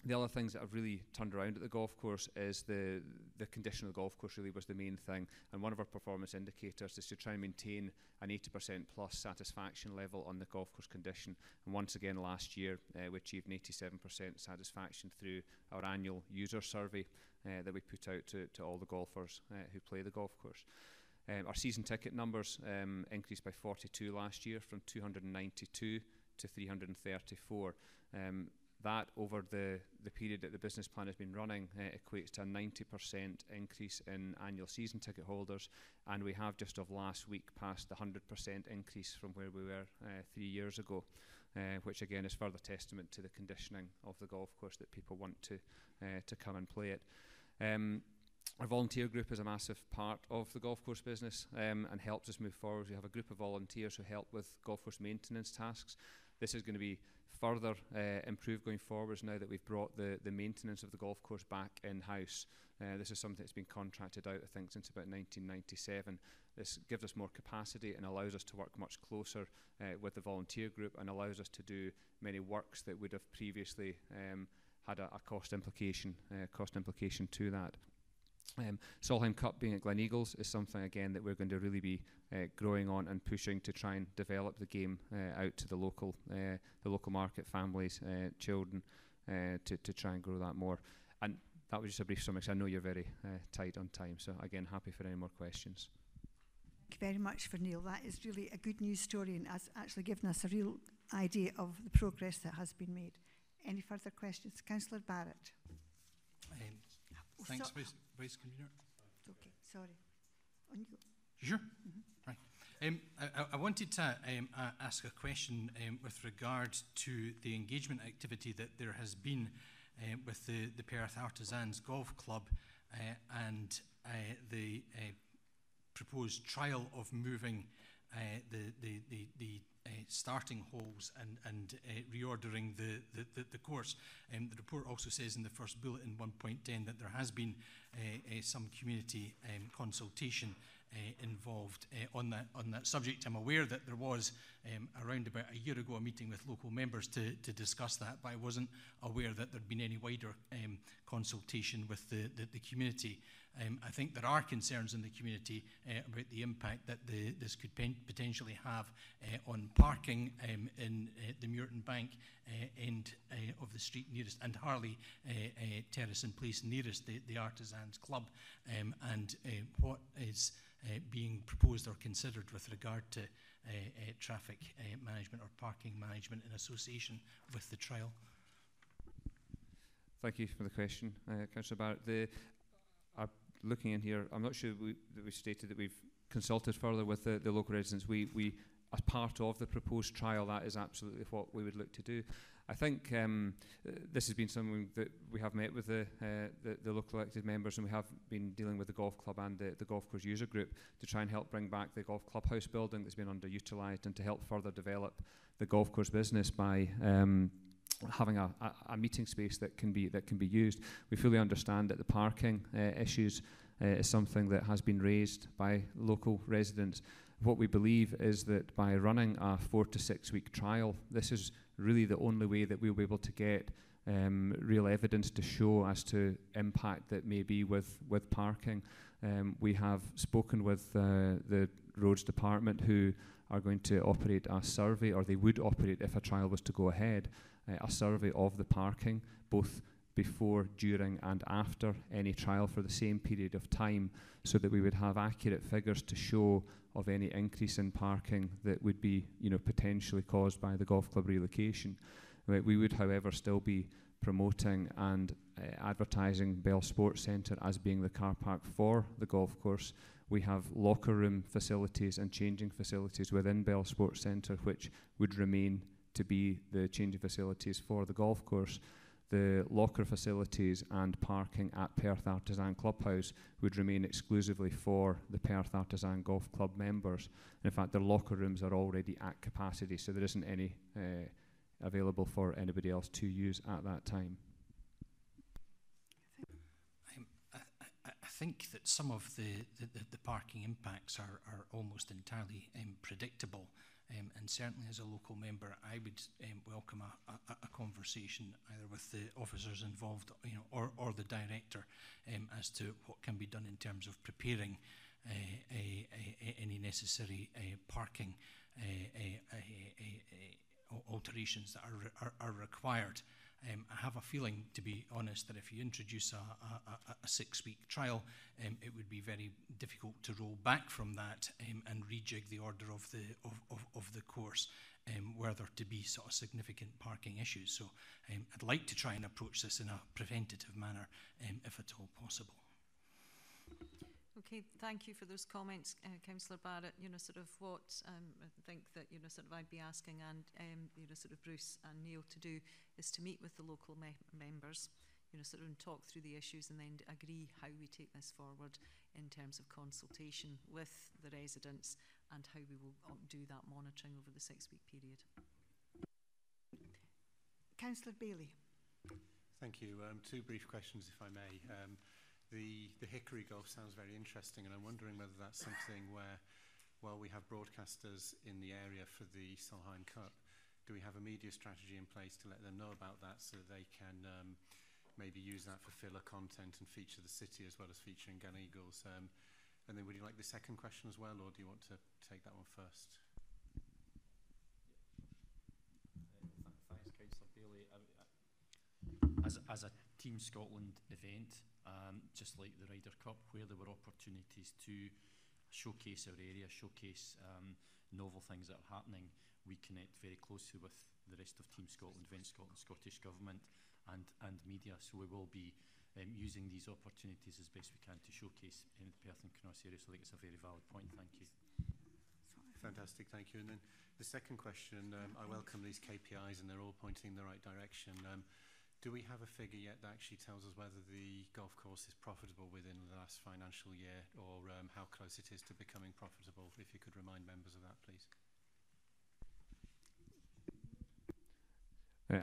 The other things that have really turned around at the golf course is the condition of the golf course really was the main thing, and one of our performance indicators is to try and maintain an 80% plus satisfaction level on the golf course condition. And once again last year we achieved an 87% satisfaction through our annual user survey that we put out to all the golfers who play the golf course. Our season ticket numbers increased by 42 last year, from 292 to 334. That, over the period that the business plan has been running, equates to a 90% increase in annual season ticket holders, and we have just of last week passed the 100% increase from where we were 3 years ago. which again is further testament to the conditioning of the golf course that people want to come and play it. Our volunteer group is a massive part of the golf course business and helps us move forward. We have a group of volunteers who help with golf course maintenance tasks. This is going to be further improved going forwards now that we've brought the maintenance of the golf course back in-house. This is something that's been contracted out, I think, since about 1997. This gives us more capacity and allows us to work much closer with the volunteer group and allows us to do many works that would have previously had a cost implication to that. Solheim Cup being at Gleneagles is something again that we're going to really be growing on and pushing to try and develop the game out to the local market, families, children, to try and grow that more. And that was just a brief summary, because I know you're very tight on time. So again, happy for any more questions. Thank you very much for Neil. That is really a good news story and has actually given us a real idea of the progress that has been made. Any further questions? Councillor Barrett. Thanks, Vice Convener. Okay, sorry. On you go. Sure. Right. I wanted to ask a question with regard to the engagement activity that there has been with the Perth Artisans Golf Club and the proposed trial of moving the starting holes and reordering the course. The report also says in the first bullet in 1.10 that there has been some community consultation involved on that subject. I'm aware that there was around about a year ago a meeting with local members to discuss that, but I wasn't aware that there'd been any wider consultation with the community. I think there are concerns in the community about the impact that this could potentially have on parking in the Muirton Bank end of the street nearest, and Harley Terrace and Place nearest the Artisans Club, and what is being proposed or considered with regard to traffic management or parking management in association with the trial. Thank you for the question, Councillor Barrett. Looking in here, I'm not sure that we've stated that we've consulted further with the local residents. We, as part of the proposed trial, that is absolutely what we would look to do. I think this has been something that we have met with the local elected members, and we have been dealing with the golf club and the golf course user group to try and help bring back the golf clubhouse building that's been underutilised, and to help further develop the golf course business by having a meeting space that can be used. We fully understand that the parking issues is something that has been raised by local residents. What we believe is that by running a 4 to 6 week trial, this is really the only way that we'll be able to get real evidence to show as to impact that may be with parking. We have spoken with the roads department, who are going to operate a survey, or they would operate if a trial was to go ahead, a survey of the parking, both before, during and after any trial for the same period of time, so that we would have accurate figures to show of any increase in parking that would be potentially caused by the golf club relocation. We would, however, still be promoting and advertising Bell Sports Centre as being the car park for the golf course. We have locker room facilities and changing facilities within Bell Sports Centre, which would remain to be the changing facilities for the golf course. The locker facilities and parking at Perth Artisan Clubhouse would remain exclusively for the Perth Artisan Golf Club members. In fact, their locker rooms are already at capacity, so there isn't any available for anybody else to use at that time. I think that some of the parking impacts are almost entirely predictable. And certainly as a local member, I would welcome a conversation either with the officers involved, or the director, as to what can be done in terms of preparing any necessary parking alterations that are required. I have a feeling, to be honest, that if you introduce a 6 week trial, it would be very difficult to roll back from that and rejig the order of the course, were there to be sort of significant parking issues. So I'd like to try and approach this in a preventative manner, if at all possible. Okay, thank you for those comments, Councillor Barrett. You know, sort of what I think that, you know, sort of I'd be asking and, you know, sort of Bruce and Neil to do is to meet with the local members, you know, sort of talk through the issues and then agree how we take this forward in terms of consultation with the residents and how we will do that monitoring over the 6-week period. Councillor Bailey. Thank you. Two brief questions, if I may. The Hickory Golf sounds very interesting, and I'm wondering whether that's something where, while we have broadcasters in the area for the Solheim Cup, do we have a media strategy in place to let them know about that so that they can maybe use that for filler content and feature the city as well as featuring Gallowhill? And then would you like the second question as well, or do you want to take that one first? Thanks, Councillor Bailey. As a Team Scotland event, just like the Ryder Cup, where there were opportunities to showcase our area, showcase novel things that are happening, we connect very closely with the rest of Team Scotland, Event Scotland, Scottish Government and media. So we will be using these opportunities as best we can to showcase in the Perth and Kinross area. So I think it's a very valid point. Thank you. Fantastic, thank you. And then the second question, I welcome these KPIs and they're all pointing in the right direction. Do we have a figure yet that actually tells us whether the golf course is profitable within the last financial year, or how close it is to becoming profitable? If you could remind members of that, please.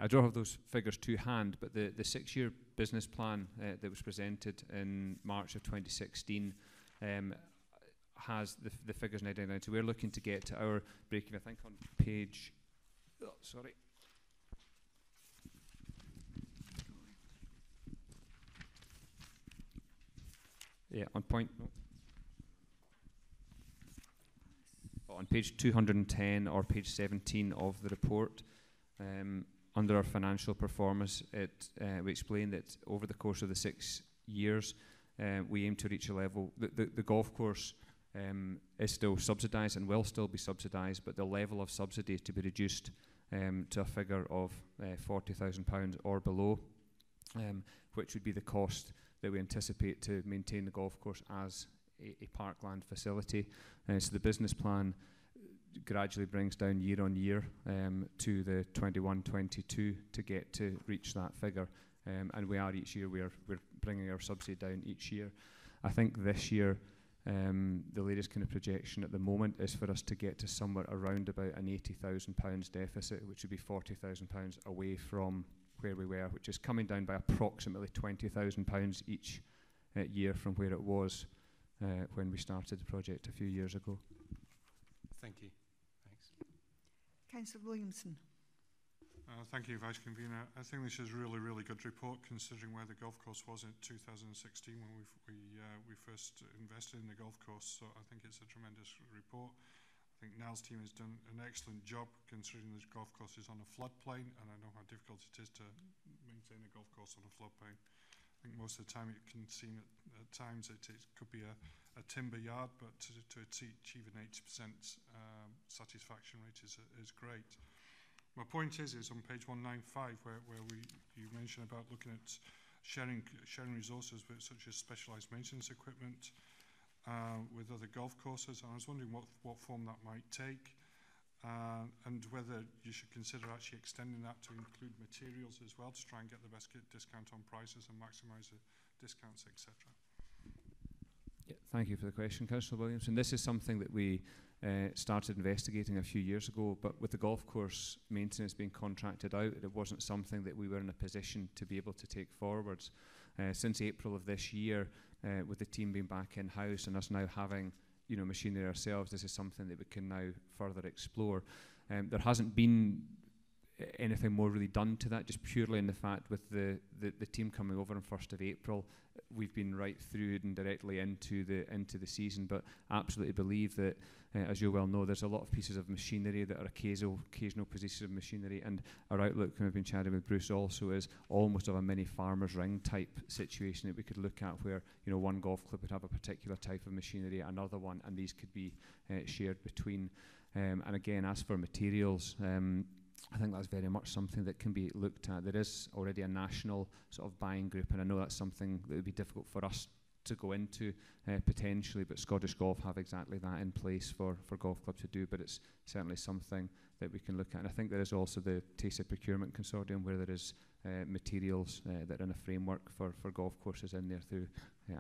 I don't have those figures to hand, but the 6-year business plan that was presented in March of 2016 has the figures nailed down. So we're looking to get to our break-even, I think, on page... Oh, sorry. Yeah, on page 210 or page 17 of the report, under our financial performance, we explain that over the course of the 6 years, we aim to reach a level. The golf course is still subsidised and will still be subsidised, but the level of subsidy is to be reduced to a figure of £40,000 or below, which would be the cost that we anticipate to maintain the golf course as a parkland facility. So the business plan gradually brings down year on year to the 21-22 to get to reach that figure. And we are each year, we're bringing our subsidy down each year. I think this year, the latest kind of projection at the moment is for us to get to somewhere around about an £80,000 deficit, which would be £40,000 away from where we were, which is coming down by approximately £20,000 each year from where it was when we started the project a few years ago. Thank you. Thanks. Councillor Williamson. Thank you, Vice Convener. I think this is a really, really good report, considering where the golf course was in 2016 when we first invested in the golf course. So I think it's a tremendous report. I think Niall's team has done an excellent job, considering the golf course is on a floodplain, and I know how difficult it is to maintain a golf course on a floodplain. I think most of the time it can seem at times it could be a timber yard, but to achieve an 80% satisfaction rate is great. My point is on page 195 where you mentioned about looking at sharing resources with such as specialised maintenance equipment with other golf courses, and I was wondering what form that might take, and whether you should consider actually extending that to include materials as well, to try and get the best discount on prices and maximise the discounts, etc. Yeah, thank you for the question, Councillor Williamson. This is something that we started investigating a few years ago, but with the golf course maintenance being contracted out, it wasn't something that we were in a position to be able to take forwards. Since April of this year, with the team being back in-house and us now having machinery ourselves, this is something that we can now further explore. There hasn't been anything more really done to that, just purely in the fact with the team coming over on 1st of April, we've been right through and directly into the season, but absolutely believe that, as you well know, there's a lot of pieces of machinery that are occasional pieces of machinery, and our outlook, when we've been chatting with Bruce also, is almost of a mini farmer's ring type situation that we could look at, where one golf club would have a particular type of machinery, another one, and these could be shared between. And again, as for materials, I think that's very much something that can be looked at. There is already a national sort of buying group, and I know that's something that would be difficult for us to go into potentially, but Scottish Golf have exactly that in place for golf clubs to do, but it's certainly something that we can look at. And I think there is also the Tayside Procurement Consortium, where there is materials that are in a framework for golf courses in there through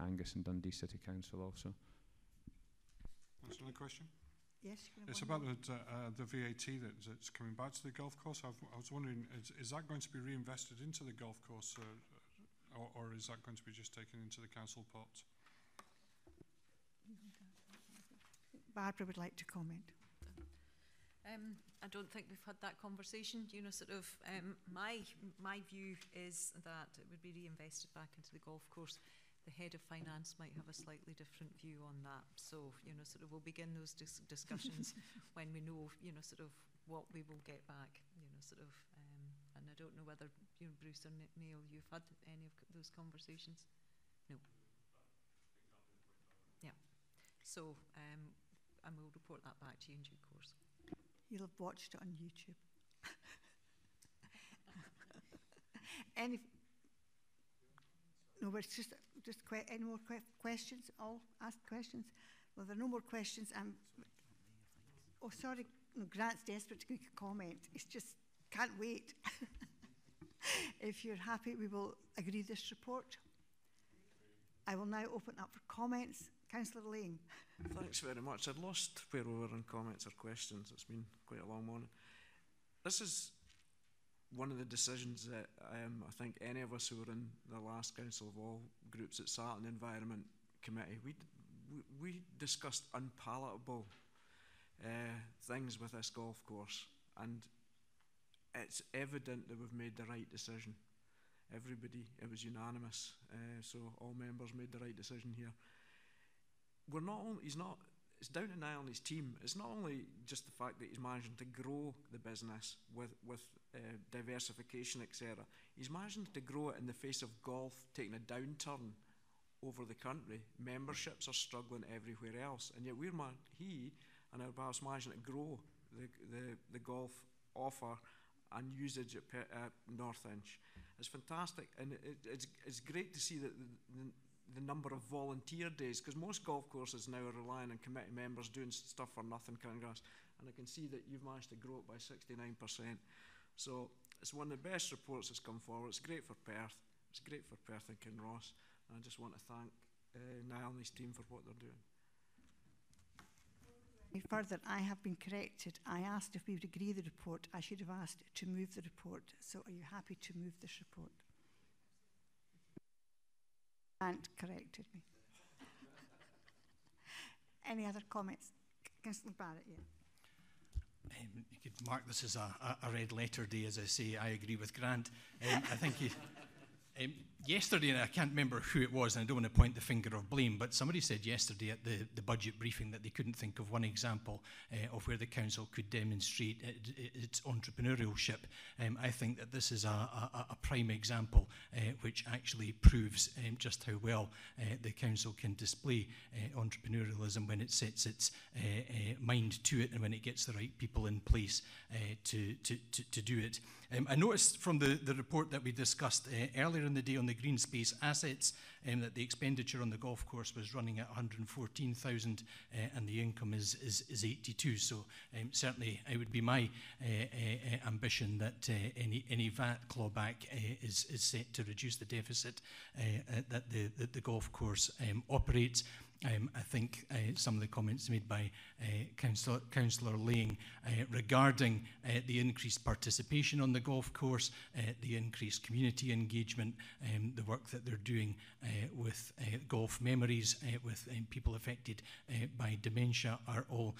Angus and Dundee City Council also. That's another question? Yes. It's about the VAT that's coming back to the golf course. I was wondering, is that going to be reinvested into the golf course, or is that going to be just taken into the council pot? Barbara would like to comment. I don't think we've had that conversation. You know, sort of my view is that it would be reinvested back into the golf course. The head of finance might have a slightly different view on that. So, you know, sort of we'll begin those discussions when we know, you know, sort of what we will get back, you know, sort of, and I don't know whether, you know, Bruce or Neil, you've had any of those conversations? No. Yeah. So, and we'll report that back to you in due course. You'll have watched it on YouTube. No, but it's just any more questions? All asked questions? Well, there are no more questions. Oh, sorry, no, Grant's desperate to make a comment. It's just, can't wait. If you're happy, we will agree this report. I will now open up for comments. Councillor Lane. Thanks very much. I'd lost where we were on comments or questions. It's been quite a long morning. This is one of the decisions that I think any of us who were in the last council of all groups that sat on the Environment Committee, we discussed unpalatable things with this golf course, and it's evident that we've made the right decision. Everybody, it was unanimous, so all members made the right decision here. We're not only, it's down to Niall and his team. It's not only just the fact that he's managing to grow the business with diversification, etc. He's managing to grow it in the face of golf taking a downturn over the country. Memberships are struggling everywhere else, and yet he and our boss managing to grow the golf offer and usage at North Inch. It's fantastic, and it's great to see that the number of volunteer days, because most golf courses now are relying on committee members doing stuff for nothing, Kinross, and I can see that you've managed to grow it by 69%. So it's one of the best reports that's come forward. It's great for Perth. It's great for Perth and Kinross, and I just want to thank Niall and his team for what they're doing. Further, I have been corrected. I asked if we would agree the report. I should have asked to move the report. So are you happy to move this report? And corrected me. Any other comments? Councillor Barrett, yeah. You could mark this as a red letter day, as I say. I agree with Grant. I think yesterday, and I can't remember who it was, and I don't want to point the finger of blame, but somebody said yesterday at the budget briefing that they couldn't think of one example of where the council could demonstrate its entrepreneurship. I think that this is a prime example which actually proves just how well the council can display entrepreneurialism when it sets its mind to it and when it gets the right people in place to do it. I noticed from the report that we discussed earlier in the day on the Greenspace assets that the expenditure on the golf course was running at 114,000 and the income is 82. So certainly it would be my ambition that any VAT clawback is set to reduce the deficit that the golf course operates. I think some of the comments made by Councillor Lang regarding the increased participation on the golf course, the increased community engagement, the work that they're doing with golf memories, with people affected by dementia are all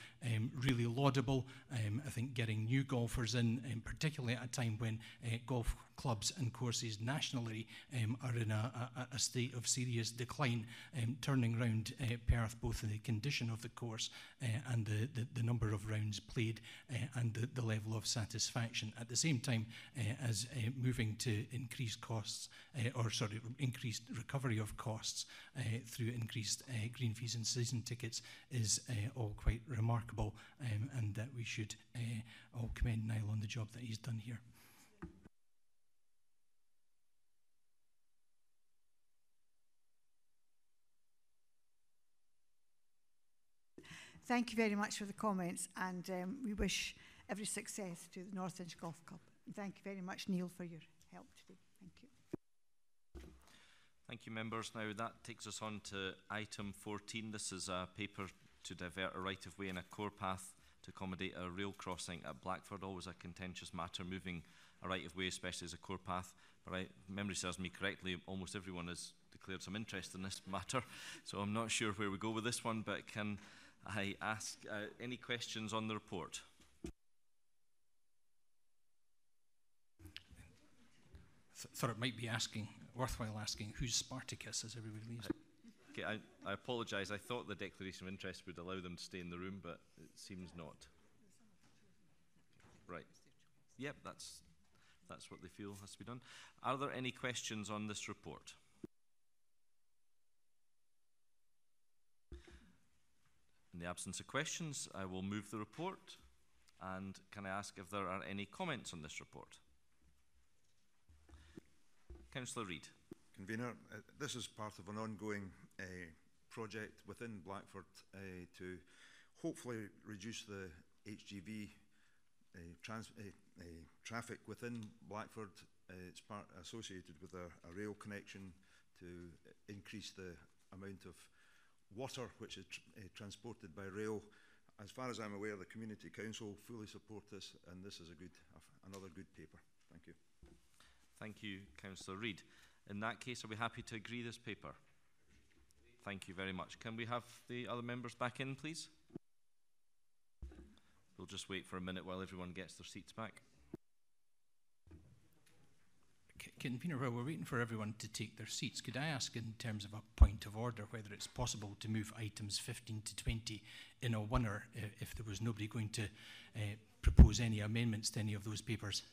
really laudable. I think getting new golfers in, particularly at a time when golf clubs and courses nationally are in a state of serious decline, turning round Perth, both in the condition of the course and the number of rounds played and the level of satisfaction. At the same time as moving to increased costs, increased recovery of costs through increased green fees and season tickets is all quite remarkable, and that we should all commend Niall on the job that he's done here. thank you very much for the comments, and we wish every success to the North Inch Golf Club. And thank you very much, Neil, for your help today. Thank you. Thank you, members. Now that takes us on to item 14. This is a paper to divert a right-of-way in a core path to accommodate a rail crossing at Blackford. Always a contentious matter, moving a right-of-way, especially as a core path. But if memory serves me correctly, almost everyone has declared some interest in this matter. So I'm not sure where we go with this one, but can I ask any questions on the report? Thought it might be worthwhile asking who's Spartacus as everybody leaves. Okay, I apologise. I thought the declaration of interest would allow them to stay in the room, but it seems not. Right. Yep, that's what they feel has to be done. Are there any questions on this report? In the absence of questions, I will move the report. And can I ask if there are any comments on this report? Councillor Reid. Convener, this is part of an ongoing project within Blackford to hopefully reduce the HGV traffic within Blackford. It's associated with a rail connection to increase the amount of water which is transported by rail. As far as I'm aware, the Community Council fully support this, and this is another good paper. Thank you. Thank you, Councillor Reid. In that case, are we happy to agree this paper? Thank you very much. Can we have the other members back in, please? We'll just wait for a minute while everyone gets their seats back. Convener, while we're waiting for everyone to take their seats, could I ask in terms of a point of order whether it's possible to move items 15 to 20 in a winner if there was nobody going to propose any amendments to any of those papers?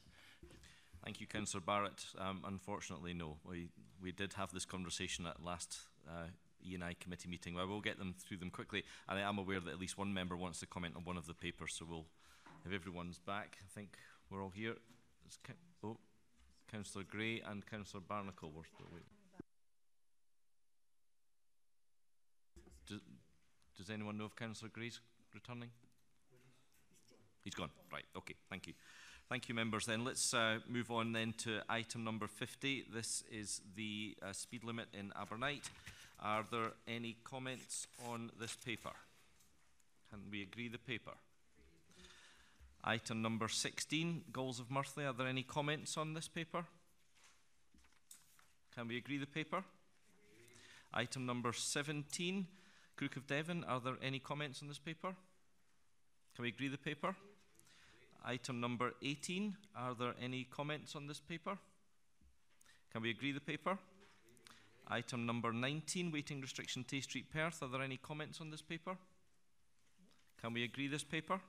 Thank you, Councillor Barrett. Unfortunately, no. We did have this conversation at last E&I committee meeting. I will get them through them quickly, and I am aware that at least one member wants to comment on one of the papers, so we'll, if everyone's back, I think we're all here. Councillor Gray and Councillor Barnacle were still waiting. Does anyone know if Councillor Gray's returning? He's gone. Right, okay, thank you. Thank you, members. Then let's move on then to item number 50. This is the speed limit in Abernyte. Are there any comments on this paper? Can we agree the paper? Item number 16, Gauls of Murthly. Are there any comments on this paper? Can we agree the paper? Item number 17, Crook of Devon. Are there any comments on this paper? Can we agree the paper? Item number 18, are there any comments on this paper? Can we agree the paper? Item number 19, waiting restriction Tay Street, Perth. Are there any comments on this paper? Can we agree this paper?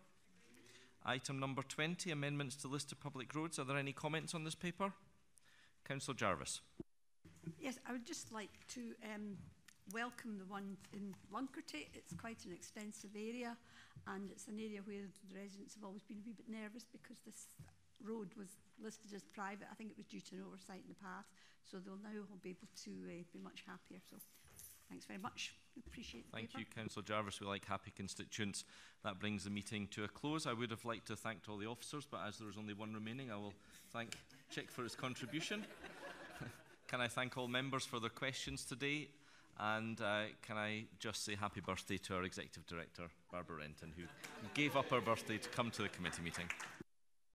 Item number 20, amendments to list of public roads. Are there any comments on this paper? Councillor Jarvis. Yes, I would just like to welcome the one in Lunkerty. It's quite an extensive area, and it's an area where the residents have always been a wee bit nervous because this road was listed as private. I think it was due to an oversight in the past, so they'll now be able to be much happier. So thanks very much. Appreciate the Thank paper. you, Councillor Jarvis. We like happy constituents. That brings the meeting to a close. I would have liked to thank all the officers, but as there is only one remaining, I will thank Chick for his contribution. Can I thank all members for their questions today? And can I just say happy birthday to our Executive Director, Barbara Renton, who gave up her birthday to come to the committee meeting.